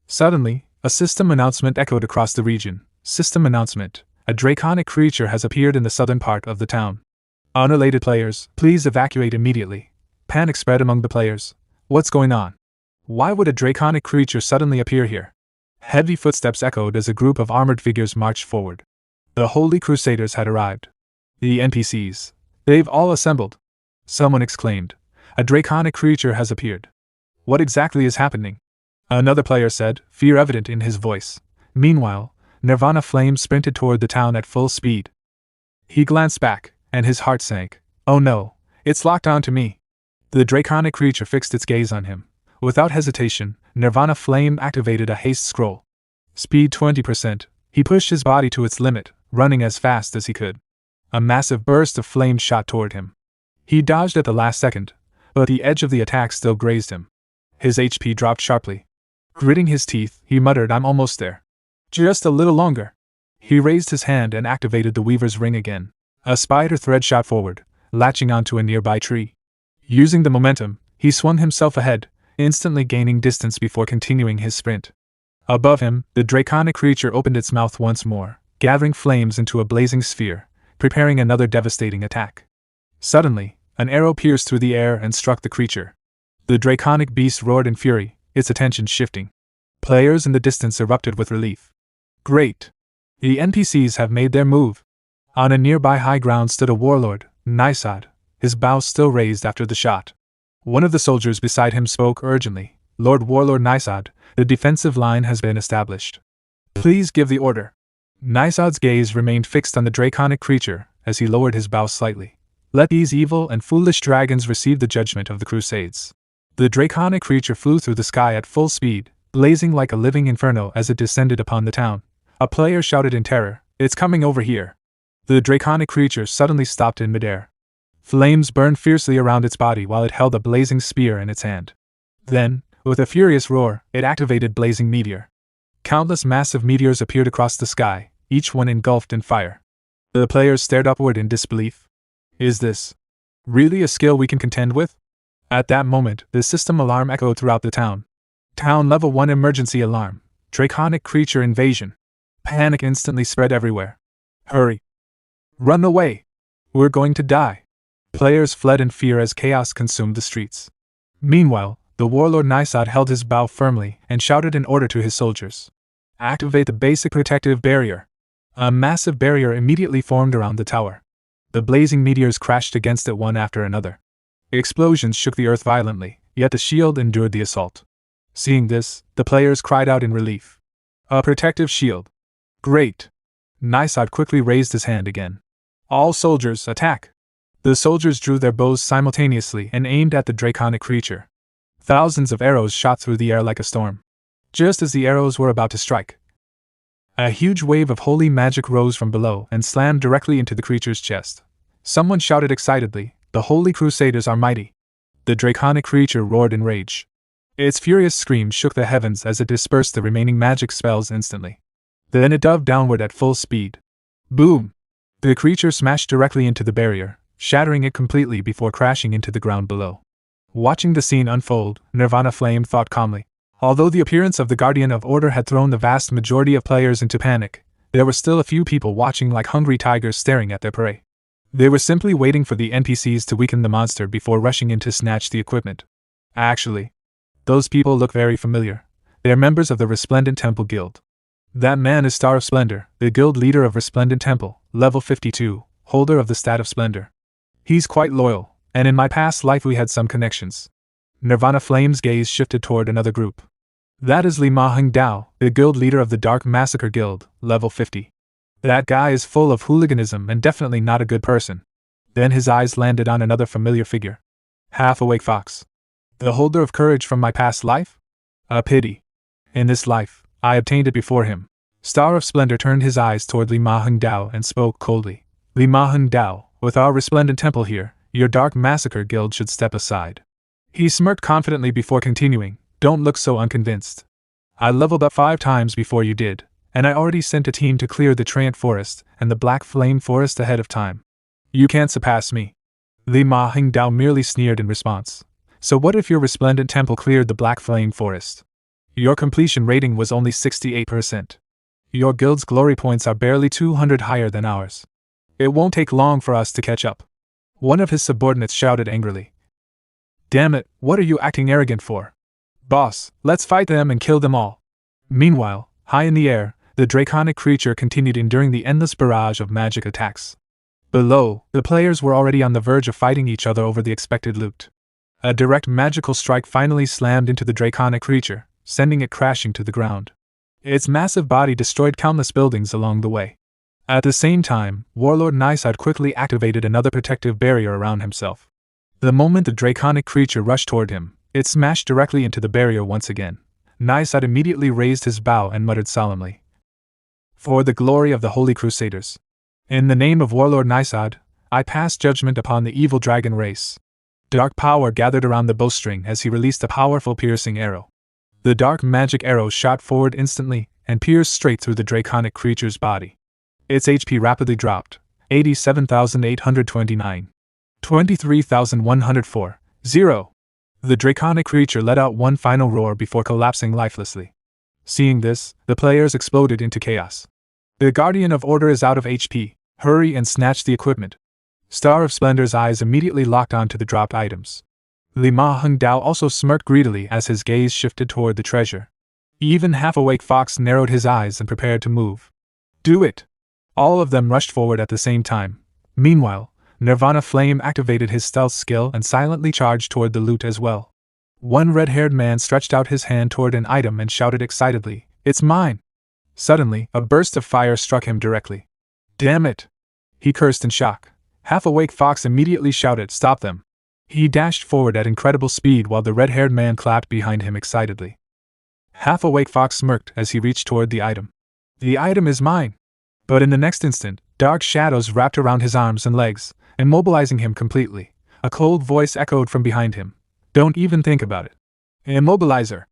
Suddenly, a system announcement echoed across the region. System announcement. A draconic creature has appeared in the southern part of the town. Unrelated players, please evacuate immediately. Panic spread among the players. What's going on? Why would a draconic creature suddenly appear here? Heavy footsteps echoed as a group of armored figures marched forward. The Holy Crusaders had arrived. The NPCs. They've all assembled. Someone exclaimed. A draconic creature has appeared. What exactly is happening? Another player said, fear evident in his voice. Meanwhile, Nirvana Flame sprinted toward the town at full speed. He glanced back, and his heart sank. Oh no, it's locked onto me. The draconic creature fixed its gaze on him. Without hesitation, Nirvana Flame activated a haste scroll. Speed 20%. He pushed his body to its limit, running as fast as he could. A massive burst of flame shot toward him. He dodged at the last second, but the edge of the attack still grazed him. His HP dropped sharply. Gritting his teeth, he muttered, I'm almost there. Just a little longer. He raised his hand and activated the Weaver's Ring again. A spider thread shot forward, latching onto a nearby tree. Using the momentum, he swung himself ahead, instantly gaining distance before continuing his sprint. Above him, the draconic creature opened its mouth once more, gathering flames into a blazing sphere, preparing another devastating attack. Suddenly, an arrow pierced through the air and struck the creature. The draconic beast roared in fury, its attention shifting. Players in the distance erupted with relief. Great! The NPCs have made their move. On a nearby high ground stood a warlord, Nisad, his bow still raised after the shot. One of the soldiers beside him spoke urgently. Lord Warlord Nisad, the defensive line has been established. Please give the order. Nisad's gaze remained fixed on the draconic creature as he lowered his bow slightly. Let these evil and foolish dragons receive the judgment of the Crusades. The draconic creature flew through the sky at full speed, blazing like a living inferno as it descended upon the town. A player shouted in terror, "It's coming over here!" The draconic creature suddenly stopped in midair. Flames burned fiercely around its body while it held a blazing spear in its hand. Then, with a furious roar, it activated Blazing Meteor. Countless massive meteors appeared across the sky, each one engulfed in fire. The players stared upward in disbelief. Is this really a skill we can contend with? At that moment, the system alarm echoed throughout the town. Town Level 1 emergency alarm. Draconic creature invasion. Panic instantly spread everywhere. Hurry! Run away! We're going to die! Players fled in fear as chaos consumed the streets. Meanwhile, the warlord Nisad held his bow firmly and shouted an order to his soldiers. Activate the basic protective barrier. A massive barrier immediately formed around the tower. The blazing meteors crashed against it one after another. Explosions shook the earth violently, yet the shield endured the assault. Seeing this, the players cried out in relief. A protective shield. Great! Nisad quickly raised his hand again. All soldiers, attack! The soldiers drew their bows simultaneously and aimed at the draconic creature. Thousands of arrows shot through the air like a storm. Just as the arrows were about to strike, a huge wave of holy magic rose from below and slammed directly into the creature's chest. Someone shouted excitedly, "The Holy Crusaders are mighty!" The draconic creature roared in rage. Its furious scream shook the heavens as it dispersed the remaining magic spells instantly. Then it dove downward at full speed. Boom! The creature smashed directly into the barrier, shattering it completely before crashing into the ground below. Watching the scene unfold, Nirvana Flame thought calmly. Although the appearance of the Guardian of Order had thrown the vast majority of players into panic, there were still a few people watching like hungry tigers staring at their prey. They were simply waiting for the NPCs to weaken the monster before rushing in to snatch the equipment. Actually, those people look very familiar. They are members of the Resplendent Temple Guild. That man is Star of Splendor, the guild leader of Resplendent Temple, level 52, holder of the Stat of Splendor. He's quite loyal, and in my past life we had some connections. Nirvana Flame's gaze shifted toward another group. That is Li Maheng Dao, the guild leader of the Dark Massacre Guild, level 50. That guy is full of hooliganism and definitely not a good person. Then his eyes landed on another familiar figure. Half-awake Fox. The holder of courage from my past life? A pity. In this life, I obtained it before him. Star of Splendor turned his eyes toward Li Maheng Dao and spoke coldly. Li Maheng Dao, with our Resplendent Temple here, your Dark Massacre Guild should step aside. He smirked confidently before continuing, "Don't look so unconvinced. I leveled up 5 times before you did, and I already sent a team to clear the Treant Forest and the Black Flame Forest ahead of time. You can't surpass me." Li Maheng Dao merely sneered in response. So what if your Resplendent Temple cleared the Black Flame Forest? Your completion rating was only 68%. Your guild's glory points are barely 200 higher than ours. It won't take long for us to catch up. One of his subordinates shouted angrily. Damn it, what are you acting arrogant for? Boss, let's fight them and kill them all. Meanwhile, high in the air, the draconic creature continued enduring the endless barrage of magic attacks. Below, the players were already on the verge of fighting each other over the expected loot. A direct magical strike finally slammed into the draconic creature, sending it crashing to the ground. Its massive body destroyed countless buildings along the way. At the same time, Warlord Nisad quickly activated another protective barrier around himself. The moment the draconic creature rushed toward him, it smashed directly into the barrier once again. Nisad immediately raised his bow and muttered solemnly, "For the glory of the Holy Crusaders. In the name of Warlord Nisad, I pass judgment upon the evil dragon race." Dark power gathered around the bowstring as he released a powerful piercing arrow. The dark magic arrow shot forward instantly and pierced straight through the draconic creature's body. Its HP rapidly dropped, 87,829. 23,104. 0. The draconic creature let out one final roar before collapsing lifelessly. Seeing this, the players exploded into chaos. The Guardian of Order is out of HP, hurry and snatch the equipment. Star of Splendor's eyes immediately locked onto the dropped items. Li Maheng Dao also smirked greedily as his gaze shifted toward the treasure. Even half-awake Fox narrowed his eyes and prepared to move. Do it! All of them rushed forward at the same time. Meanwhile, Nirvana Flame activated his stealth skill and silently charged toward the loot as well. One red-haired man stretched out his hand toward an item and shouted excitedly, "It's mine!" Suddenly, a burst of fire struck him directly. "Damn it!" he cursed in shock. Half-awake Fox immediately shouted, "Stop them!" He dashed forward at incredible speed while the red-haired man clapped behind him excitedly. Half-awake Fox smirked as he reached toward the item. "The item is mine!" But in the next instant, dark shadows wrapped around his arms and legs, immobilizing him completely. A cold voice echoed from behind him. "Don't even think about it." Immobilizer!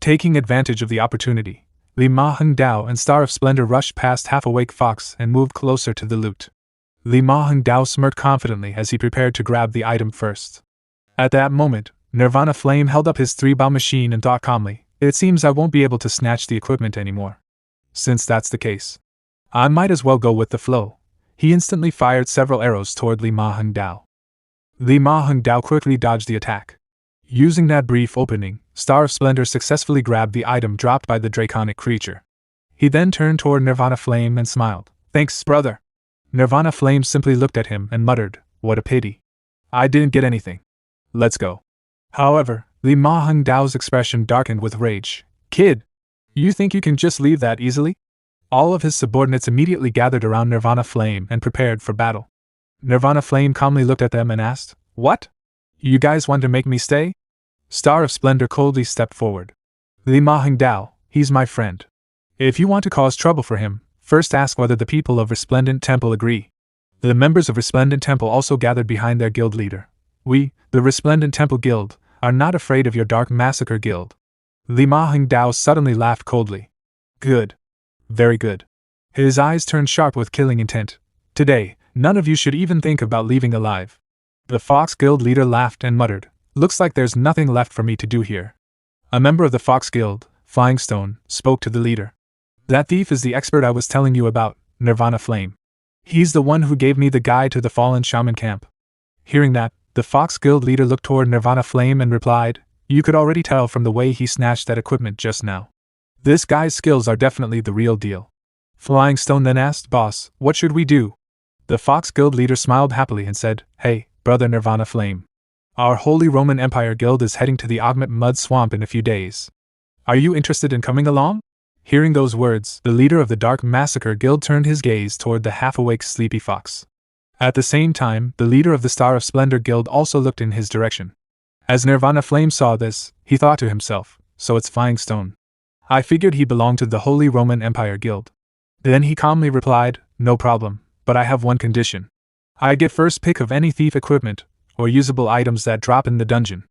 Taking advantage of the opportunity, Li Ma Heng Dao and Star of Splendor rushed past Half-Awake Fox and moved closer to the loot. Li Ma Heng Dao smirked confidently as he prepared to grab the item first. At that moment, Nirvana Flame held up his 3-bow machine and thought calmly, "It seems I won't be able to snatch the equipment anymore. Since that's the case, I might as well go with the flow." He instantly fired several arrows toward Li Ma Heng Dao. Li Ma Heng Dao quickly dodged the attack. Using that brief opening, Star of Splendor successfully grabbed the item dropped by the draconic creature. He then turned toward Nirvana Flame and smiled. "Thanks, brother." Nirvana Flame simply looked at him and muttered, "What a pity. I didn't get anything. Let's go." However, Li Ma Heng Dao's expression darkened with rage. "Kid, you think you can just leave that easily?" All of his subordinates immediately gathered around Nirvana Flame and prepared for battle. Nirvana Flame calmly looked at them and asked, "What? You guys want to make me stay?" Star of Splendor coldly stepped forward. "Li Ma Heng Dao, he's my friend. If you want to cause trouble for him, first ask whether the people of Resplendent Temple agree." The members of Resplendent Temple also gathered behind their guild leader. "We, the Resplendent Temple Guild, are not afraid of your Dark Massacre Guild." Li Ma Heng Dao suddenly laughed coldly. "Good. Very good." His eyes turned sharp with killing intent. "Today, none of you should even think about leaving alive." The Fox Guild leader laughed and muttered, "Looks like there's nothing left for me to do here." A member of the Fox Guild, Flying Stone, spoke to the leader. "That thief is the expert I was telling you about, Nirvana Flame. He's the one who gave me the guide to the fallen shaman camp." Hearing that, the Fox Guild leader looked toward Nirvana Flame and replied, "You could already tell from the way he snatched that equipment just now. This guy's skills are definitely the real deal." Flying Stone then asked, "Boss, what should we do?" The Fox Guild leader smiled happily and said, "Hey, brother Nirvana Flame. Our Holy Roman Empire Guild is heading to the Augment Mud Swamp in a few days. Are you interested in coming along?" Hearing those words, the leader of the Dark Massacre Guild turned his gaze toward the half-awake Sleepy Fox. At the same time, the leader of the Star of Splendor Guild also looked in his direction. As Nirvana Flame saw this, he thought to himself, "So it's Flying Stone. I figured he belonged to the Holy Roman Empire Guild." Then he calmly replied, "No problem, but I have one condition. I get first pick of any thief equipment or usable items that drop in the dungeon."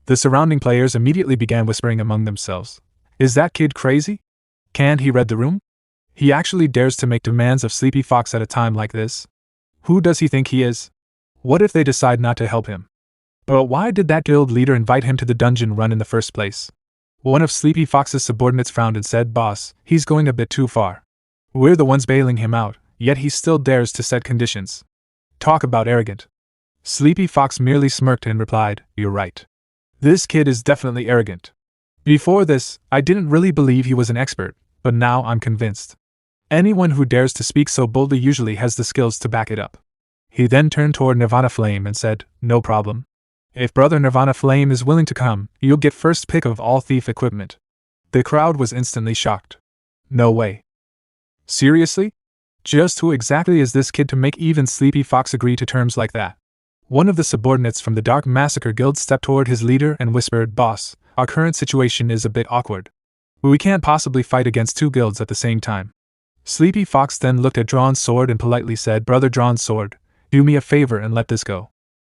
The surrounding players immediately began whispering among themselves, "Is that kid crazy? Can't he read the room? He actually dares to make demands of Sleepy Fox at a time like this? Who does he think he is? What if they decide not to help him? But why did that guild leader invite him to the dungeon run in the first place?" One of Sleepy Fox's subordinates frowned and said, "Boss, he's going a bit too far. We're the ones bailing him out, yet he still dares to set conditions. Talk about arrogant." Sleepy Fox merely smirked and replied, "You're right. This kid is definitely arrogant. Before this, I didn't really believe he was an expert, but now I'm convinced. Anyone who dares to speak so boldly usually has the skills to back it up." He then turned toward Nirvana Flame and said, "No problem. If brother Nirvana Flame is willing to come, you'll get first pick of all thief equipment." The crowd was instantly shocked. "No way. Seriously? Just who exactly is this kid to make even Sleepy Fox agree to terms like that?" One of the subordinates from the Dark Massacre Guild stepped toward his leader and whispered, "Boss, our current situation is a bit awkward. We can't possibly fight against two guilds at the same time." Sleepy Fox then looked at Drawn Sword and politely said, "Brother Drawn Sword, do me a favor and let this go.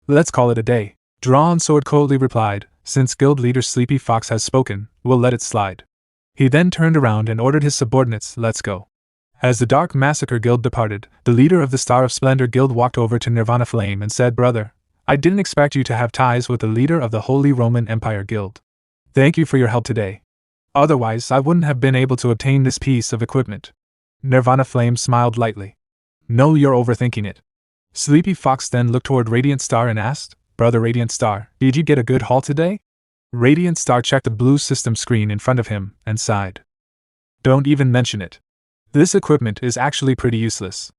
Let's call it a day." Drawn Sword coldly replied, "Since guild leader Sleepy Fox has spoken, we'll let it slide." He then turned around and ordered his subordinates, "Let's go." As the Dark Massacre Guild departed, the leader of the Star of Splendor Guild walked over to Nirvana Flame and said, "Brother, I didn't expect you to have ties with the leader of the Holy Roman Empire Guild. Thank you for your help today. Otherwise, I wouldn't have been able to obtain this piece of equipment." Nirvana Flame smiled lightly. "No, you're overthinking it." Sleepy Fox then looked toward Radiant Star and asked, "Brother Radiant Star, did you get a good haul today?" Radiant Star checked the blue system screen in front of him and sighed. "Don't even mention it. This equipment is actually pretty useless.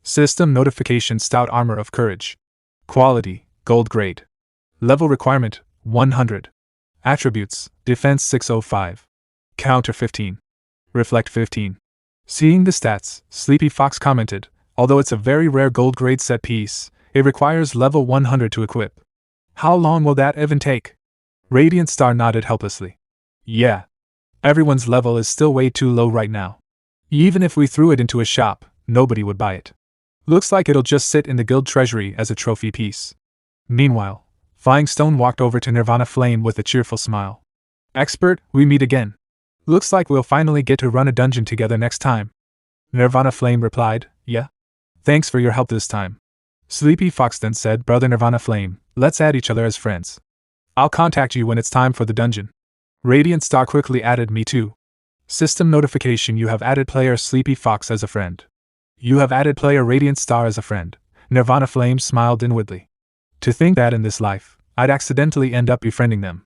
System notification: Stout Armor of Courage. Quality: Gold grade. Level requirement: 100. Attributes: Defense 605. Counter 15. Reflect 15. Seeing the stats, Sleepy Fox commented, although it's a very rare gold grade set piece, it requires level 100 to equip. How long will that even take? Radiant Star nodded helplessly. Yeah. Everyone's level is still way too low right now. Even if we threw it into a shop, nobody would buy it. Looks like it'll just sit in the guild treasury as a trophy piece. Meanwhile, Flying Stone walked over to Nirvana Flame with a cheerful smile. Expert, we meet again. Looks like we'll finally get to run a dungeon together next time. Nirvana Flame replied, yeah. Thanks for your help this time. Sleepy Fox then said, Brother Nirvana Flame, let's add each other as friends. I'll contact you when it's time for the dungeon. Radiant Star quickly added me too. System notification: you have added player Sleepy Fox as a friend. You have added player Radiant Star as a friend. Nirvana Flame smiled inwardly. To think that in this life, I'd accidentally end up befriending them.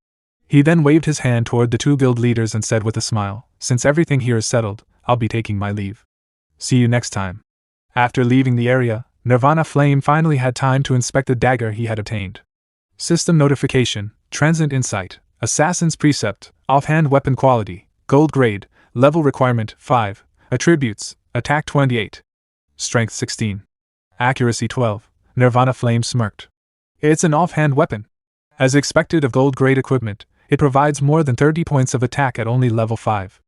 He then waved his hand toward the two guild leaders and said with a smile, since everything here is settled, I'll be taking my leave. See you next time. After leaving the area, Nirvana Flame finally had time to inspect the dagger he had obtained. System notification: Transient Insight, Assassin's Precept, Offhand Weapon Quality, Gold Grade, Level Requirement 5, Attributes, Attack 28, Strength 16, Accuracy 12. Nirvana Flame smirked. It's an offhand weapon. As expected of gold grade equipment, it provides more than 30 points of attack at only level 5.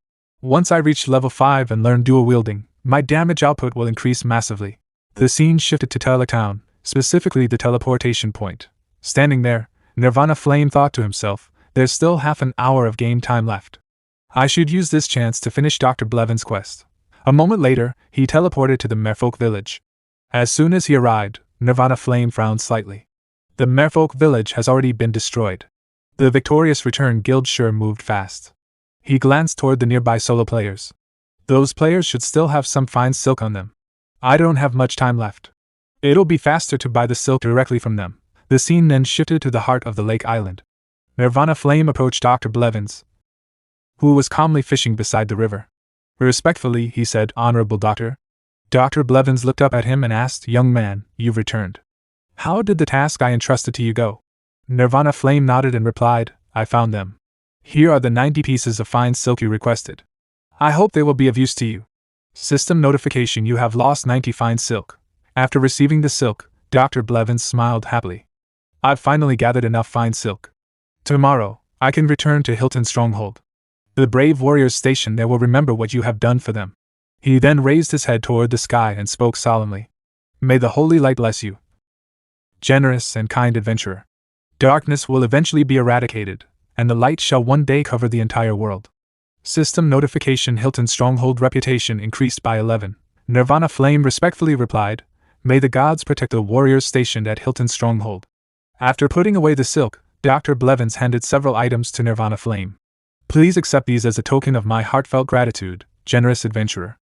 Once I reach level 5 and learn dual wielding, my damage output will increase massively. The scene shifted to Teletown, specifically the teleportation point. Standing there, Nirvana Flame thought to himself, there's still half an hour of game time left. I should use this chance to finish Dr. Blevins' quest. A moment later, he teleported to the Merfolk village. As soon as he arrived, Nirvana Flame frowned slightly. The Merfolk village has already been destroyed. The victorious return guild sure moved fast. He glanced toward the nearby solo players. Those players should still have some fine silk on them. I don't have much time left. It'll be faster to buy the silk directly from them. The scene then shifted to the heart of the lake island. Nirvana Flame approached Dr. Blevins, who was calmly fishing beside the river. Respectfully, he said, Honorable Doctor. Dr. Blevins looked up at him and asked, Young man, you've returned. How did the task I entrusted to you go? Nirvana Flame nodded and replied, I found them. Here are the 90 pieces of fine silk you requested. I hope they will be of use to you. System notification: you have lost 90 fine silk. After receiving the silk, Dr. Blevins smiled happily. I've finally gathered enough fine silk. Tomorrow, I can return to Hilton Stronghold. The brave warriors stationed there will remember what you have done for them. He then raised his head toward the sky and spoke solemnly. May the holy light bless you. Generous and kind adventurer. Darkness will eventually be eradicated, and the light shall one day cover the entire world. System notification: Hilton Stronghold reputation increased by 11. Nirvana Flame respectfully replied, May the gods protect the warriors stationed at Hilton Stronghold. After putting away the silk, Dr. Blevins handed several items to Nirvana Flame. Please accept these as a token of my heartfelt gratitude, generous adventurer.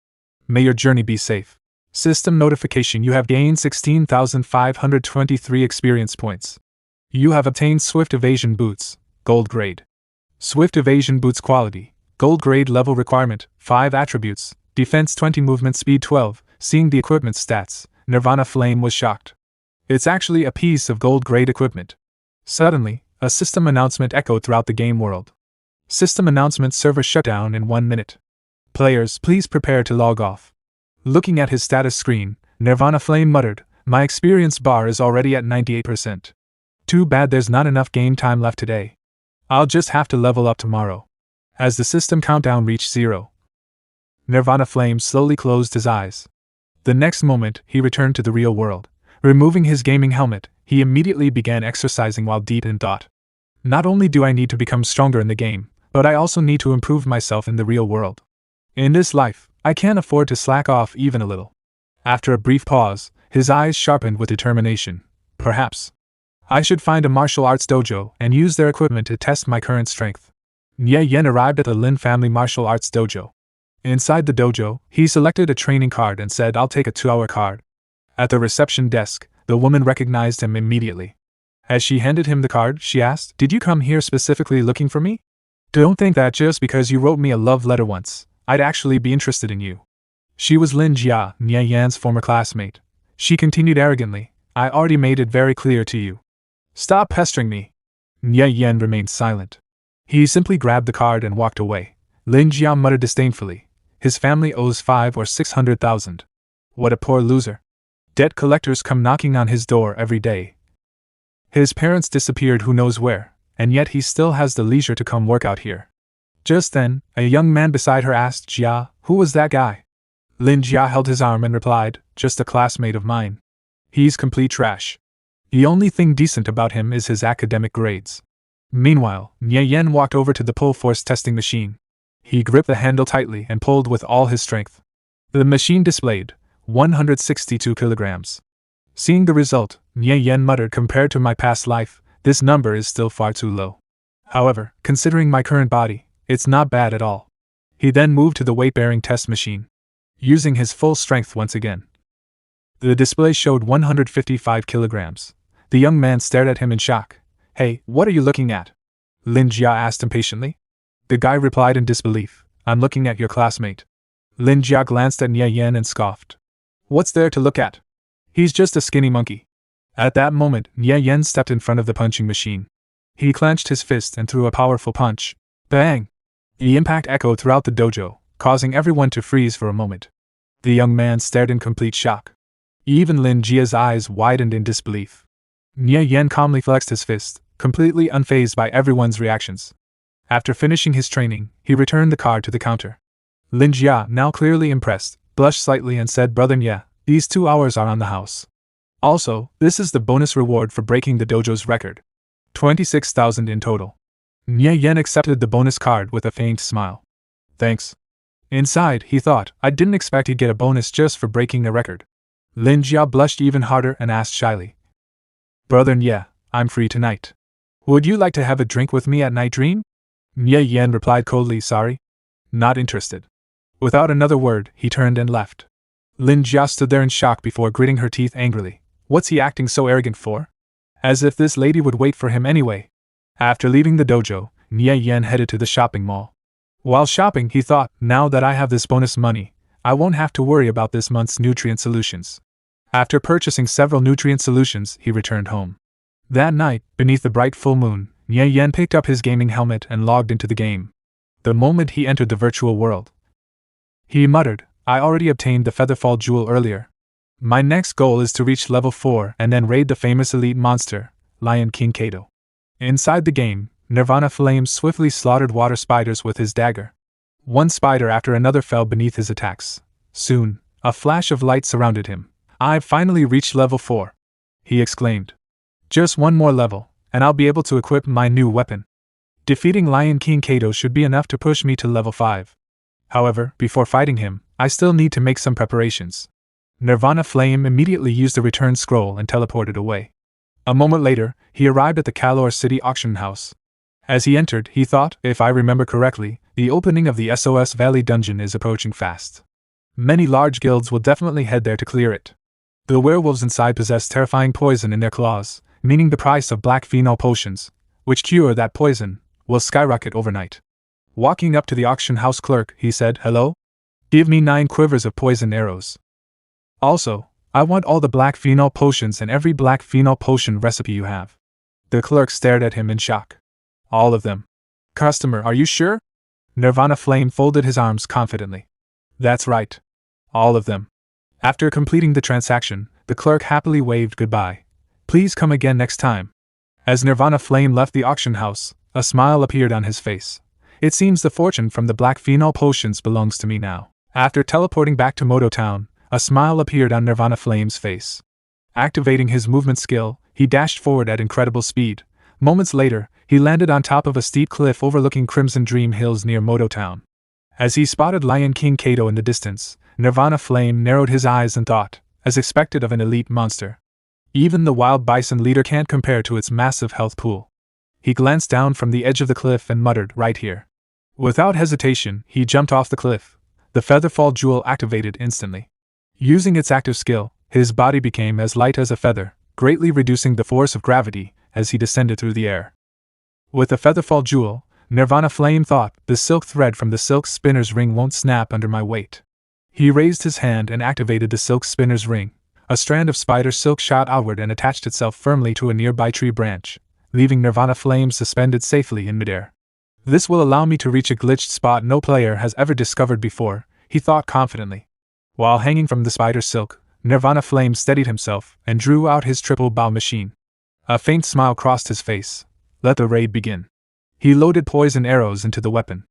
May your journey be safe. System notification: you have gained 16,523 experience points. You have obtained Swift Evasion Boots, Gold Grade. Swift Evasion Boots Quality, Gold Grade. Level Requirement 5. Attributes: Defense 20, Movement Speed 12. Seeing the equipment stats, Nirvana Flame was shocked. It's actually a piece of gold grade equipment. Suddenly, a system announcement echoed throughout the game world. System announcement: server shutdown in 1 minute. Players, please prepare to log off. Looking at his status screen, Nirvana Flame muttered, My experience bar is already at 98%. Too bad there's not enough game time left today. I'll just have to level up tomorrow. As the system countdown reached 0, Nirvana Flame slowly closed his eyes. The next moment, he returned to the real world. Removing his gaming helmet, he immediately began exercising while deep in thought. Not only do I need to become stronger in the game, but I also need to improve myself in the real world. In this life, I can't afford to slack off even a little. After a brief pause, his eyes sharpened with determination. Perhaps I should find a martial arts dojo and use their equipment to test my current strength. Nie Yan arrived at the Lin family martial arts dojo. Inside the dojo, he selected a training card and said, I'll take a 2-hour card. At the reception desk, the woman recognized him immediately. As she handed him the card, she asked, Did you come here specifically looking for me? Don't think that just because you wrote me a love letter once, I'd actually be interested in you. She was Lin Jia, Nie Yan's former classmate. She continued arrogantly, I already made it very clear to you. Stop pestering me. Nie Yan remained silent. He simply grabbed the card and walked away. Lin Jia muttered disdainfully. His family owes 5 or 600,000. What a poor loser. Debt collectors come knocking on his door every day. His parents disappeared who knows where, and yet he still has the leisure to come work out here. Just then, a young man beside her asked Jia, "Who was that guy?" Lin Jia held his arm and replied, "Just a classmate of mine. He's complete trash. The only thing decent about him is his academic grades." Meanwhile, Nie Yan walked over to the pull force testing machine. He gripped the handle tightly and pulled with all his strength. The machine displayed 162 kilograms. Seeing the result, Nie Yan muttered, "Compared to my past life, this number is still far too low. However, considering my current body, it's not bad at all." He then moved to the weight-bearing test machine, using his full strength once again. The display showed 155 kilograms. The young man stared at him in shock. "Hey, what are you looking at?" Lin Jia asked impatiently. The guy replied in disbelief, "I'm looking at your classmate." Lin Jia glanced at Nie Yan and scoffed. "What's there to look at? He's just a skinny monkey." At that moment, Nie Yan stepped in front of the punching machine. He clenched his fist and threw a powerful punch. Bang! The impact echoed throughout the dojo, causing everyone to freeze for a moment. The young man stared in complete shock. Even Lin Jia's eyes widened in disbelief. Nie Yan calmly flexed his fist, completely unfazed by everyone's reactions. After finishing his training, he returned the card to the counter. Lin Jia, now clearly impressed, blushed slightly and said, "Brother Nie, these 2 hours are on the house. Also, this is the bonus reward for breaking the dojo's record. 26,000 in total." Nie Yan accepted the bonus card with a faint smile. "Thanks." Inside, he thought, "I didn't expect he'd get a bonus just for breaking the record." Lin Jia blushed even harder and asked shyly, "Brother Nie, I'm free tonight. Would you like to have a drink with me at Night Dream?" Nie Yan replied coldly, "Sorry. Not interested." Without another word, he turned and left. Lin Jia stood there in shock before gritting her teeth angrily. What's he acting so arrogant for? As if this lady would wait for him anyway. After leaving the dojo, Nie Yan headed to the shopping mall. While shopping, he thought, now that I have this bonus money, I won't have to worry about this month's nutrient solutions. After purchasing several nutrient solutions, he returned home. That night, beneath the bright full moon, Nie Yan picked up his gaming helmet and logged into the game. The moment he entered the virtual world, he muttered, "I already obtained the Featherfall Jewel earlier. My next goal is to reach level 4 and then raid the famous elite monster, Lion King Kato." Inside the game, Nirvana Flame swiftly slaughtered water spiders with his dagger. One spider after another fell beneath his attacks. Soon, a flash of light surrounded him. "I've finally reached level 4. He exclaimed. "Just one more level, and I'll be able to equip my new weapon. Defeating Lion King Kato should be enough to push me to level 5. However, before fighting him, I still need to make some preparations." Nirvana Flame immediately used the return scroll and teleported away. A moment later, he arrived at the Kalor City auction house. As he entered, he thought, if I remember correctly, the opening of the SOS Valley dungeon is approaching fast. Many large guilds will definitely head there to clear it. The werewolves inside possess terrifying poison in their claws, meaning the price of black phenol potions, which cure that poison, will skyrocket overnight. Walking up to the auction house clerk, he said, "Hello? Give me 9 quivers of poison arrows. Also, I want all the black phenol potions and every black phenol potion recipe you have." The clerk stared at him in shock. "All of them." "Customer, are you sure?" Nirvana Flame folded his arms confidently. "That's right. All of them." After completing the transaction, the clerk happily waved goodbye. "Please come again next time." As Nirvana Flame left the auction house, a smile appeared on his face. "It seems the fortune from the black phenol potions belongs to me now." After teleporting back to Moto Town, a smile appeared on Nirvana Flame's face. Activating his movement skill, he dashed forward at incredible speed. Moments later, he landed on top of a steep cliff overlooking Crimson Dream Hills near Moto Town. As he spotted Lion King Kato in the distance, Nirvana Flame narrowed his eyes and thought, as expected of an elite monster. Even the wild bison leader can't compare to its massive health pool. He glanced down from the edge of the cliff and muttered, "Right here." Without hesitation, he jumped off the cliff. The Featherfall Jewel activated instantly. Using its active skill, his body became as light as a feather, greatly reducing the force of gravity as he descended through the air. With the Featherfall Jewel, Nirvana Flame thought, the silk thread from the silk spinner's ring won't snap under my weight. He raised his hand and activated the silk spinner's ring. A strand of spider silk shot outward and attached itself firmly to a nearby tree branch, leaving Nirvana Flame suspended safely in midair. This will allow me to reach a glitched spot no player has ever discovered before, he thought confidently. While hanging from the spider silk, Nirvana Flame steadied himself and drew out his triple bow machine. A faint smile crossed his face. Let the raid begin. He loaded poison arrows into the weapon.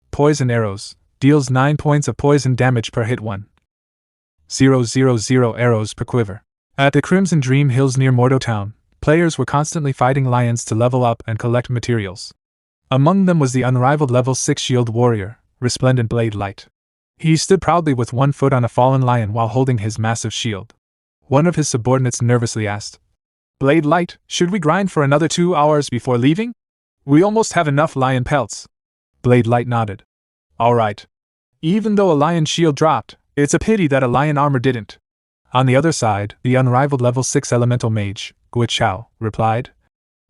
Poison arrows deals 9 points of poison damage per hit 1,000 arrows per quiver. At the Crimson Dream Hills near Mordo Town, players were constantly fighting lions to level up and collect materials. Among them was the unrivaled level 6 shield warrior, Resplendent Blade Light. He stood proudly with one foot on a fallen lion while holding his massive shield. One of his subordinates nervously asked, "Blade Light, should we grind for another 2 hours before leaving? We almost have enough lion pelts." Blade Light nodded. "All right. Even though a lion shield dropped, it's a pity that a lion armor didn't." On the other side, the unrivaled level 6 elemental mage, Gui Chao, replied,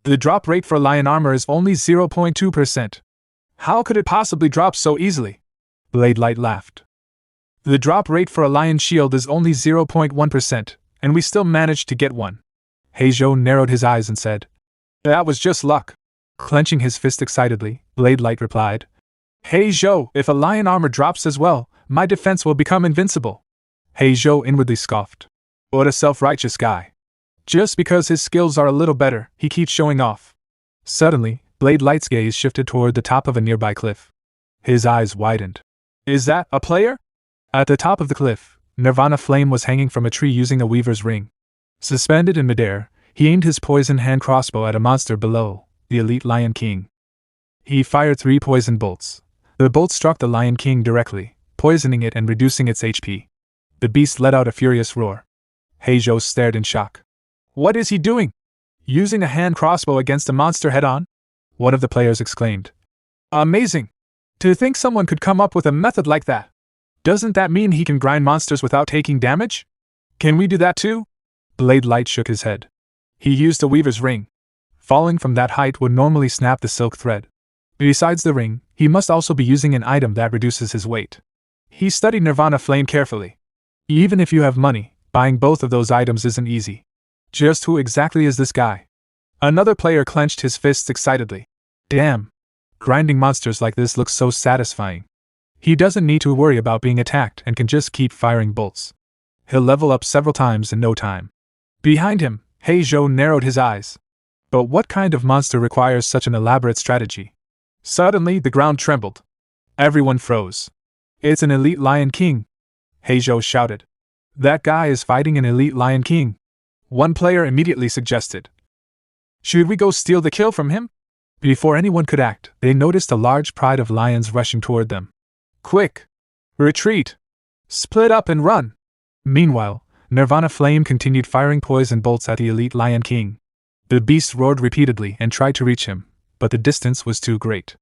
"The drop rate for lion armor is only 0.2%. How could it possibly drop so easily?" Blade Light laughed. "The drop rate for a lion shield is only 0.1%, and we still managed to get one." Heizhou narrowed his eyes and said, "That was just luck." Clenching his fist excitedly, Blade Light replied, "Heizhou, if a lion armor drops as well, my defense will become invincible." Heizhou inwardly scoffed. What a self-righteous guy. Just because his skills are a little better, he keeps showing off. Suddenly, Blade Light's gaze shifted toward the top of a nearby cliff. His eyes widened. "Is that a player?" At the top of the cliff, Nirvana Flame was hanging from a tree using a weaver's ring. Suspended in midair, he aimed his poison hand crossbow at a monster below, the Elite Lion King. He fired 3 poison bolts. The bolts struck the Lion King directly, poisoning it and reducing its HP. The beast let out a furious roar. Heizhou stared in shock. "What is he doing? Using a hand crossbow against a monster head-on?" One of the players exclaimed. "Amazing! To think someone could come up with a method like that! Doesn't that mean he can grind monsters without taking damage? Can we do that too?" Blade Light shook his head. He used a weaver's ring. Falling from that height would normally snap the silk thread. Besides the ring, he must also be using an item that reduces his weight. He studied Nirvana Flame carefully. Even if you have money, buying both of those items isn't easy. Just who exactly is this guy? Another player clenched his fists excitedly. Damn! Grinding monsters like this looks so satisfying. He doesn't need to worry about being attacked and can just keep firing bolts. He'll level up several times in no time. Behind him, Heizhou narrowed his eyes. But what kind of monster requires such an elaborate strategy? Suddenly, the ground trembled. Everyone froze. "It's an Elite Lion King!" Heizhou shouted. "That guy is fighting an Elite Lion King!" One player immediately suggested. "Should we go steal the kill from him?" Before anyone could act, they noticed a large pride of lions rushing toward them. "Quick! Retreat! Split up and run!" Meanwhile, Nirvana Flame continued firing poison bolts at the Elite Lion King. The beast roared repeatedly and tried to reach him, but the distance was too great.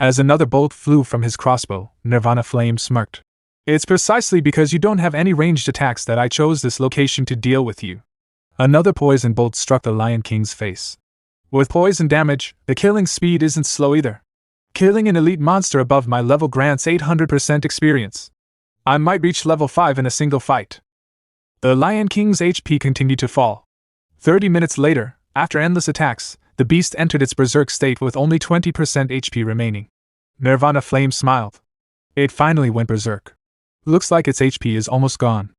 As another bolt flew from his crossbow, Nirvana Flame smirked. "It's precisely because you don't have any ranged attacks that I chose this location to deal with you." Another poison bolt struck the Lion King's face. With poison damage, the killing speed isn't slow either. Killing an elite monster above my level grants 800% experience. I might reach level 5 in a single fight. The Lion King's HP continued to fall. 30 minutes later, after endless attacks, the beast entered its berserk state with only 20% HP remaining. Nirvana Flame smiled. It finally went berserk. Looks like its HP is almost gone.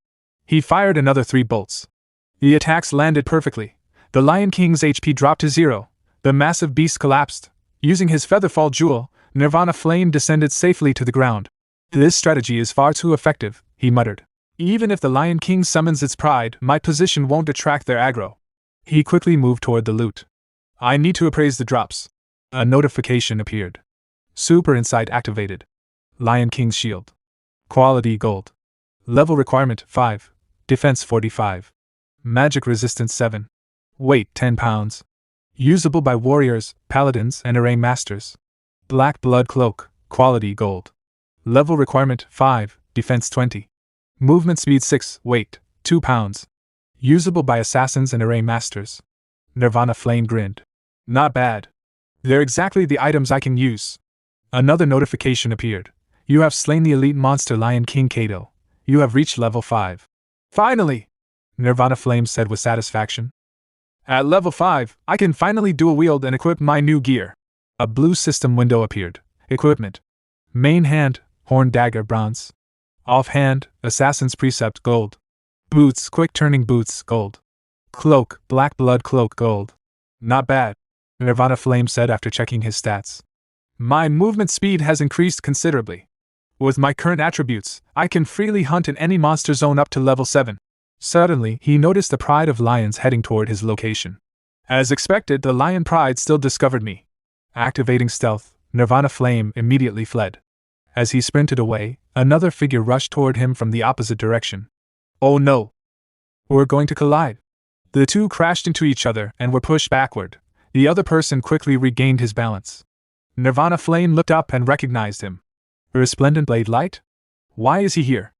He fired another 3 bolts. The attacks landed perfectly. The Lion King's HP dropped to 0. The massive beast collapsed. Using his Featherfall Jewel, Nirvana Flame descended safely to the ground. "This strategy is far too effective," he muttered. "Even if the Lion King summons its pride, my position won't attract their aggro." He quickly moved toward the loot. "I need to appraise the drops." A notification appeared. Super Insight activated. Lion King's Shield. Quality Gold. Level requirement 5. Defense 45. Magic resistance 7. Weight 10 pounds. Usable by warriors, paladins, and array masters. Black Blood Cloak. Quality Gold. Level requirement 5. Defense 20. Movement speed 6. Weight 2 pounds. Usable by assassins and array masters. Nirvana Flame grinned. "Not bad. They're exactly the items I can use." Another notification appeared. "You have slain the elite monster Lion King Kato. You have reached level 5. "Finally!" Nirvana Flame said with satisfaction. "At level 5, I can finally dual wield and equip my new gear." A blue system window appeared. Equipment. Main hand, horn dagger bronze. Offhand, assassin's precept gold. Boots, quick turning boots gold. Cloak, black blood cloak gold. Not bad, Nirvana Flame said after checking his stats. My movement speed has increased considerably. With my current attributes, I can freely hunt in any monster zone up to level 7. Suddenly, he noticed the pride of lions heading toward his location. As expected, the lion pride still discovered me. Activating stealth, Nirvana Flame immediately fled. As he sprinted away, another figure rushed toward him from the opposite direction. Oh no! We're going to collide. The two crashed into each other and were pushed backward. The other person quickly regained his balance. Nirvana Flame looked up and recognized him. Resplendent Blade Light? Why is he here?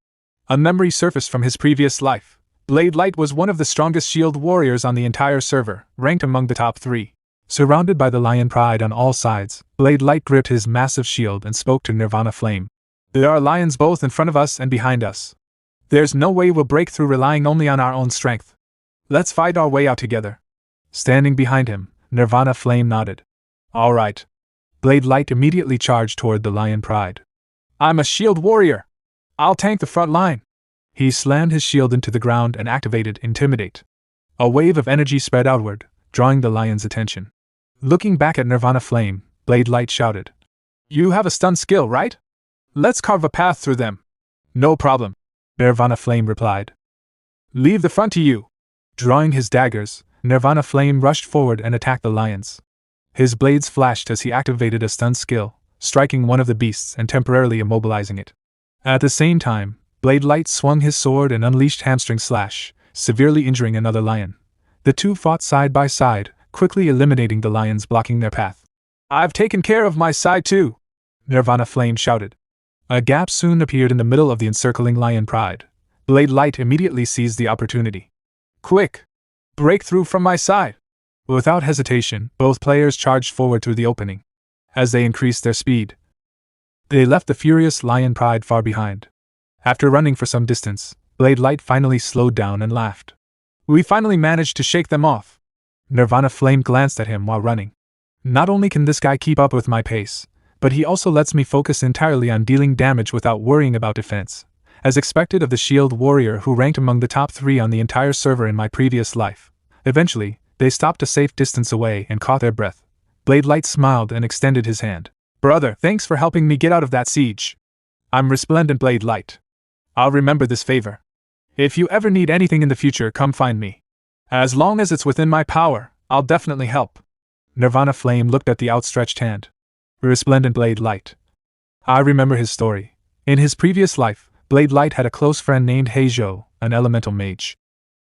A memory surfaced from his previous life. Blade Light was one of the strongest shield warriors on the entire server, ranked among the top 3. Surrounded by the lion pride on all sides, Blade Light gripped his massive shield and spoke to Nirvana Flame. There are lions both in front of us and behind us. There's no way we'll break through relying only on our own strength. Let's fight our way out together. Standing behind him, Nirvana Flame nodded. All right. Blade Light immediately charged toward the lion pride. I'm a shield warrior. I'll tank the front line. He slammed his shield into the ground and activated Intimidate. A wave of energy spread outward, drawing the lion's attention. Looking back at Nirvana Flame, Blade Light shouted. You have a stun skill, right? Let's carve a path through them. No problem, Nirvana Flame replied. Leave the front to you. Drawing his daggers, Nirvana Flame rushed forward and attacked the lions. His blades flashed as he activated a stun skill, striking one of the beasts and temporarily immobilizing it. At the same time, Blade Light swung his sword and unleashed Hamstring Slash, severely injuring another lion. The two fought side by side, quickly eliminating the lions blocking their path. I've taken care of my side too, Nirvana Flame shouted. A gap soon appeared in the middle of the encircling lion pride. Blade Light immediately seized the opportunity. Quick! Break through from my side! Without hesitation, both players charged forward through the opening. As they increased their speed, they left the furious lion pride far behind. After running for some distance, Blade Light finally slowed down and laughed. We finally managed to shake them off. Nirvana Flame glanced at him while running. Not only can this guy keep up with my pace, but he also lets me focus entirely on dealing damage without worrying about defense, as expected of the shield warrior who ranked among the top 3 on the entire server in my previous life. Eventually, they stopped a safe distance away and caught their breath. Blade Light smiled and extended his hand. Brother, thanks for helping me get out of that siege. I'm Resplendent Blade Light. I'll remember this favor. If you ever need anything in the future, come find me. As long as it's within my power, I'll definitely help. Nirvana Flame looked at the outstretched hand. Resplendent Blade Light. I remember his story. In his previous life, Blade Light had a close friend named Heizhou, an elemental mage.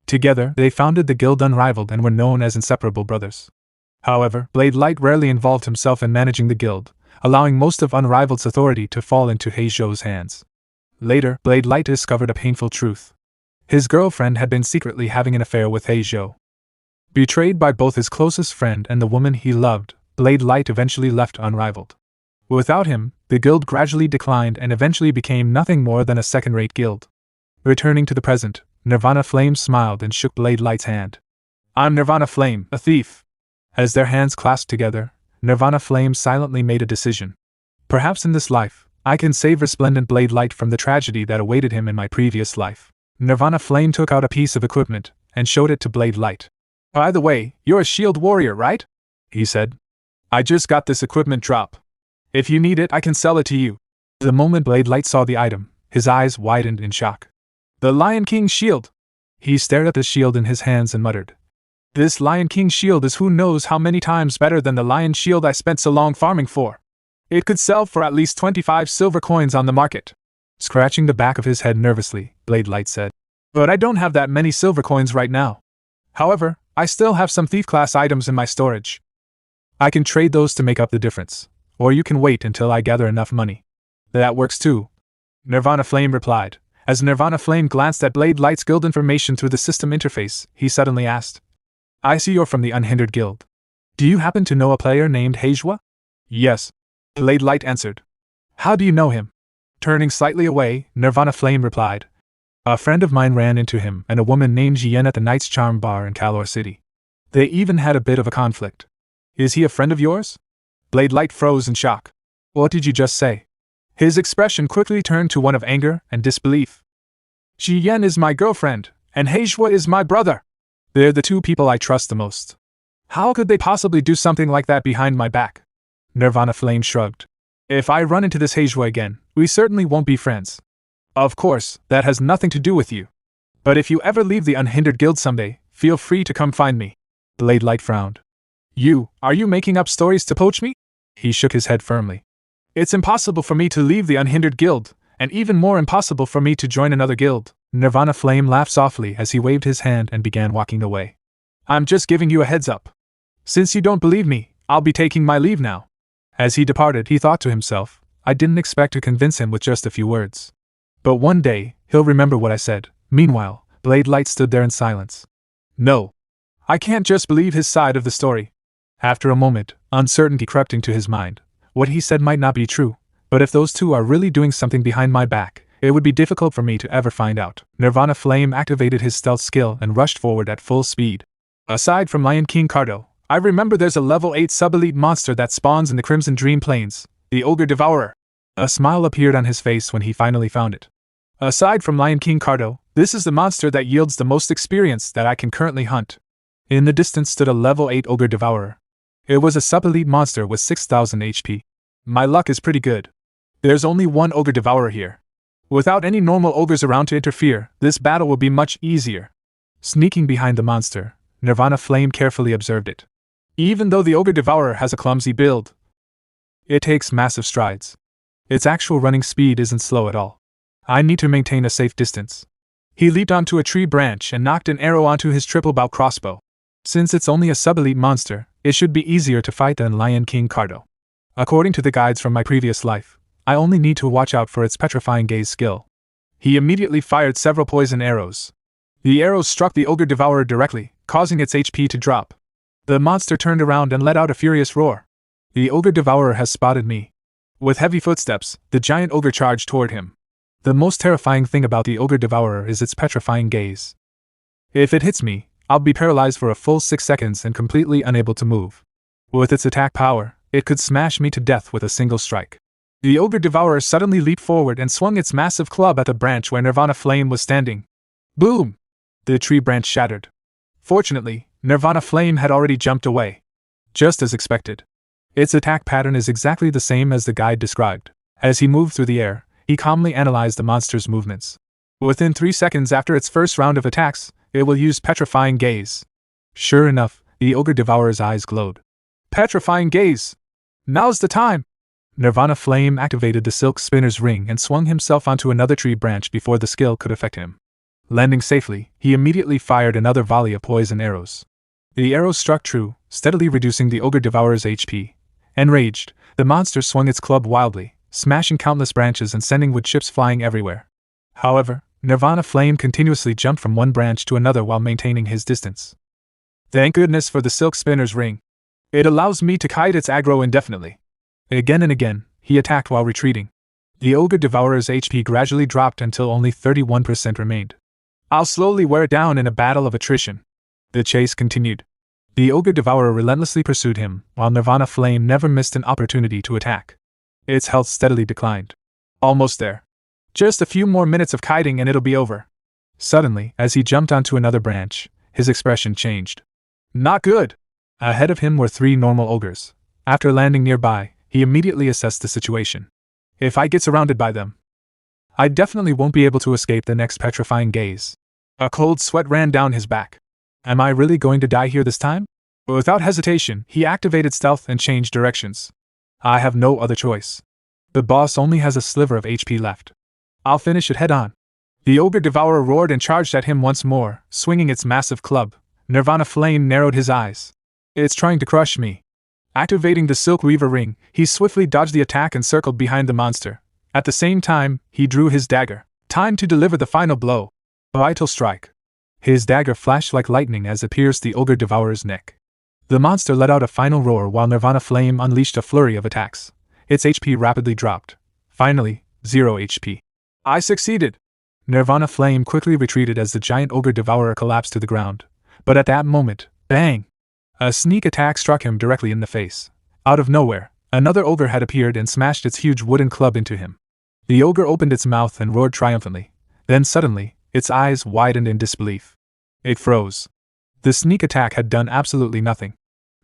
Together, they founded the guild Unrivaled and were known as inseparable brothers. However, Blade Light rarely involved himself in managing the guild, allowing most of Unrivaled's authority to fall into Heizhou's hands. Later, Blade Light discovered a painful truth. His girlfriend had been secretly having an affair with Heizhou. Betrayed by both his closest friend and the woman he loved, Blade Light eventually left Unrivaled. Without him, the guild gradually declined and eventually became nothing more than a second-rate guild. Returning to the present, Nirvana Flame smiled and shook Blade Light's hand. I'm Nirvana Flame, a thief. As their hands clasped together, Nirvana Flame silently made a decision. Perhaps in this life, I can save Resplendent Blade Light from the tragedy that awaited him in my previous life. Nirvana Flame took out a piece of equipment and showed it to Blade Light. By the way, you're a shield warrior, right? He said. I just got this equipment drop. If you need it, I can sell it to you. The moment Blade Light saw the item, his eyes widened in shock. The Lion King's shield! He stared at the shield in his hands and muttered. This Lion King shield is who knows how many times better than the lion shield I spent so long farming for. It could sell for at least 25 silver coins on the market. Scratching the back of his head nervously, Blade Light said. But I don't have that many silver coins right now. However, I still have some thief-class items in my storage. I can trade those to make up the difference, or you can wait until I gather enough money. That works too, Nirvana Flame replied. As Nirvana Flame glanced at Blade Light's guild information through the system interface, he suddenly asked, I see you're from the Unhindered Guild. Do you happen to know a player named Heizhou? Yes, Blade Light answered. How do you know him? Turning slightly away, Nirvana Flame replied. A friend of mine ran into him and a woman named Nie Yan at the Knight's Charm bar in Kalor City. They even had a bit of a conflict. Is he a friend of yours? Blade Light froze in shock. What did you just say? His expression quickly turned to one of anger and disbelief. Nie Yan is my girlfriend, and Heijua is my brother. They're the two people I trust the most. How could they possibly do something like that behind my back? Nirvana Flame shrugged. If I run into this Heijua again, we certainly won't be friends. Of course, that has nothing to do with you. But if you ever leave the Unhindered Guild someday, feel free to come find me. Blade Light frowned. Are you making up stories to poach me? He shook his head firmly. It's impossible for me to leave the Unhindered Guild, and even more impossible for me to join another guild. Nirvana Flame laughed softly as he waved his hand and began walking away. I'm just giving you a heads up. Since you don't believe me, I'll be taking my leave now. As he departed, he thought to himself, I didn't expect to convince him with just a few words. But one day, he'll remember what I said. Meanwhile, Blade Light stood there in silence. No. I can't just believe his side of the story. After a moment, uncertainty crept into his mind. What he said might not be true, but if those two are really doing something behind my back, it would be difficult for me to ever find out. Nirvana Flame activated his stealth skill and rushed forward at full speed. Aside from Lion King Cardo, I remember there's a level 8 sub-elite monster that spawns in the Crimson Dream Plains, the Ogre Devourer. A smile appeared on his face when he finally found it. Aside from Lion King Cardo, this is the monster that yields the most experience that I can currently hunt. In the distance stood a level 8 Ogre Devourer. It was a sub-elite monster with 6,000 HP. My luck is pretty good. There's only one Ogre Devourer here. Without any normal ogres around to interfere, this battle will be much easier. Sneaking behind the monster, Nirvana Flame carefully observed it. Even though the Ogre Devourer has a clumsy build, it takes massive strides. Its actual running speed isn't slow at all. I need to maintain a safe distance. He leaped onto a tree branch and knocked an arrow onto his triple bow crossbow. Since it's only a sub-elite monster, it should be easier to fight than Lion King Cardo. According to the guides from my previous life, I only need to watch out for its petrifying gaze skill. He immediately fired several poison arrows. The arrows struck the Ogre Devourer directly, causing its HP to drop. The monster turned around and let out a furious roar. The Ogre Devourer has spotted me. With heavy footsteps, the giant ogre charged toward him. The most terrifying thing about the Ogre Devourer is its petrifying gaze. If it hits me, I'll be paralyzed for a full 6 seconds and completely unable to move. With its attack power, it could smash me to death with a single strike. The Ogre Devourer suddenly leaped forward and swung its massive club at the branch where Nirvana Flame was standing. Boom! The tree branch shattered. Fortunately, Nirvana Flame had already jumped away. Just as expected. Its attack pattern is exactly the same as the guide described. As he moved through the air, he calmly analyzed the monster's movements. Within 3 seconds after its first round of attacks, it will use Petrifying Gaze. Sure enough, the Ogre Devourer's eyes glowed. Petrifying Gaze! Now's the time! Nirvana Flame activated the Silk Spinner's ring and swung himself onto another tree branch before the skill could affect him. Landing safely, he immediately fired another volley of poison arrows. The arrows struck true, steadily reducing the Ogre Devourer's HP. Enraged, the monster swung its club wildly, smashing countless branches and sending wood chips flying everywhere. However, Nirvana Flame continuously jumped from one branch to another while maintaining his distance. Thank goodness for the Silk Spinner's ring. It allows me to kite its aggro indefinitely. Again and again, he attacked while retreating. The Ogre Devourer's HP gradually dropped until only 31% remained. I'll slowly wear it down in a battle of attrition. The chase continued. The Ogre Devourer relentlessly pursued him, while Nirvana Flame never missed an opportunity to attack. Its health steadily declined. Almost there. Just a few more minutes of kiting and it'll be over. Suddenly, as he jumped onto another branch, his expression changed. Not good! Ahead of him were 3 normal ogres. After landing nearby, he immediately assessed the situation. If I get surrounded by them, I definitely won't be able to escape the next petrifying gaze. A cold sweat ran down his back. Am I really going to die here this time? Without hesitation, he activated stealth and changed directions. I have no other choice. The boss only has a sliver of HP left. I'll finish it head on. The Ogre Devourer roared and charged at him once more, swinging its massive club. Nirvana Flame narrowed his eyes. It's trying to crush me. Activating the Silk Weaver ring, he swiftly dodged the attack and circled behind the monster. At the same time, he drew his dagger. Time to deliver the final blow. Vital strike. His dagger flashed like lightning as it pierced the Ogre Devourer's neck. The monster let out a final roar while Nirvana Flame unleashed a flurry of attacks. Its HP rapidly dropped. Finally, 0 HP. I succeeded! Nirvana Flame quickly retreated as the giant Ogre Devourer collapsed to the ground. But at that moment, bang! A sneak attack struck him directly in the face. Out of nowhere, Another ogre had appeared and smashed its huge wooden club into him. The ogre opened its mouth and roared triumphantly. Then suddenly, its eyes widened in disbelief. It froze. The sneak attack had done absolutely nothing.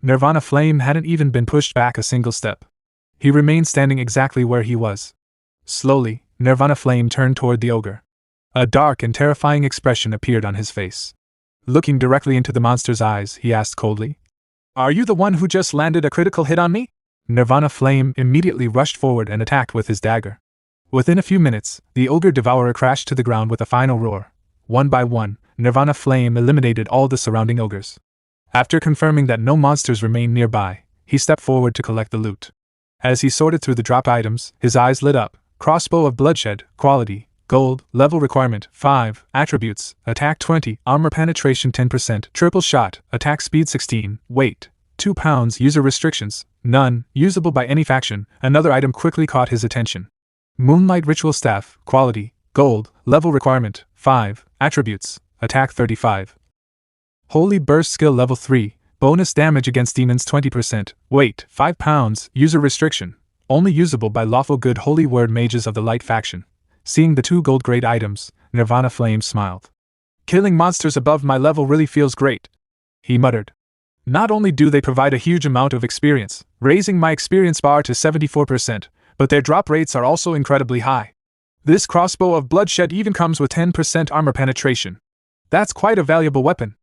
Nirvana Flame hadn't even been pushed back a single step. He remained standing exactly where he was. Slowly, Nirvana Flame turned toward the ogre. A dark and terrifying expression appeared on his face. Looking directly into the monster's eyes, he asked coldly, "Are you the one who just landed a critical hit on me?" Nirvana Flame immediately rushed forward and attacked with his dagger. Within a few minutes, the ogre devourer crashed to the ground with a final roar. One by one, Nirvana Flame eliminated all the surrounding ogres. After confirming that no monsters remained nearby, he stepped forward to collect the loot. As he sorted through the dropped items, his eyes lit up. Crossbow of bloodshed, quality, gold, level requirement, 5, attributes, attack 20, armor penetration 10%, triple shot, attack speed 16, weight, 2 pounds, user restrictions, none, usable by any faction. Another item quickly caught his attention. Moonlight ritual staff, quality, gold, level requirement, 5, attributes, attack 35. Holy burst skill level 3, bonus damage against demons 20%, weight, 5 pounds, user restriction, only usable by lawful good holy word mages of the light faction. Seeing the 2 gold grade items, Nirvana Flame smiled. Killing monsters above my level really feels great, he muttered. Not only do they provide a huge amount of experience, raising my experience bar to 74%, but their drop rates are also incredibly high. This crossbow of bloodshed even comes with 10% armor penetration. That's quite a valuable weapon.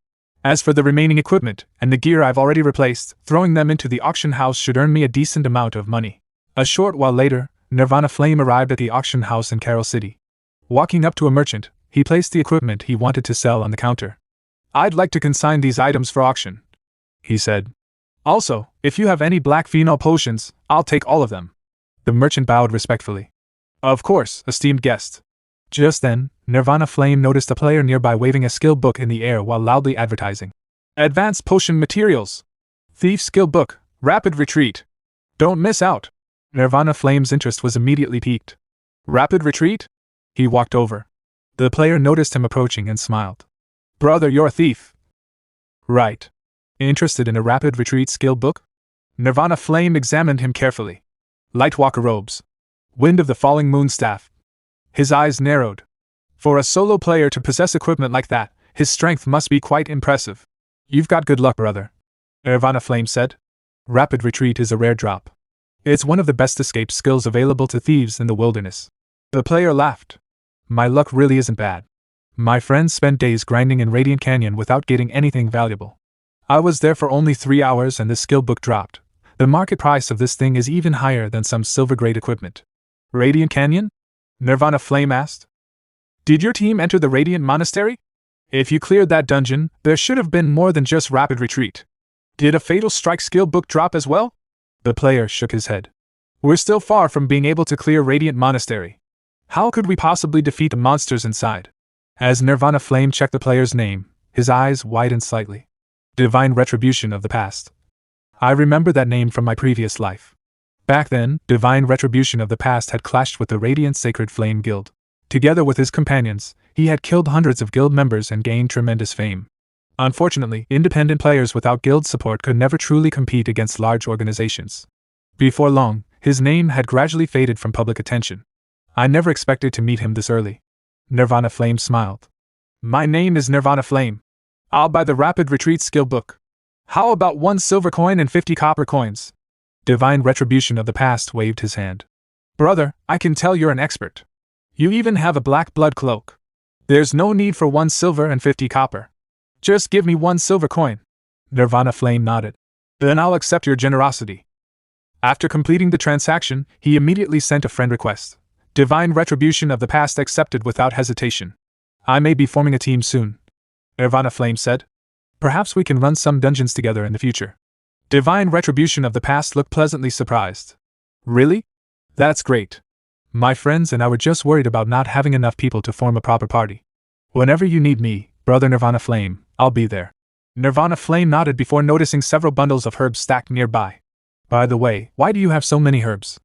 As for the remaining equipment and the gear I've already replaced, throwing them into the auction house should earn me a decent amount of money. A short while later, Nirvana Flame arrived at the auction house in Carol City. Walking up to a merchant, he placed the equipment he wanted to sell on the counter. "I'd like to consign these items for auction," he said. "Also, if you have any black phenol potions, I'll take all of them." The merchant bowed respectfully. "Of course, esteemed guest." Just then, Nirvana Flame noticed a player nearby waving a skill book in the air while loudly advertising. "Advanced potion materials! Thief skill book, rapid retreat! Don't miss out!" Nirvana Flame's interest was immediately piqued. "Rapid retreat?" He walked over. The player noticed him approaching and smiled. "Brother, you're a thief." "Right. Interested in a rapid retreat skill book?" Nirvana Flame examined him carefully. Lightwalker robes. Wind of the falling moon staff. His eyes narrowed. For a solo player to possess equipment like that, his strength must be quite impressive. "You've got good luck, brother," Nirvana Flame said. "Rapid retreat is a rare drop. It's one of the best escape skills available to thieves in the wilderness." The player laughed. "My luck really isn't bad. My friends spent days grinding in Radiant Canyon without getting anything valuable. I was there for only 3 hours and the skill book dropped. The market price of this thing is even higher than some silver-grade equipment." "Radiant Canyon?" Nirvana Flame asked. "Did your team enter the Radiant Monastery? If you cleared that dungeon, there should have been more than just rapid retreat. Did a Fatal Strike skill book drop as well?" The player shook his head. "We're still far from being able to clear Radiant Monastery. How could we possibly defeat the monsters inside?" As Nirvana Flame checked the player's name, his eyes widened slightly. "Divine Retribution of the Past. I remember that name from my previous life. Back then, Divine Retribution of the Past had clashed with the Radiant Sacred Flame Guild. Together with his companions, he had killed hundreds of guild members and gained tremendous fame. Unfortunately, independent players without guild support could never truly compete against large organizations. Before long, his name had gradually faded from public attention. I never expected to meet him this early." Nirvana Flame smiled. "My name is Nirvana Flame. I'll buy the Rapid Retreat skill book. How about 1 silver coin and 50 copper coins?" Divine Retribution of the Past waved his hand. "Brother, I can tell you're an expert. You even have a black blood cloak. There's no need for 1 silver and 50 copper. Just give me 1 silver coin." Nirvana Flame nodded. "Then I'll accept your generosity." After completing the transaction, he immediately sent a friend request. Divine Retribution of the Past accepted without hesitation. "I may be forming a team soon," Nirvana Flame said. "Perhaps we can run some dungeons together in the future." Divine Retribution of the Past looked pleasantly surprised. "Really? That's great. My friends and I were just worried about not having enough people to form a proper party. Whenever you need me, brother Nirvana Flame, I'll be there." Nirvana Flame nodded before noticing several bundles of herbs stacked nearby. "By the way, why do you have so many herbs?"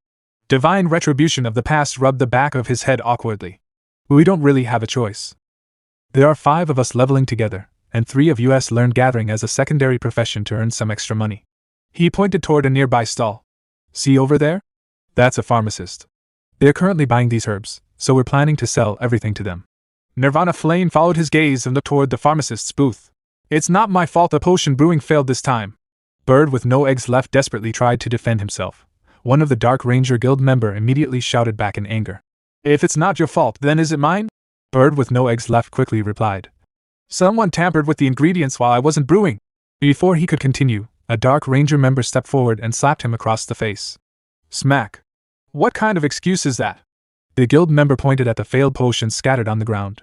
Divine Retribution of the Past rubbed the back of his head awkwardly. "We don't really have a choice. There are 5 of us leveling together, and 3 of us learned gathering as a secondary profession to earn some extra money." He pointed toward a nearby stall. See over there? That's a pharmacist. They're currently buying these herbs, so we're planning to sell everything to them. Nirvana Flame followed his gaze and looked toward the pharmacist's booth. It's not my fault the potion brewing failed this time. Bird with no eggs left desperately tried to defend himself. One of the Dark Ranger Guild member immediately shouted back in anger. If it's not your fault, then is it mine? Bird with no eggs left quickly replied. Someone tampered with the ingredients while I wasn't brewing. Before he could continue, a Dark Ranger member stepped forward and slapped him across the face. Smack. What kind of excuse is that? The guild member pointed at the failed potions scattered on the ground.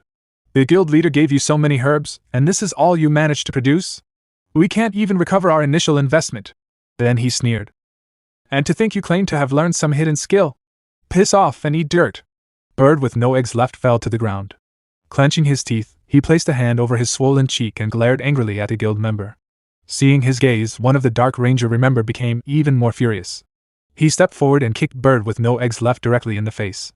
The guild leader gave you so many herbs, and this is all you managed to produce? We can't even recover our initial investment. Then he sneered. And to think you claim to have learned some hidden skill? Piss off and eat dirt. Bird with no eggs left fell to the ground. Clenching his teeth, he placed a hand over his swollen cheek and glared angrily at the guild member. Seeing his gaze, one of the Dark Ranger member became even more furious. He stepped forward and kicked Bird with no eggs left directly in the face.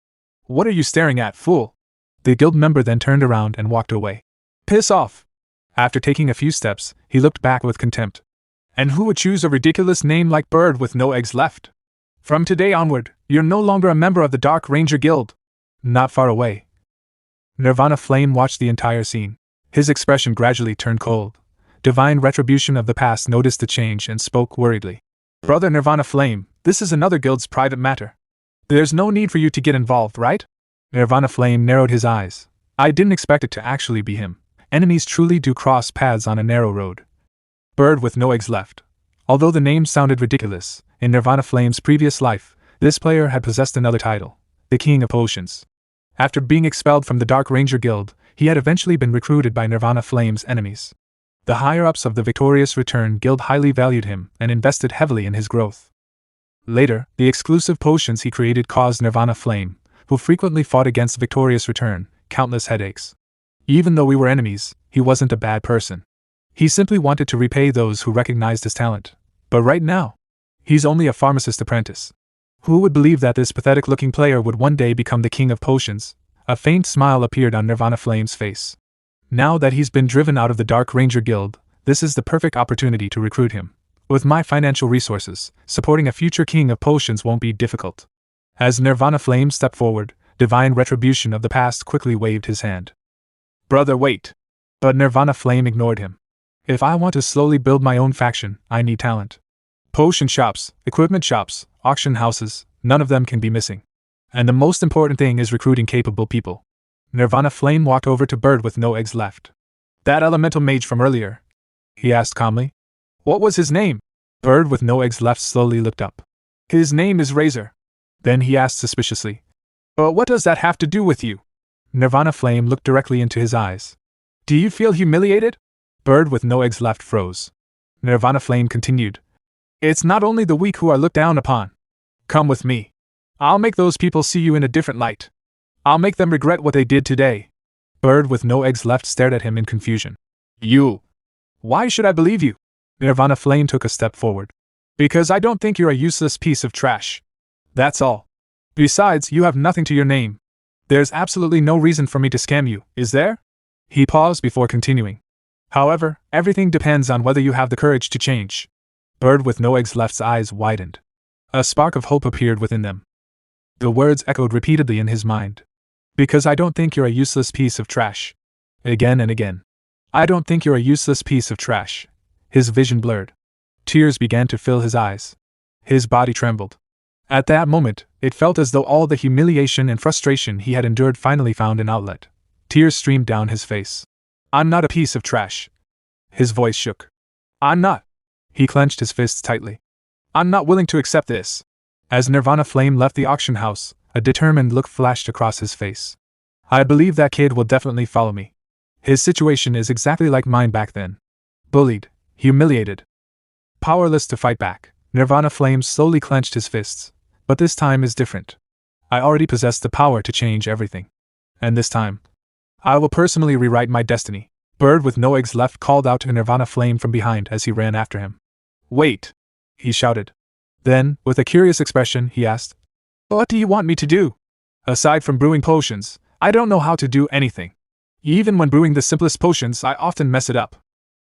What are you staring at, fool? The guild member then turned around and walked away. Piss off! After taking a few steps, he looked back with contempt. And who would choose a ridiculous name like Bird with no eggs left? From today onward, you're no longer a member of the Dark Ranger Guild. Not far away. Nirvana Flame watched the entire scene. His expression gradually turned cold. Divine Retribution of the Past noticed the change and spoke worriedly. Brother Nirvana Flame, this is another guild's private matter. There's no need for you to get involved, right? Nirvana Flame narrowed his eyes. I didn't expect it to actually be him. Enemies truly do cross paths on a narrow road. Bird with no eggs left. Although the name sounded ridiculous, in Nirvana Flame's previous life, this player had possessed another title, the King of Potions. After being expelled from the Dark Ranger Guild, he had eventually been recruited by Nirvana Flame's enemies. The higher-ups of the Victorious Return Guild highly valued him and invested heavily in his growth. Later, the exclusive potions he created caused Nirvana Flame, who frequently fought against Victorious Return, countless headaches. Even though we were enemies, he wasn't a bad person. He simply wanted to repay those who recognized his talent. But right now, he's only a pharmacist apprentice. Who would believe that this pathetic-looking player would one day become the King of Potions? A faint smile appeared on Nirvana Flame's face. Now that he's been driven out of the Dark Ranger Guild, this is the perfect opportunity to recruit him. With my financial resources, supporting a future King of Potions won't be difficult. As Nirvana Flame stepped forward, Divine Retribution of the Past quickly waved his hand. Brother, wait! But Nirvana Flame ignored him. If I want to slowly build my own faction, I need talent. Potion shops, equipment shops, auction houses, none of them can be missing. And the most important thing is recruiting capable people. Nirvana Flame walked over to Bird with no eggs left. That elemental mage from earlier? He asked calmly. What was his name? Bird with no eggs left slowly looked up. His name is Razor. Then he asked suspiciously. What does that have to do with you? Nirvana Flame looked directly into his eyes. Do you feel humiliated? Bird with no eggs left froze. Nirvana Flame continued. It's not only the weak who are looked down upon. Come with me. I'll make those people see you in a different light. I'll make them regret what they did today. Bird with no eggs left stared at him in confusion. You. Why should I believe you? Nirvana Flame took a step forward. Because I don't think you're a useless piece of trash. That's all. Besides, you have nothing to your name. There's absolutely no reason for me to scam you, is there? He paused before continuing. However, everything depends on whether you have the courage to change. Bird with no eggs left's eyes widened. A spark of hope appeared within them. The words echoed repeatedly in his mind. Because I don't think you're a useless piece of trash. Again and again. I don't think you're a useless piece of trash. His vision blurred. Tears began to fill his eyes. His body trembled. At that moment, it felt as though all the humiliation and frustration he had endured finally found an outlet. Tears streamed down his face. I'm not a piece of trash. His voice shook. I'm not. He clenched his fists tightly. I'm not willing to accept this. As Nirvana Flame left the auction house, a determined look flashed across his face. I believe that kid will definitely follow me. His situation is exactly like mine back then. Bullied, humiliated, powerless to fight back. Nirvana Flame slowly clenched his fists. But this time is different. I already possess the power to change everything. And this time, I will personally rewrite my destiny. Bird with no eggs left called out to Nirvana Flame from behind as he ran after him. Wait! He shouted. Then, with a curious expression, he asked, What do you want me to do? Aside from brewing potions, I don't know how to do anything. Even when brewing the simplest potions, I often mess it up.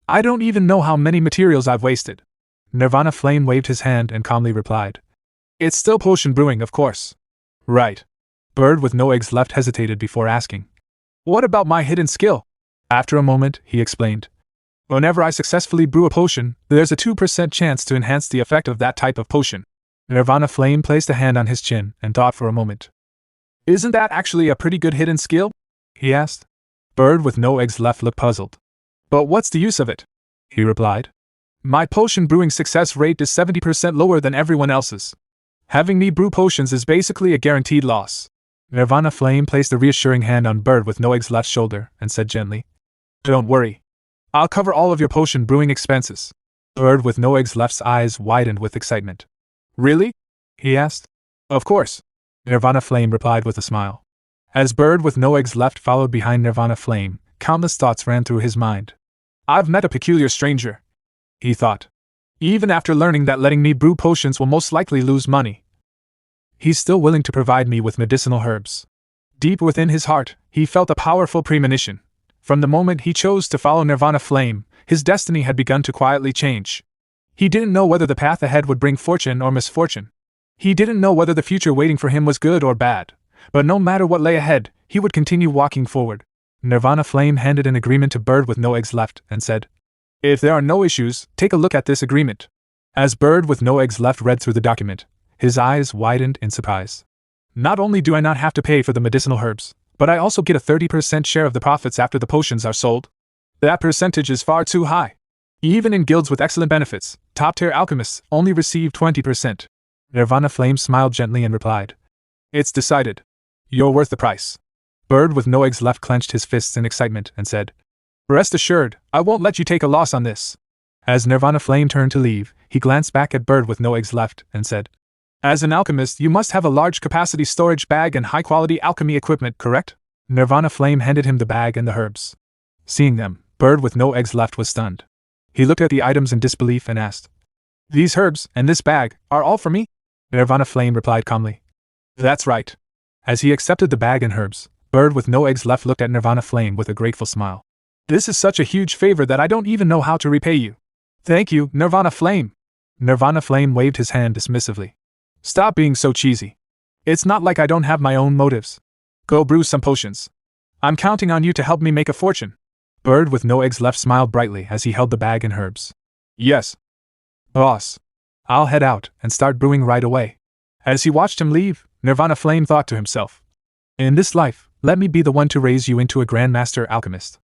I don't even know how many materials I've wasted. Nirvana Flame waved his hand and calmly replied. It's still potion brewing, of course. Right. Bird with no eggs left hesitated before asking. What about my hidden skill? After a moment, he explained. Whenever I successfully brew a potion, there's a 2% chance to enhance the effect of that type of potion. Nirvana Flame placed a hand on his chin and thought for a moment. Isn't that actually a pretty good hidden skill? He asked. Bird with no eggs left looked puzzled. But what's the use of it? He replied. My potion brewing success rate is 70% lower than everyone else's. Having me brew potions is basically a guaranteed loss. Nirvana Flame placed a reassuring hand on Bird with no eggs left's shoulder and said gently, Don't worry. I'll cover all of your potion brewing expenses. Bird with no eggs left's eyes widened with excitement. Really? He asked. Of course. Nirvana Flame replied with a smile. As Bird with no eggs left followed behind Nirvana Flame, countless thoughts ran through his mind. I've met a peculiar stranger, he thought. Even after learning that letting me brew potions will most likely lose money, he's still willing to provide me with medicinal herbs. Deep within his heart, he felt a powerful premonition. From the moment he chose to follow Nirvana Flame, his destiny had begun to quietly change. He didn't know whether the path ahead would bring fortune or misfortune. He didn't know whether the future waiting for him was good or bad. But no matter what lay ahead, he would continue walking forward. Nirvana Flame handed an agreement to Bird with no eggs left and said, If there are no issues, take a look at this agreement. As Bird with no eggs left read through the document, his eyes widened in surprise. Not only do I not have to pay for the medicinal herbs, but I also get a 30% share of the profits after the potions are sold. That percentage is far too high. Even in guilds with excellent benefits, top-tier alchemists only receive 20%. Nirvana Flame smiled gently and replied, It's decided. You're worth the price. Bird with no eggs left clenched his fists in excitement and said, Rest assured, I won't let you take a loss on this. As Nirvana Flame turned to leave, he glanced back at Bird with no eggs left and said, As an alchemist, you must have a large capacity storage bag and high-quality alchemy equipment, correct? Nirvana Flame handed him the bag and the herbs. Seeing them, Bird with no eggs left was stunned. He looked at the items in disbelief and asked, These herbs and this bag are all for me? Nirvana Flame replied calmly, That's right. As he accepted the bag and herbs, Bird with no eggs left looked at Nirvana Flame with a grateful smile. This is such a huge favor that I don't even know how to repay you. Thank you, Nirvana Flame. Nirvana Flame waved his hand dismissively. Stop being so cheesy. It's not like I don't have my own motives. Go brew some potions. I'm counting on you to help me make a fortune. Bird with no eggs left smiled brightly as he held the bag and herbs. Yes. Boss. I'll head out and start brewing right away. As he watched him leave, Nirvana Flame thought to himself, In this life, let me be the one to raise you into a Grandmaster Alchemist.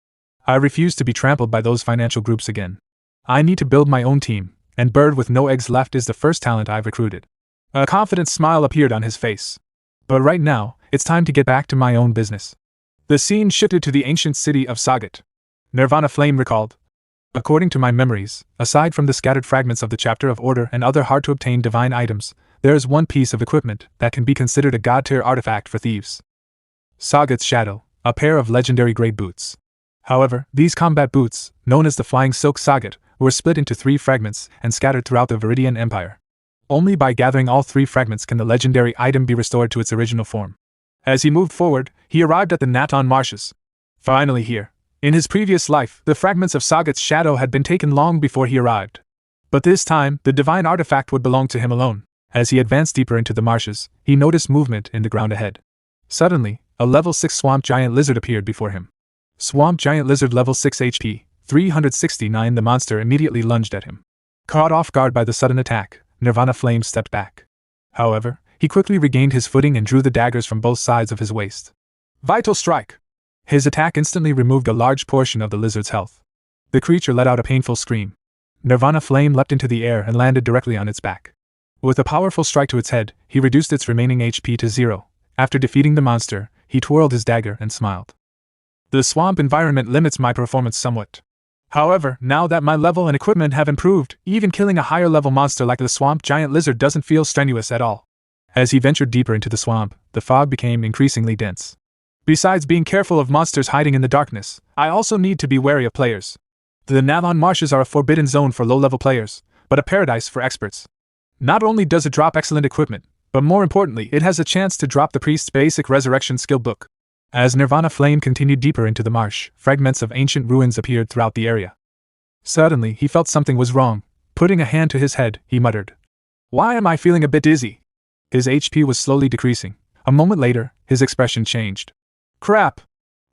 I refuse to be trampled by those financial groups again. I need to build my own team, and Bird with no eggs left is the first talent I've recruited. A confident smile appeared on his face. But right now, it's time to get back to my own business. The scene shifted to the ancient city of Sagat. Nirvana Flame recalled, According to my memories, aside from the scattered fragments of the chapter of order and other hard-to-obtain divine items, there is one piece of equipment that can be considered a god-tier artifact for thieves. Sagat's Shadow, a pair of legendary great boots. However, these combat boots, known as the Flying Silk Sagat, were split into 3 fragments and scattered throughout the Viridian Empire. Only by gathering all 3 fragments can the legendary item be restored to its original form. As he moved forward, he arrived at the Naton Marshes. Finally here. In his previous life, the fragments of Sagat's Shadow had been taken long before he arrived. But this time, the divine artifact would belong to him alone. As he advanced deeper into the marshes, he noticed movement in the ground ahead. Suddenly, a level 6 Swamp Giant Lizard appeared before him. Swamp Giant Lizard level 6 HP, 369. The monster immediately lunged at him. Caught off guard by the sudden attack, Nirvana Flame stepped back. However, he quickly regained his footing and drew the daggers from both sides of his waist. Vital Strike! His attack instantly removed a large portion of the lizard's health. The creature let out a painful scream. Nirvana Flame leapt into the air and landed directly on its back. With a powerful strike to its head, he reduced its remaining HP to 0. After defeating the monster, he twirled his dagger and smiled. The swamp environment limits my performance somewhat. However, now that my level and equipment have improved, even killing a higher level monster like the Swamp Giant Lizard doesn't feel strenuous at all. As he ventured deeper into the swamp, the fog became increasingly dense. Besides being careful of monsters hiding in the darkness, I also need to be wary of players. The Navan Marshes are a forbidden zone for low-level players, but a paradise for experts. Not only does it drop excellent equipment, but more importantly, it has a chance to drop the priest's basic resurrection skill book. As Nirvana Flame continued deeper into the marsh, fragments of ancient ruins appeared throughout the area. Suddenly, he felt something was wrong. Putting a hand to his head, he muttered, "Why am I feeling a bit dizzy?" His HP was slowly decreasing. A moment later, his expression changed. Crap!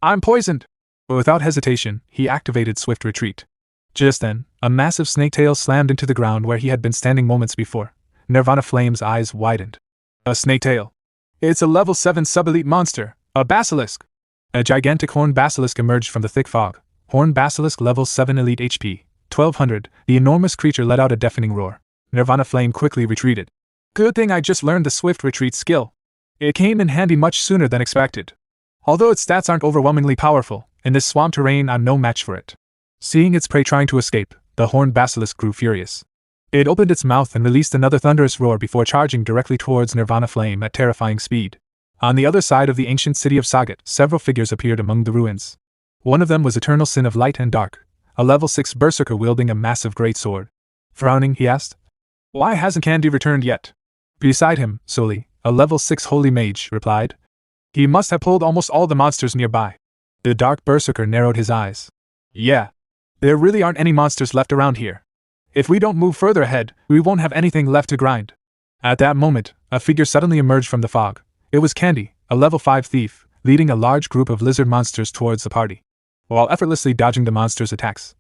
I'm poisoned! Without hesitation, he activated Swift Retreat. Just then, a massive snake tail slammed into the ground where he had been standing moments before. Nirvana Flame's eyes widened. A snake tail. It's a level 7 sub-elite monster, a basilisk! A gigantic horned basilisk emerged from the thick fog. Horned basilisk level 7 elite HP, 1200, the enormous creature let out a deafening roar. Nirvana Flame quickly retreated. Good thing I just learned the Swift Retreat skill. It came in handy much sooner than expected. Although its stats aren't overwhelmingly powerful, in this swamp terrain I'm no match for it. Seeing its prey trying to escape, the horned basilisk grew furious. It opened its mouth and released another thunderous roar before charging directly towards Nirvana Flame at terrifying speed. On the other side of the ancient city of Sagat, several figures appeared among the ruins. One of them was Eternal Sin of Light and Dark, a level 6 berserker wielding a massive great sword. Frowning, he asked, "Why hasn't Candy returned yet?" Beside him, Soli, a level 6 holy mage, replied, "He must have pulled almost all the monsters nearby." The dark berserker narrowed his eyes. "Yeah. There really aren't any monsters left around here. If we don't move further ahead, we won't have anything left to grind." At that moment, a figure suddenly emerged from the fog. It was Candy, a level 5 thief, leading a large group of lizard monsters towards the party, while effortlessly dodging the monsters' attacks.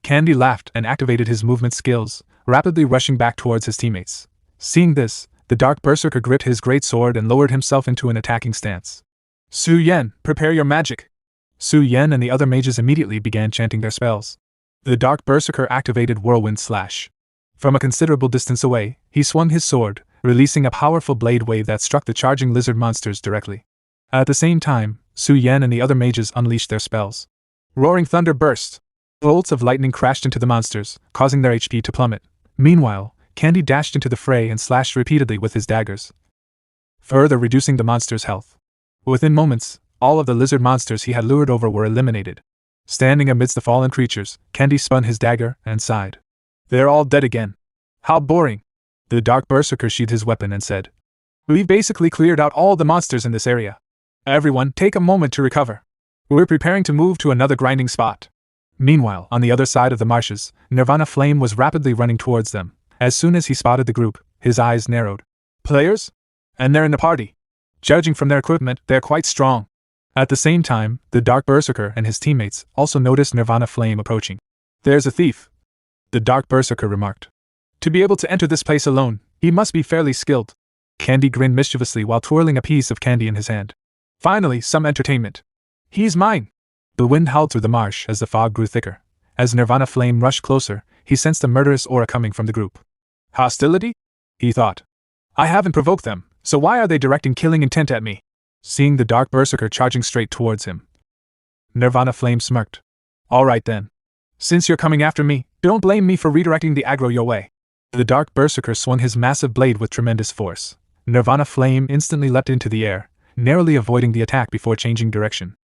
Candy laughed and activated his movement skills, rapidly rushing back towards his teammates. Seeing this, the dark berserker gripped his great sword and lowered himself into an attacking stance. "Su Yan, prepare your magic!" Su Yan and the other mages immediately began chanting their spells. The dark berserker activated Whirlwind Slash. From a considerable distance away, he swung his sword, releasing a powerful blade wave that struck the charging lizard monsters directly. At the same time, Su Yan and the other mages unleashed their spells. Roaring thunder burst. Bolts of lightning crashed into the monsters, causing their HP to plummet. Meanwhile, Candy dashed into the fray and slashed repeatedly with his daggers, further reducing the monsters' health. Within moments, all of the lizard monsters he had lured over were eliminated. Standing amidst the fallen creatures, Candy spun his dagger and sighed. "They're all dead again. How boring." The dark berserker sheathed his weapon and said, "We've basically cleared out all the monsters in this area. Everyone, take a moment to recover. We're preparing to move to another grinding spot." Meanwhile, on the other side of the marshes, Nirvana Flame was rapidly running towards them. As soon as he spotted the group, his eyes narrowed. "Players? And they're in the party. Judging from their equipment, they're quite strong." At the same time, the dark berserker and his teammates also noticed Nirvana Flame approaching. "There's a thief," the dark berserker remarked. "To be able to enter this place alone, he must be fairly skilled." Candy grinned mischievously while twirling a piece of candy in his hand. "Finally, some entertainment. He's mine." The wind howled through the marsh as the fog grew thicker. As Nirvana Flame rushed closer, he sensed a murderous aura coming from the group. "Hostility?" he thought. "I haven't provoked them, so why are they directing killing intent at me?" Seeing the dark berserker charging straight towards him, Nirvana Flame smirked. "All right then. Since you're coming after me, don't blame me for redirecting the aggro your way." The dark berserker swung his massive blade with tremendous force. Nirvana Flame instantly leapt into the air, narrowly avoiding the attack before changing direction.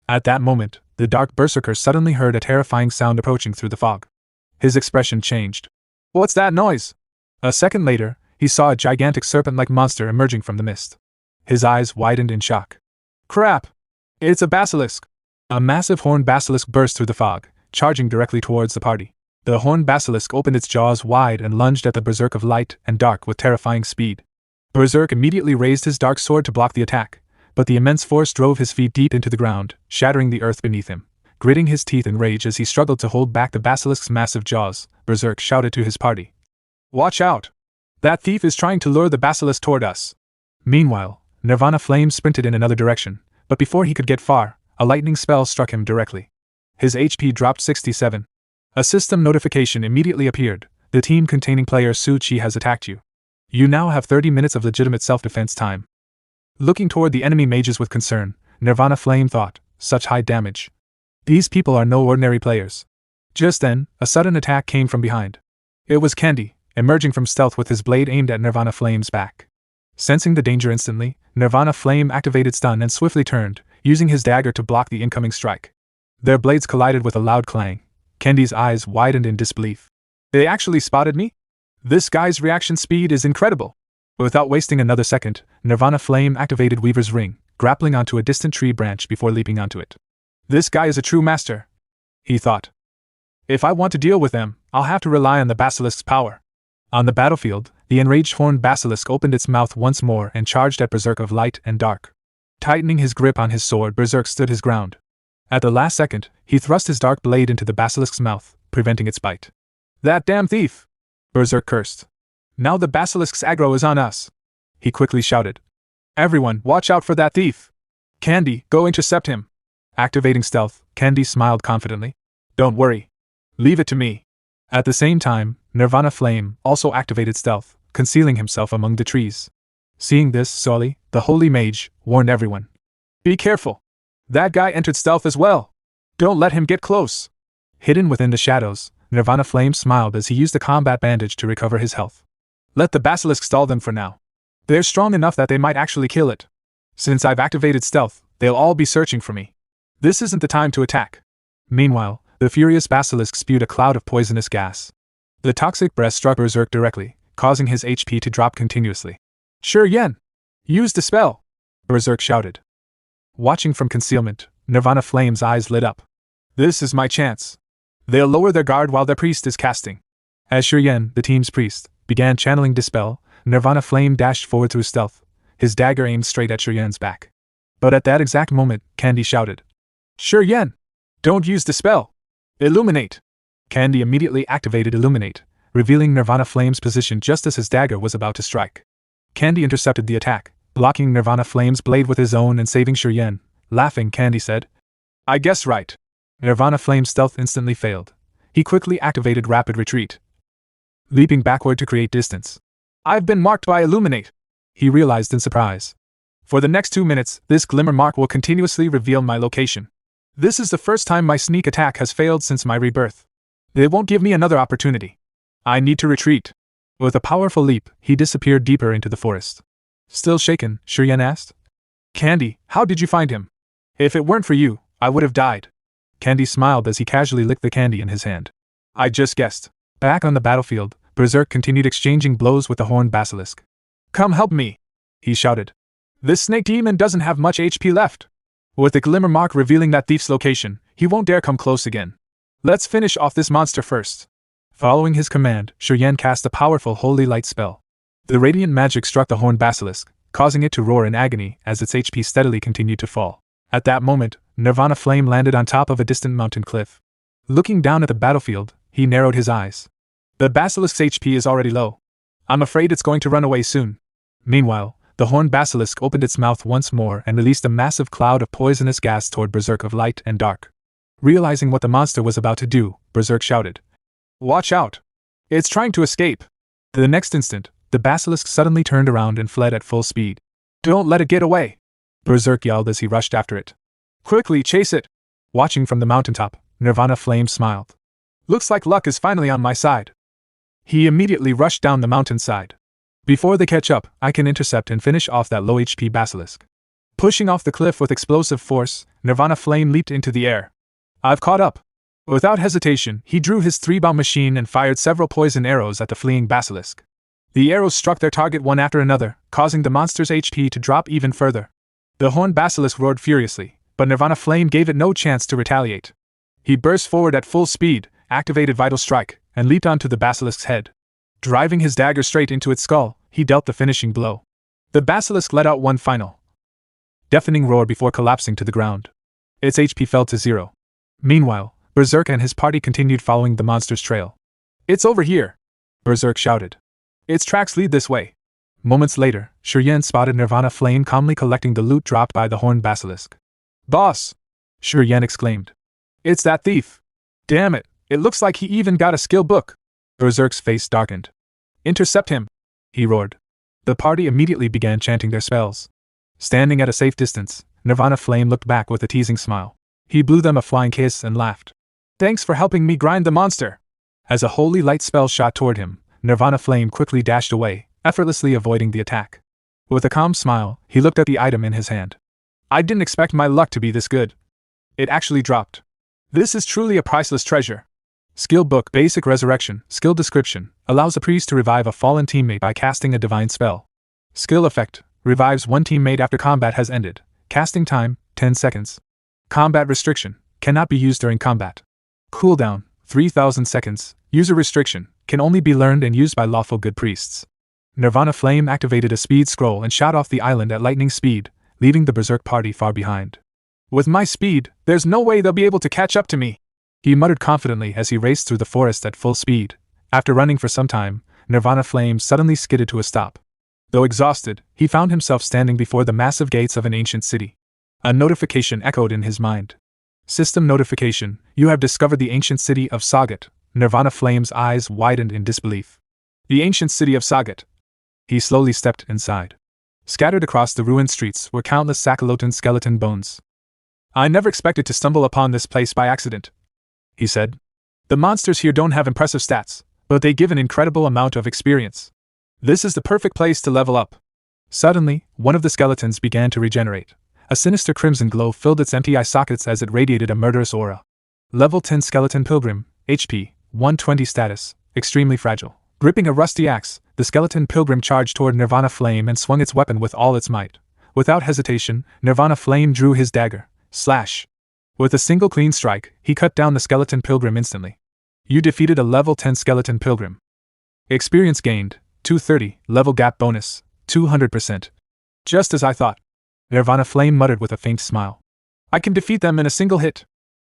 At that moment, the dark berserker suddenly heard a terrifying sound approaching through the fog. His expression changed. "What's that noise?" A second later, he saw a gigantic serpent-like monster emerging from the mist. His eyes widened in shock. "Crap! It's a basilisk!" A massive horned basilisk burst through the fog, charging directly towards the party. The horned basilisk opened its jaws wide and lunged at the Berserk of Light and Dark with terrifying speed. Berserk immediately raised his dark sword to block the attack, but the immense force drove his feet deep into the ground, shattering the earth beneath him. Gritting his teeth in rage as he struggled to hold back the basilisk's massive jaws, Berserk shouted to his party, "Watch out! That thief is trying to lure the basilisk toward us." Meanwhile, Nirvana Flame sprinted in another direction, but before he could get far, a lightning spell struck him directly. His HP dropped 67. A system notification immediately appeared. "The team containing player Su Chi has attacked you. You now have 30 minutes of legitimate self-defense time." Looking toward the enemy mages with concern, Nirvana Flame thought, "Such high damage. These people are no ordinary players." Just then, a sudden attack came from behind. It was Candy, emerging from stealth with his blade aimed at Nirvana Flame's back. Sensing the danger instantly, Nirvana Flame activated stun and swiftly turned, using his dagger to block the incoming strike. Their blades collided with a loud clang. Candy's eyes widened in disbelief. "They actually spotted me? This guy's reaction speed is incredible." Without wasting another second, Nirvana Flame activated Weaver's Ring, grappling onto a distant tree branch before leaping onto it. "This guy is a true master," he thought. "If I want to deal with them, I'll have to rely on the basilisk's power." On the battlefield, the enraged horned basilisk opened its mouth once more and charged at Berserk of Light and Dark. Tightening his grip on his sword, Berserk stood his ground. At the last second, he thrust his dark blade into the basilisk's mouth, preventing its bite. "That damn thief!" Berserk cursed. "Now the basilisk's aggro is on us!" He quickly shouted. "Everyone, watch out for that thief! Candy, go intercept him!" Activating stealth, Candy smiled confidently. "Don't worry. Leave it to me." At the same time, Nirvana Flame also activated stealth, concealing himself among the trees. Seeing this, Soli, the holy mage, warned everyone. "Be careful! That guy entered stealth as well! Don't let him get close!" Hidden within the shadows, Nirvana Flame smiled as he used a combat bandage to recover his health. "Let the basilisk stall them for now. They're strong enough that they might actually kill it. Since I've activated stealth, they'll all be searching for me. This isn't the time to attack." Meanwhile, the furious basilisk spewed a cloud of poisonous gas. The toxic breath struck Berserk directly, causing his HP to drop continuously. "Sure Yen! Use Dispel!" Berserk shouted. Watching from concealment, Nirvana Flame's eyes lit up. "This is my chance. They'll lower their guard while their priest is casting." As Shurien, the team's priest, began channeling Dispel, Nirvana Flame dashed forward through stealth, his dagger aimed straight at Shurien's back. But at that exact moment, Candy shouted, "Shurien! Don't use Dispel! Illuminate!" Candy immediately activated Illuminate, revealing Nirvana Flame's position just as his dagger was about to strike. Candy intercepted the attack, blocking Nirvana Flame's blade with his own and saving Shurien. Laughing, Candy said, "I guess right." Nirvana Flame's stealth instantly failed. He quickly activated Rapid Retreat, leaping backward to create distance. "I've been marked by Illuminate," he realized in surprise. "For the next 2 minutes, this glimmer mark will continuously reveal my location. This is the first time my sneak attack has failed since my rebirth. It won't give me another opportunity. I need to retreat." With a powerful leap, he disappeared deeper into the forest. Still shaken, Shurien asked, "Candy, how did you find him? If it weren't for you, I would have died." Candy smiled as he casually licked the candy in his hand. "I just guessed." Back on the battlefield, Berserk continued exchanging blows with the horned basilisk. "Come help me!" he shouted. "This snake demon doesn't have much HP left. With the glimmer mark revealing that thief's location, he won't dare come close again. Let's finish off this monster first." Following his command, Shurien cast a powerful holy light spell. The radiant magic struck the horned basilisk, causing it to roar in agony as its HP steadily continued to fall. At that moment, Nirvana Flame landed on top of a distant mountain cliff. Looking down at the battlefield, he narrowed his eyes. "The basilisk's HP is already low. I'm afraid it's going to run away soon." Meanwhile, the horned basilisk opened its mouth once more and released a massive cloud of poisonous gas toward Berserk of Light and Dark. Realizing what the monster was about to do, Berserk shouted, "Watch out! It's trying to escape!" The next instant, the basilisk suddenly turned around and fled at full speed. "Don't let it get away!" Berserk yelled as he rushed after it. "Quickly, chase it!" Watching from the mountaintop, Nirvana Flame smiled. "Looks like luck is finally on my side." He immediately rushed down the mountainside. "Before they catch up, I can intercept and finish off that low HP basilisk." Pushing off the cliff with explosive force, Nirvana Flame leaped into the air. "I've caught up." Without hesitation, he drew his 3-bomb machine and fired several poison arrows at the fleeing basilisk. The arrows struck their target one after another, causing the monster's HP to drop even further. The horned basilisk roared furiously, but Nirvana Flame gave it no chance to retaliate. He burst forward at full speed, activated Vital Strike, and leaped onto the basilisk's head. Driving his dagger straight into its skull, he dealt the finishing blow. The basilisk let out one final, deafening roar before collapsing to the ground. Its HP fell to 0. Meanwhile, Berserk and his party continued following the monster's trail. "It's over here!" Berserk shouted. "Its tracks lead this way." Moments later, Shurien spotted Nirvana Flame calmly collecting the loot dropped by the horned basilisk. "Boss!" Shurien exclaimed. "It's that thief! Damn it, it looks like he even got a skill book!" Berserk's face darkened. "Intercept him!" he roared. The party immediately began chanting their spells. Standing at a safe distance, Nirvana Flame looked back with a teasing smile. He blew them a flying kiss and laughed. "Thanks for helping me grind the monster!" As a holy light spell shot toward him, Nirvana Flame quickly dashed away, effortlessly avoiding the attack. With a calm smile, he looked at the item in his hand. "I didn't expect my luck to be this good. It actually dropped. This is truly a priceless treasure." Skill Book Basic Resurrection Skill Description allows a priest to revive a fallen teammate by casting a divine spell. Skill Effect revives one teammate after combat has ended. Casting time 10 seconds. Combat Restriction cannot be used during combat. Cooldown 3,000 seconds. User restriction. Can only be learned and used by lawful good priests. Nirvana Flame activated a speed scroll and shot off the island at lightning speed, leaving the berserk party far behind. With my speed, there's no way they'll be able to catch up to me, he muttered confidently as he raced through the forest at full speed. After running for some time, Nirvana Flame suddenly skidded to a stop. Though exhausted, he found himself standing before the massive gates of an ancient city. A notification echoed in his mind. System notification, you have discovered the ancient city of Sagat. Nirvana Flame's eyes widened in disbelief. The ancient city of Sagat. He slowly stepped inside. Scattered across the ruined streets were countless Sakalotan skeleton bones. I never expected to stumble upon this place by accident, he said. The monsters here don't have impressive stats, but they give an incredible amount of experience. This is the perfect place to level up. Suddenly, one of the skeletons began to regenerate. A sinister crimson glow filled its empty eye sockets as it radiated a murderous aura. Level 10 Skeleton Pilgrim, HP, 120 status, extremely fragile. Gripping a rusty axe, the skeleton pilgrim charged toward Nirvana Flame and swung its weapon with all its might. Without hesitation, Nirvana Flame drew his dagger. Slash! With a single clean strike, he cut down the skeleton pilgrim instantly. You defeated a level 10 skeleton pilgrim. Experience gained, 230, level gap bonus, 200%. Just as I thought. Nirvana Flame muttered with a faint smile. I can defeat them in a single hit.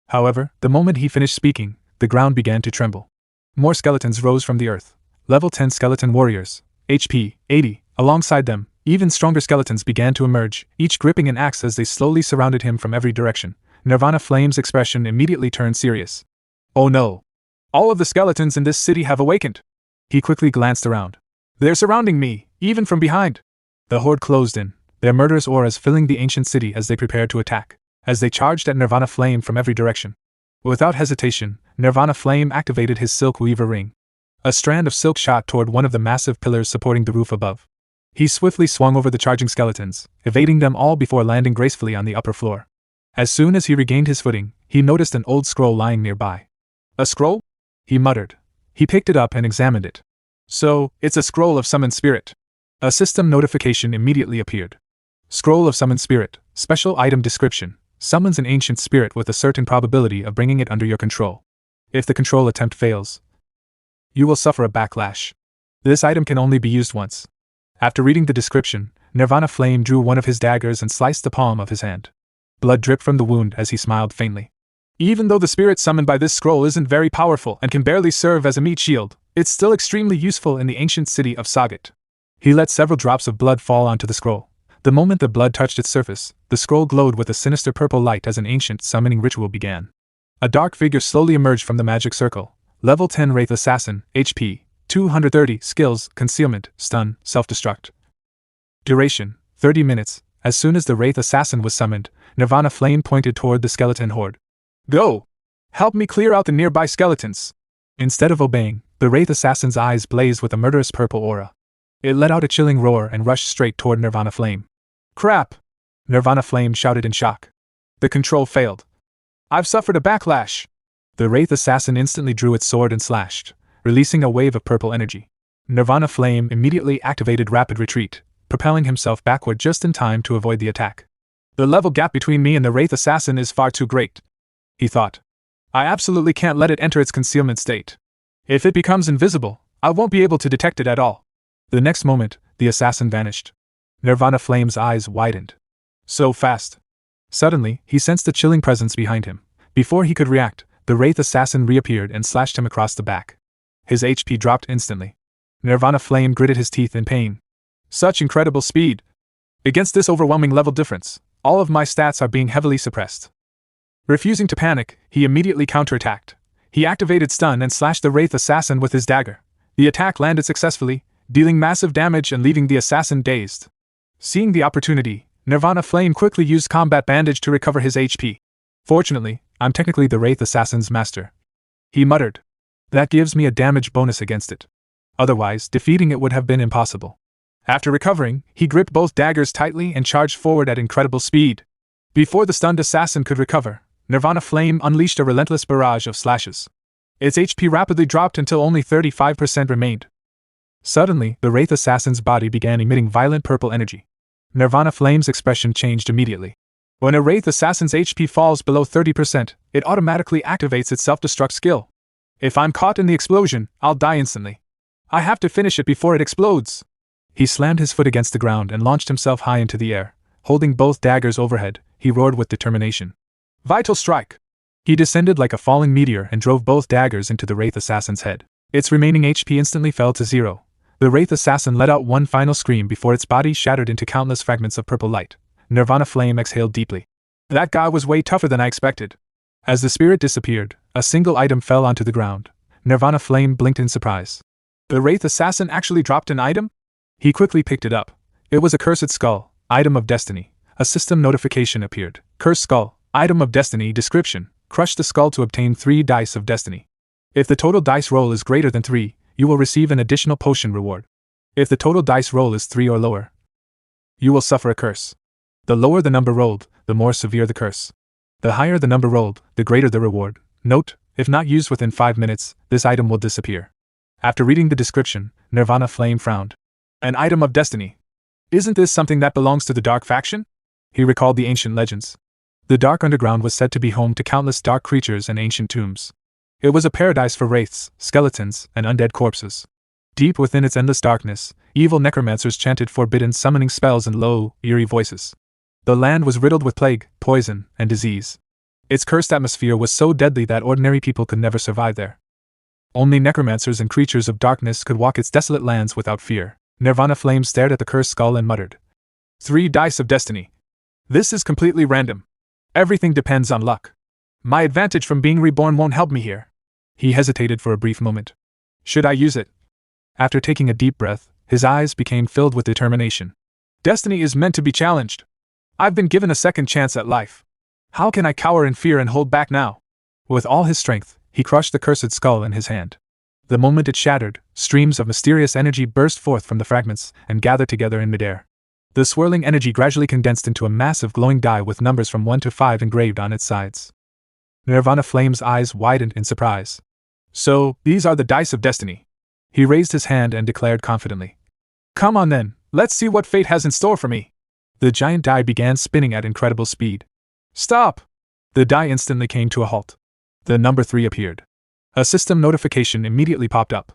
However, the moment he finished speaking, the ground began to tremble. More skeletons rose from the earth. Level 10 skeleton warriors, HP, 80, alongside them, even stronger skeletons began to emerge, each gripping an axe as they slowly surrounded him from every direction. Nirvana Flame's expression immediately turned serious. Oh no! All of the skeletons in this city have awakened! He quickly glanced around. They're surrounding me, even from behind! The horde closed in, their murderous auras filling the ancient city as they prepared to attack, as they charged at Nirvana Flame from every direction. Without hesitation, Nirvana Flame activated his Silk Weaver ring. A strand of silk shot toward one of the massive pillars supporting the roof above. He swiftly swung over the charging skeletons, evading them all before landing gracefully on the upper floor. As soon as he regained his footing, he noticed an old scroll lying nearby. A scroll? He muttered. He picked it up and examined it. So, it's a scroll of Summon Spirit. A system notification immediately appeared. Scroll of Summon Spirit, special item description, summons an ancient spirit with a certain probability of bringing it under your control. If the control attempt fails, you will suffer a backlash. This item can only be used once. After reading the description, Nirvana Flame drew one of his daggers and sliced the palm of his hand. Blood dripped from the wound as he smiled faintly. Even though the spirit summoned by this scroll isn't very powerful and can barely serve as a meat shield, it's still extremely useful in the ancient city of Sagat. He let several drops of blood fall onto the scroll. The moment the blood touched its surface, the scroll glowed with a sinister purple light as an ancient summoning ritual began. A dark figure slowly emerged from the magic circle. Level 10 Wraith Assassin, HP, 230, Skills, Concealment, Stun, Self-Destruct. Duration, 30 minutes. As soon as the Wraith Assassin was summoned, Nirvana Flame pointed toward the skeleton horde. Go! Help me clear out the nearby skeletons! Instead of obeying, the Wraith Assassin's eyes blazed with a murderous purple aura. It let out a chilling roar and rushed straight toward Nirvana Flame. Crap! Nirvana Flame shouted in shock. The control failed. I've suffered a backlash! The Wraith Assassin instantly drew its sword and slashed, releasing a wave of purple energy. Nirvana Flame immediately activated Rapid Retreat, propelling himself backward just in time to avoid the attack. The level gap between me and the Wraith Assassin is far too great, he thought. I absolutely can't let it enter its concealment state. If it becomes invisible, I won't be able to detect it at all. The next moment, the assassin vanished. Nirvana Flame's eyes widened. So fast. Suddenly, he sensed a chilling presence behind him. Before he could react, the Wraith Assassin reappeared and slashed him across the back. His HP dropped instantly. Nirvana Flame gritted his teeth in pain. Such incredible speed! Against this overwhelming level difference, all of my stats are being heavily suppressed. Refusing to panic, he immediately counterattacked. He activated Stun and slashed the Wraith Assassin with his dagger. The attack landed successfully, dealing massive damage and leaving the assassin dazed. Seeing the opportunity, Nirvana Flame quickly used Combat Bandage to recover his HP. Fortunately, I'm technically the Wraith Assassin's master, he muttered. That gives me a damage bonus against it. Otherwise, defeating it would have been impossible. After recovering, he gripped both daggers tightly and charged forward at incredible speed. Before the stunned assassin could recover, Nirvana Flame unleashed a relentless barrage of slashes. Its HP rapidly dropped until only 35% remained. Suddenly, the Wraith Assassin's body began emitting violent purple energy. Nirvana Flame's expression changed immediately. When a Wraith Assassin's HP falls below 30%, it automatically activates its self-destruct skill. If I'm caught in the explosion, I'll die instantly. I have to finish it before it explodes. He slammed his foot against the ground and launched himself high into the air. Holding both daggers overhead, he roared with determination. Vital strike! He descended like a falling meteor and drove both daggers into the Wraith Assassin's head. Its remaining HP instantly fell to 0. The Wraith Assassin let out one final scream before its body shattered into countless fragments of purple light. Nirvana Flame exhaled deeply. That guy was way tougher than I expected. As the spirit disappeared, a single item fell onto the ground. Nirvana Flame blinked in surprise. The Wraith Assassin actually dropped an item? He quickly picked it up. It was a cursed skull, item of destiny. A system notification appeared. Cursed skull, item of destiny description. Crush the skull to obtain 3 dice of destiny. If the total dice roll is greater than 3, you will receive an additional potion reward. If the total dice roll is 3 or lower, you will suffer a curse. The lower the number rolled, the more severe the curse. The higher the number rolled, the greater the reward. Note, if not used within 5 minutes, this item will disappear. After reading the description, Nirvana Flame frowned. An item of destiny. Isn't this something that belongs to the Dark faction? He recalled the ancient legends. The Dark Underground was said to be home to countless dark creatures and ancient tombs. It was a paradise for wraiths, skeletons, and undead corpses. Deep within its endless darkness, evil necromancers chanted forbidden summoning spells in low, eerie voices. The land was riddled with plague, poison, and disease. Its cursed atmosphere was so deadly that ordinary people could never survive there. Only necromancers and creatures of darkness could walk its desolate lands without fear. Nirvana Flame stared at the cursed skull and muttered. 3 dice of destiny. This is completely random. Everything depends on luck. My advantage from being reborn won't help me here. He hesitated for a brief moment. Should I use it? After taking a deep breath, his eyes became filled with determination. Destiny is meant to be challenged. I've been given a second chance at life. How can I cower in fear and hold back now? With all his strength, he crushed the cursed skull in his hand. The moment it shattered, streams of mysterious energy burst forth from the fragments and gathered together in midair. The swirling energy gradually condensed into a massive glowing die with numbers from 1 to 5 engraved on its sides. Nirvana Flame's eyes widened in surprise. So, these are the dice of destiny. He raised his hand and declared confidently. Come on then, let's see what fate has in store for me. The giant die began spinning at incredible speed. Stop! The die instantly came to a halt. The number 3 appeared. A system notification immediately popped up.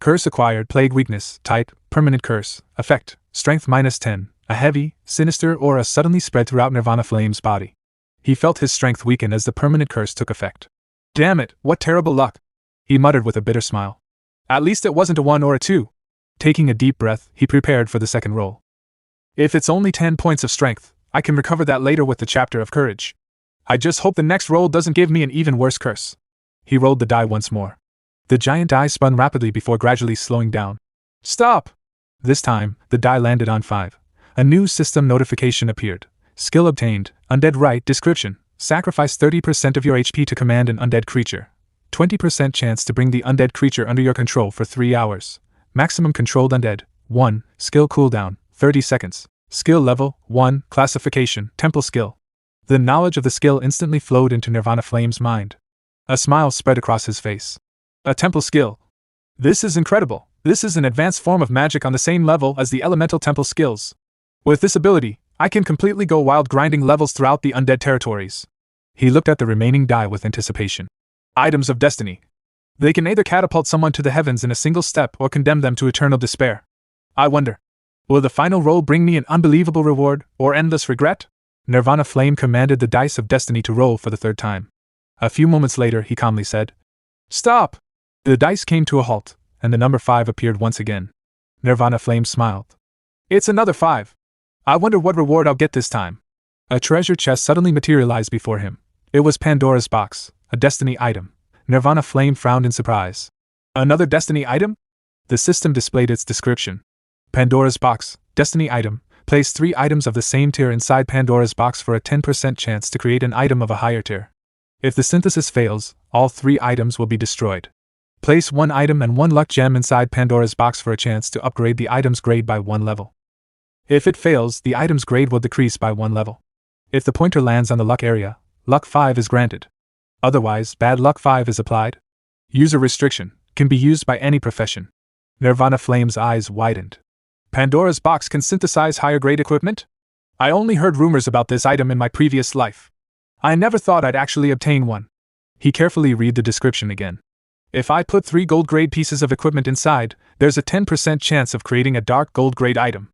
Curse acquired, plague weakness, type, permanent curse, effect, strength -10, a heavy, sinister aura suddenly spread throughout Nirvana Flame's body. He felt his strength weaken as the permanent curse took effect. Damn it, what terrible luck! He muttered with a bitter smile. At least it wasn't a 1 or a 2. Taking a deep breath, he prepared for the second roll. If it's only 10 points of strength, I can recover that later with the chapter of courage. I just hope the next roll doesn't give me an even worse curse. He rolled the die once more. The giant die spun rapidly before gradually slowing down. Stop! This time, the die landed on 5. A new system notification appeared. Skill obtained, Undead Rite description. Sacrifice 30% of your HP to command an undead creature. 20% chance to bring the undead creature under your control for 3 hours. Maximum controlled undead. 1. Skill cooldown, 30 seconds. Skill level, 1. Classification, Temple skill. The knowledge of the skill instantly flowed into Nirvana Flame's mind. A smile spread across his face. A temple skill. This is incredible. This is an advanced form of magic on the same level as the elemental temple skills. With this ability, I can completely go wild grinding levels throughout the undead territories. He looked at the remaining die with anticipation. Items of destiny. They can either catapult someone to the heavens in a single step or condemn them to eternal despair. I wonder, will the final roll bring me an unbelievable reward or endless regret? Nirvana Flame commanded the dice of destiny to roll for the 3rd time. A few moments later, he calmly said, Stop! The dice came to a halt, and the number 5 appeared once again. Nirvana Flame smiled. It's another 5. I wonder what reward I'll get this time. A treasure chest suddenly materialized before him. It was Pandora's box, a destiny item. Nirvana Flame frowned in surprise. Another destiny item? The system displayed its description. Pandora's box, destiny item. Place 3 items of the same tier inside Pandora's box for a 10% chance to create an item of a higher tier. If the synthesis fails, all 3 items will be destroyed. Place 1 item and 1 luck gem inside Pandora's box for a chance to upgrade the item's grade by 1 level. If it fails, the item's grade will decrease by 1 level. If the pointer lands on the luck area, luck 5 is granted. Otherwise, bad luck 5 is applied. User restriction, can be used by any profession. Nirvana Flame's eyes widened. Pandora's box can synthesize higher grade equipment? I only heard rumors about this item in my previous life. I never thought I'd actually obtain one. He carefully read the description again. If I put 3 gold grade pieces of equipment inside, there's a 10% chance of creating a dark gold grade item.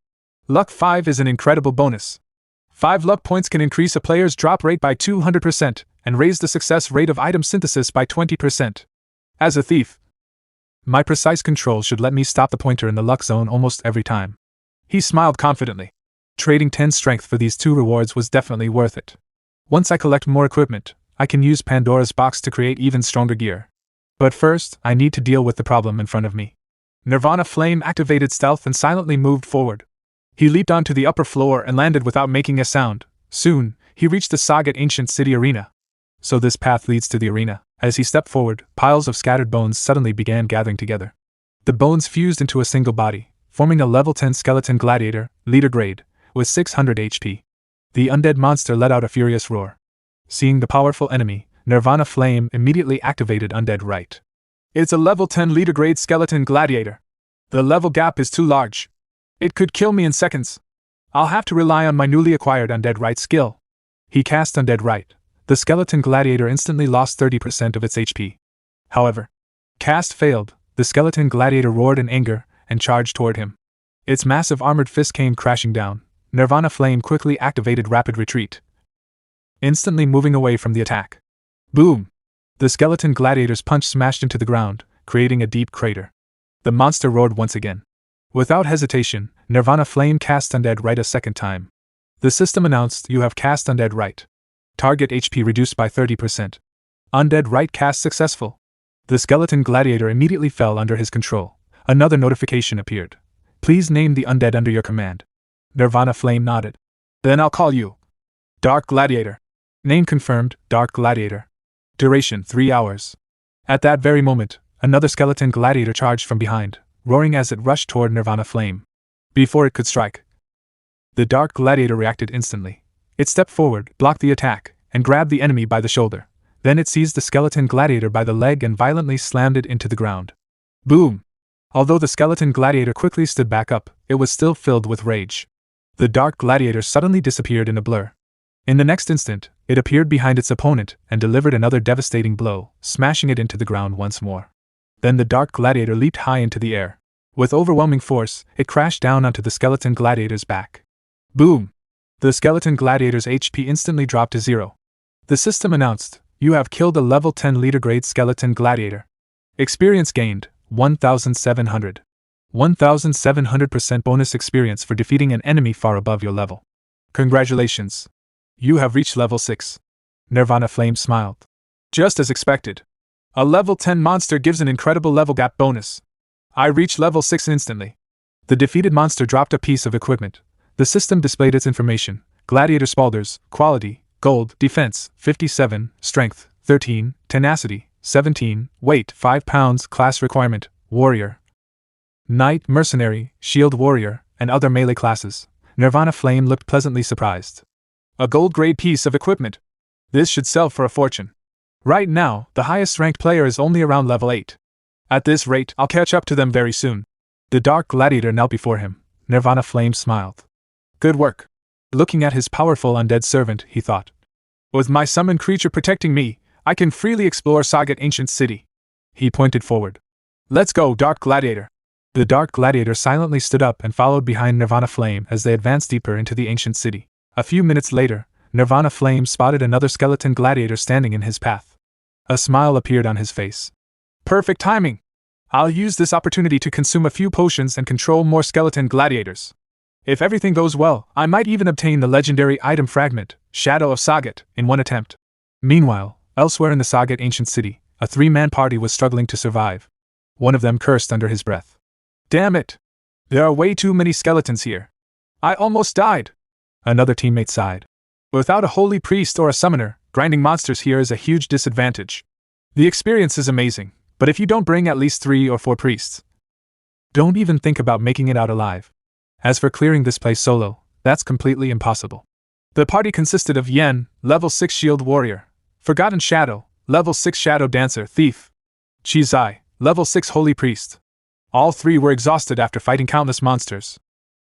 Luck 5 is an incredible bonus. 5 luck points can increase a player's drop rate by 200% and raise the success rate of item synthesis by 20%. As a thief, my precise control should let me stop the pointer in the luck zone almost every time. He smiled confidently. Trading 10 strength for these 2 rewards was definitely worth it. Once I collect more equipment, I can use Pandora's box to create even stronger gear. But first, I need to deal with the problem in front of me. Nirvana Flame activated stealth and silently moved forward. He leaped onto the upper floor and landed without making a sound. Soon, he reached the Sagat Ancient City arena. So this path leads to the arena. As he stepped forward, piles of scattered bones suddenly began gathering together. The bones fused into a single body, forming a level 10 skeleton gladiator, leader grade, with 600 HP. The undead monster let out a furious roar. Seeing the powerful enemy, Nirvana Flame immediately activated Undead Right. It's a level 10 leader grade skeleton gladiator. The level gap is too large. It could kill me in seconds. I'll have to rely on my newly acquired Undead Right skill. He cast Undead Right. The skeleton gladiator instantly lost 30% of its HP. However, cast failed. The skeleton gladiator roared in anger and charged toward him. Its massive armored fist came crashing down. Nirvana Flame quickly activated Rapid Retreat, instantly moving away from the attack. Boom! The skeleton gladiator's punch smashed into the ground, creating a deep crater. The monster roared once again. Without hesitation, Nirvana Flame cast Undead Right a second time. The system announced, "You have cast Undead Right. Target HP reduced by 30%. Undead Right cast successful." The skeleton gladiator immediately fell under his control. Another notification appeared. "Please name the undead under your command." Nirvana Flame nodded. "Then I'll call you Dark Gladiator." Name confirmed, Dark Gladiator. Duration 3 hours. At that very moment, another skeleton gladiator charged from behind, roaring as it rushed toward Nirvana Flame. Before it could strike, the Dark Gladiator reacted instantly. It stepped forward, blocked the attack, and grabbed the enemy by the shoulder. Then it seized the skeleton gladiator by the leg and violently slammed it into the ground. Boom! Although the skeleton gladiator quickly stood back up, it was still filled with rage. The Dark Gladiator suddenly disappeared in a blur. In the next instant, it appeared behind its opponent and delivered another devastating blow, smashing it into the ground once more. Then the Dark Gladiator leaped high into the air. With overwhelming force, it crashed down onto the skeleton gladiator's back. Boom! The skeleton gladiator's HP instantly dropped to 0. The system announced, "You have killed a level 10 leader grade skeleton gladiator. Experience gained, 1,700. 1,700% bonus experience for defeating an enemy far above your level. Congratulations. You have reached level 6. Nirvana Flame smiled. Just as expected. A level 10 monster gives an incredible level gap bonus. I reached level 6 instantly. The defeated monster dropped a piece of equipment. The system displayed its information. Gladiator Spaulders, quality, gold, defense, 57, strength, 13, tenacity, 17, weight, 5 pounds, class requirement, warrior, knight, mercenary, shield warrior, and other melee classes. Nirvana Flame looked pleasantly surprised. A gold-grade piece of equipment. This should sell for a fortune. Right now, the highest-ranked player is only around level 8. At this rate, I'll catch up to them very soon. The Dark Gladiator knelt before him. Nirvana Flame smiled. Good work. Looking at his powerful undead servant, he thought. With my summoned creature protecting me, I can freely explore Sagat Ancient City. He pointed forward. Let's go, Dark Gladiator. The Dark Gladiator silently stood up and followed behind Nirvana Flame as they advanced deeper into the ancient city. A few minutes later, Nirvana Flame spotted another skeleton gladiator standing in his path. A smile appeared on his face. Perfect timing! I'll use this opportunity to consume a few potions and control more skeleton gladiators. If everything goes well, I might even obtain the legendary item fragment, Shadow of Sagat, in one attempt. Meanwhile, elsewhere in the Sagat Ancient City, a 3-man party was struggling to survive. One of them cursed under his breath. Damn it! There are way too many skeletons here. I almost died! Another teammate sighed. Without a holy priest or a summoner, grinding monsters here is a huge disadvantage. The experience is amazing, but if you don't bring at least 3 or 4 priests, don't even think about making it out alive. As for clearing this place solo, that's completely impossible. The party consisted of Yan, level 6 shield warrior, Forgotten Shadow, level 6 shadow dancer thief, Chizai, level 6 holy priest. All 3 were exhausted after fighting countless monsters.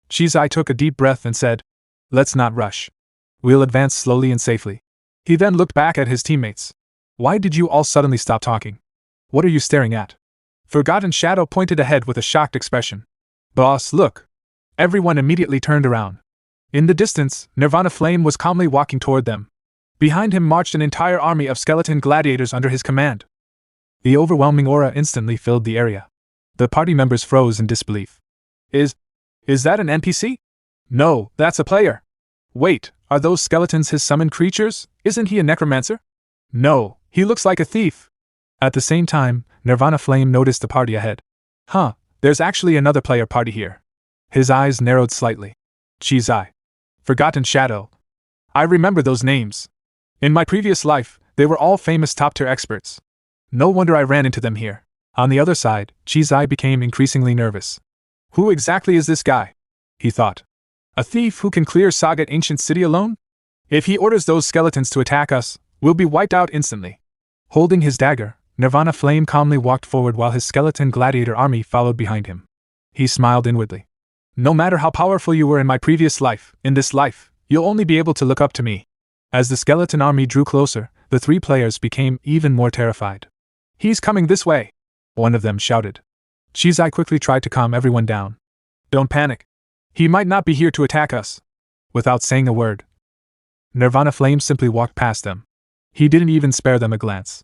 Chizai took a deep breath and said, "Let's not rush. We'll advance slowly and safely." He then looked back at his teammates. Why did you all suddenly stop talking? What are you staring at? Forgotten Shadow pointed ahead with a shocked expression. Boss, look. Everyone immediately turned around. In the distance, Nirvana Flame was calmly walking toward them. Behind him marched an entire army of skeleton gladiators under his command. The overwhelming aura instantly filled the area. The party members froze in disbelief. Is that an NPC? No, that's a player. Wait, are those skeletons his summoned creatures? Isn't he a necromancer? No, he looks like a thief. At the same time, Nirvana Flame noticed the party ahead. Huh, there's actually another player party here. His eyes narrowed slightly. Chizai. Forgotten Shadow. I remember those names. In my previous life, they were all famous top-tier experts. No wonder I ran into them here. On the other side, Chizai became increasingly nervous. Who exactly is this guy? He thought. A thief who can clear Sagat Ancient City alone? If he orders those skeletons to attack us, we'll be wiped out instantly. Holding his dagger, Nirvana Flame calmly walked forward while his skeleton gladiator army followed behind him. He smiled inwardly. No matter how powerful you were in my previous life, in this life, you'll only be able to look up to me. As the skeleton army drew closer, the three players became even more terrified. He's coming this way, one of them shouted. Chizai quickly tried to calm everyone down. Don't panic. He might not be here to attack us. Without saying a word, Nirvana Flame simply walked past them. He didn't even spare them a glance.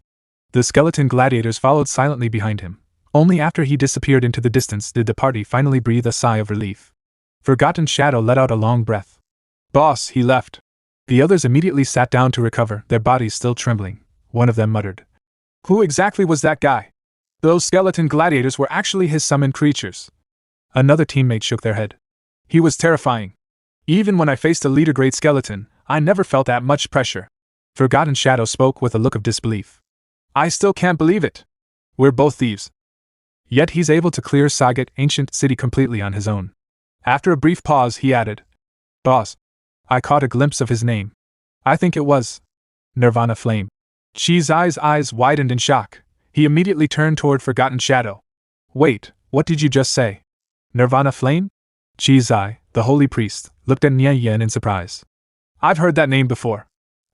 The skeleton gladiators followed silently behind him. Only after he disappeared into the distance did the party finally breathe a sigh of relief. Forgotten Shadow let out a long breath. Boss, he left. The others immediately sat down to recover, their bodies still trembling. One of them muttered. Who exactly was that guy? Those skeleton gladiators were actually his summoned creatures. Another teammate shook their head. He was terrifying. Even when I faced a leader-grade skeleton, I never felt that much pressure. Forgotten Shadow spoke with a look of disbelief. I still can't believe it. We're both thieves. Yet he's able to clear Sagat Ancient City completely on his own. After a brief pause, he added, Boss. I caught a glimpse of his name. I think it was Nirvana Flame. Chizai's eyes widened in shock. He immediately turned toward Forgotten Shadow. Wait, what did you just say? Nirvana Flame? Chizai, the holy priest, looked at Nie Yan in surprise. I've heard that name before.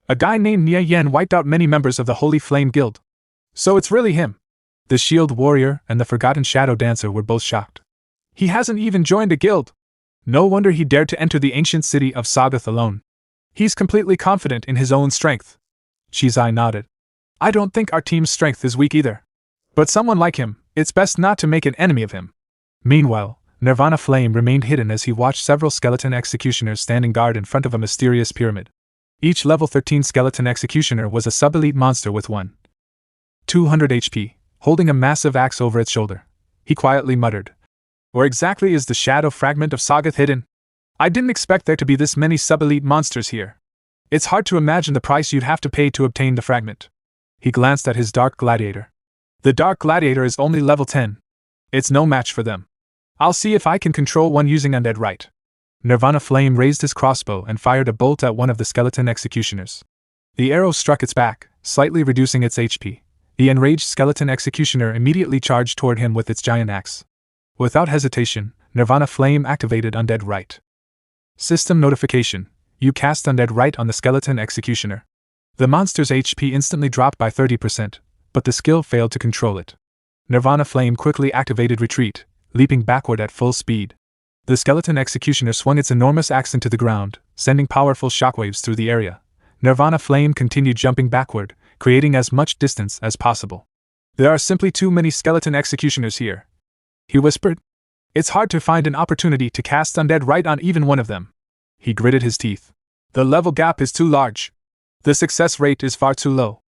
A guy named Nie Yan wiped out many members of the Holy Flame Guild. So it's really him. The Shield Warrior and the Forgotten Shadow Dancer were both shocked. He hasn't even joined a guild. No wonder he dared to enter the ancient city of Sagat alone. He's completely confident in his own strength. Chizai nodded. I don't think our team's strength is weak either. But someone like him, it's best not to make an enemy of him. Meanwhile, Nirvana Flame remained hidden as he watched several skeleton executioners standing guard in front of a mysterious pyramid. Each level 13 skeleton executioner was a sub-elite monster with 200 HP, holding a massive axe over its shoulder. He quietly muttered. Where exactly is the shadow fragment of Sagat hidden? I didn't expect there to be this many sub-elite monsters here. It's hard to imagine the price you'd have to pay to obtain the fragment. He glanced at his Dark Gladiator. The Dark Gladiator is only level 10. It's no match for them. I'll see if I can control one using undead right. Nirvana Flame raised his crossbow and fired a bolt at one of the skeleton executioners. The arrow struck its back, slightly reducing its HP. The enraged skeleton executioner immediately charged toward him with its giant axe. Without hesitation, Nirvana Flame activated Undead Right. System notification. You cast Undead Right on the skeleton executioner. The monster's HP instantly dropped by 30%, but the skill failed to control it. Nirvana Flame quickly activated Retreat, leaping backward at full speed. The skeleton executioner swung its enormous axe into the ground, sending powerful shockwaves through the area. Nirvana Flame continued jumping backward, creating as much distance as possible. There are simply too many skeleton executioners here, he whispered. It's hard to find an opportunity to cast Undead Right on even one of them. He gritted his teeth. The level gap is too large. The success rate is far too low.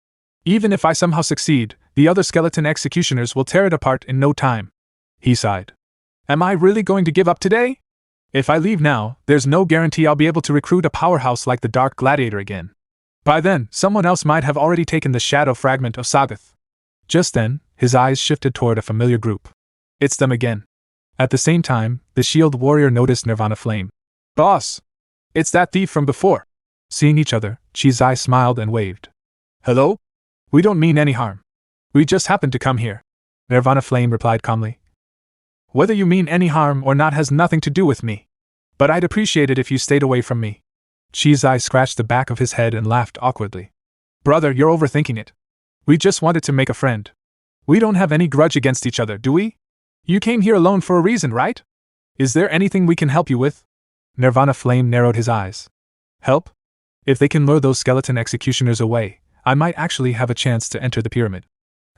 Even if I somehow succeed, the other skeleton executioners will tear it apart in no time. He sighed. Am I really going to give up today? If I leave now, there's no guarantee I'll be able to recruit a powerhouse like the Dark Gladiator again. By then, someone else might have already taken the shadow fragment of Sagat. Just then, his eyes shifted toward a familiar group. It's them again. At the same time, the Shield Warrior noticed Nirvana Flame. Boss! It's that thief from before. Seeing each other, Chizai smiled and waved. Hello? We don't mean any harm. We just happened to come here. Nirvana Flame replied calmly. Whether you mean any harm or not has nothing to do with me. But I'd appreciate it if you stayed away from me. Chizai scratched the back of his head and laughed awkwardly. Brother, you're overthinking it. We just wanted to make a friend. We don't have any grudge against each other, do we? You came here alone for a reason, right? Is there anything we can help you with? Nirvana Flame narrowed his eyes. Help? If they can lure those skeleton executioners away, I might actually have a chance to enter the pyramid.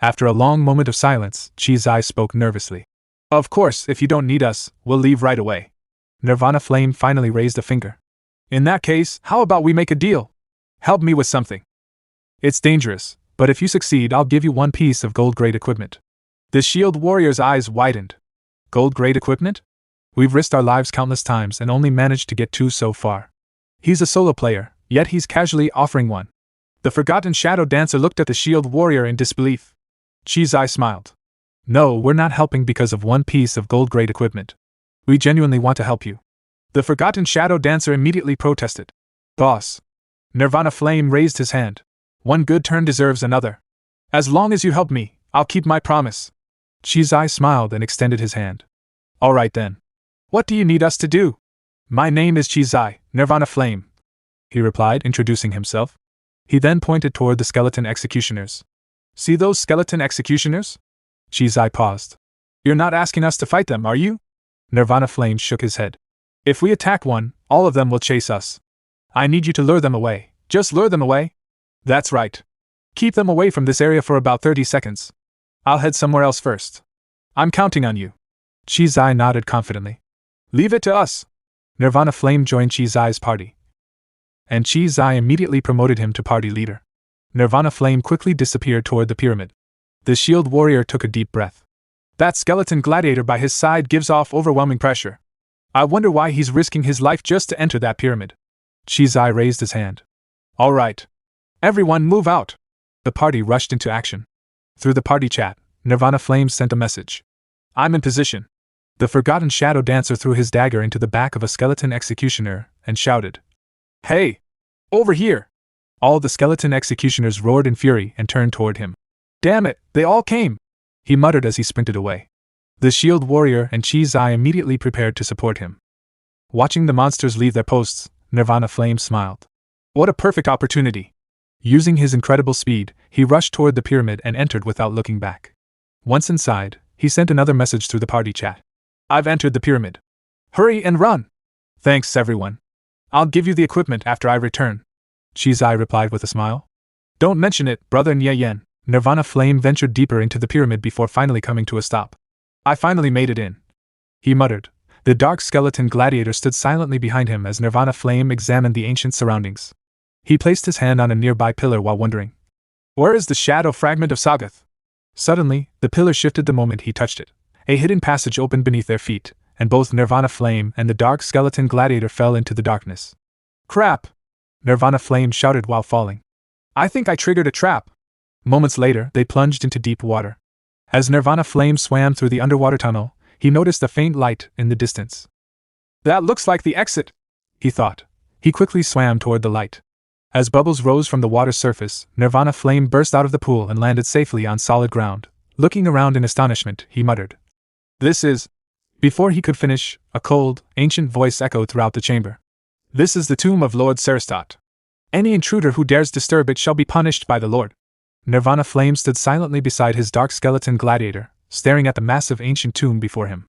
After a long moment of silence, Chi Zai spoke nervously. Of course, if you don't need us, we'll leave right away. Nirvana Flame finally raised a finger. In that case, how about we make a deal? Help me with something. It's dangerous, but if you succeed, I'll give you one piece of gold-grade equipment. The shield warrior's eyes widened. Gold-grade equipment? We've risked our lives countless times and only managed to get two so far. He's a solo player, yet he's casually offering one. The forgotten shadow dancer looked at the shield warrior in disbelief. Chi Zai smiled. No, we're not helping because of one piece of gold-grade equipment. We genuinely want to help you. The forgotten shadow dancer immediately protested. Boss. Nirvana Flame raised his hand. One good turn deserves another. As long as you help me, I'll keep my promise. Chi Zai smiled and extended his hand. All right then. What do you need us to do? My name is Chi Zai, Nirvana Flame, he replied, introducing himself. He then pointed toward the skeleton executioners. See those skeleton executioners? Chi Zai paused. You're not asking us to fight them, are you? Nirvana Flame shook his head. If we attack one, all of them will chase us. I need you to lure them away. Just lure them away? That's right. Keep them away from this area for about 30 seconds. I'll head somewhere else first. I'm counting on you. Chi Zai nodded confidently. Leave it to us. Nirvana Flame joined Chi Zai's party. And Chi Zai immediately promoted him to party leader. Nirvana Flame quickly disappeared toward the pyramid. The shield warrior took a deep breath. That skeleton gladiator by his side gives off overwhelming pressure. I wonder why he's risking his life just to enter that pyramid. Chi Zai raised his hand. All right. Everyone move out. The party rushed into action. Through the party chat, Nirvana Flame sent a message. I'm in position. The forgotten shadow dancer threw his dagger into the back of a skeleton executioner and shouted. Hey! Over here! All the skeleton executioners roared in fury and turned toward him. Damn it, they all came! He muttered as he sprinted away. The shield warrior and Chi Zai immediately prepared to support him. Watching the monsters leave their posts, Nirvana Flame smiled. What a perfect opportunity! Using his incredible speed, he rushed toward the pyramid and entered without looking back. Once inside, he sent another message through the party chat. I've entered the pyramid. Hurry and run! Thanks, everyone. I'll give you the equipment after I return. Chi Zai replied with a smile. Don't mention it, brother Nie Yan. Nirvana Flame ventured deeper into the pyramid before finally coming to a stop. I finally made it in. He muttered. The dark skeleton gladiator stood silently behind him as Nirvana Flame examined the ancient surroundings. He placed his hand on a nearby pillar while wondering. Where is the shadow fragment of Sagoth? Suddenly, the pillar shifted the moment he touched it. A hidden passage opened beneath their feet, and both Nirvana Flame and the dark skeleton gladiator fell into the darkness. Crap! Nirvana Flame shouted while falling. I think I triggered a trap. Moments later, they plunged into deep water. As Nirvana Flame swam through the underwater tunnel, he noticed a faint light in the distance. That looks like the exit, he thought. He quickly swam toward the light. As bubbles rose from the water's surface, Nirvana Flame burst out of the pool and landed safely on solid ground. Looking around in astonishment, he muttered. This is... Before he could finish, a cold, ancient voice echoed throughout the chamber. This is the tomb of Lord Saristot. Any intruder who dares disturb it shall be punished by the Lord. Nirvana Flame stood silently beside his dark skeleton gladiator, staring at the massive ancient tomb before him.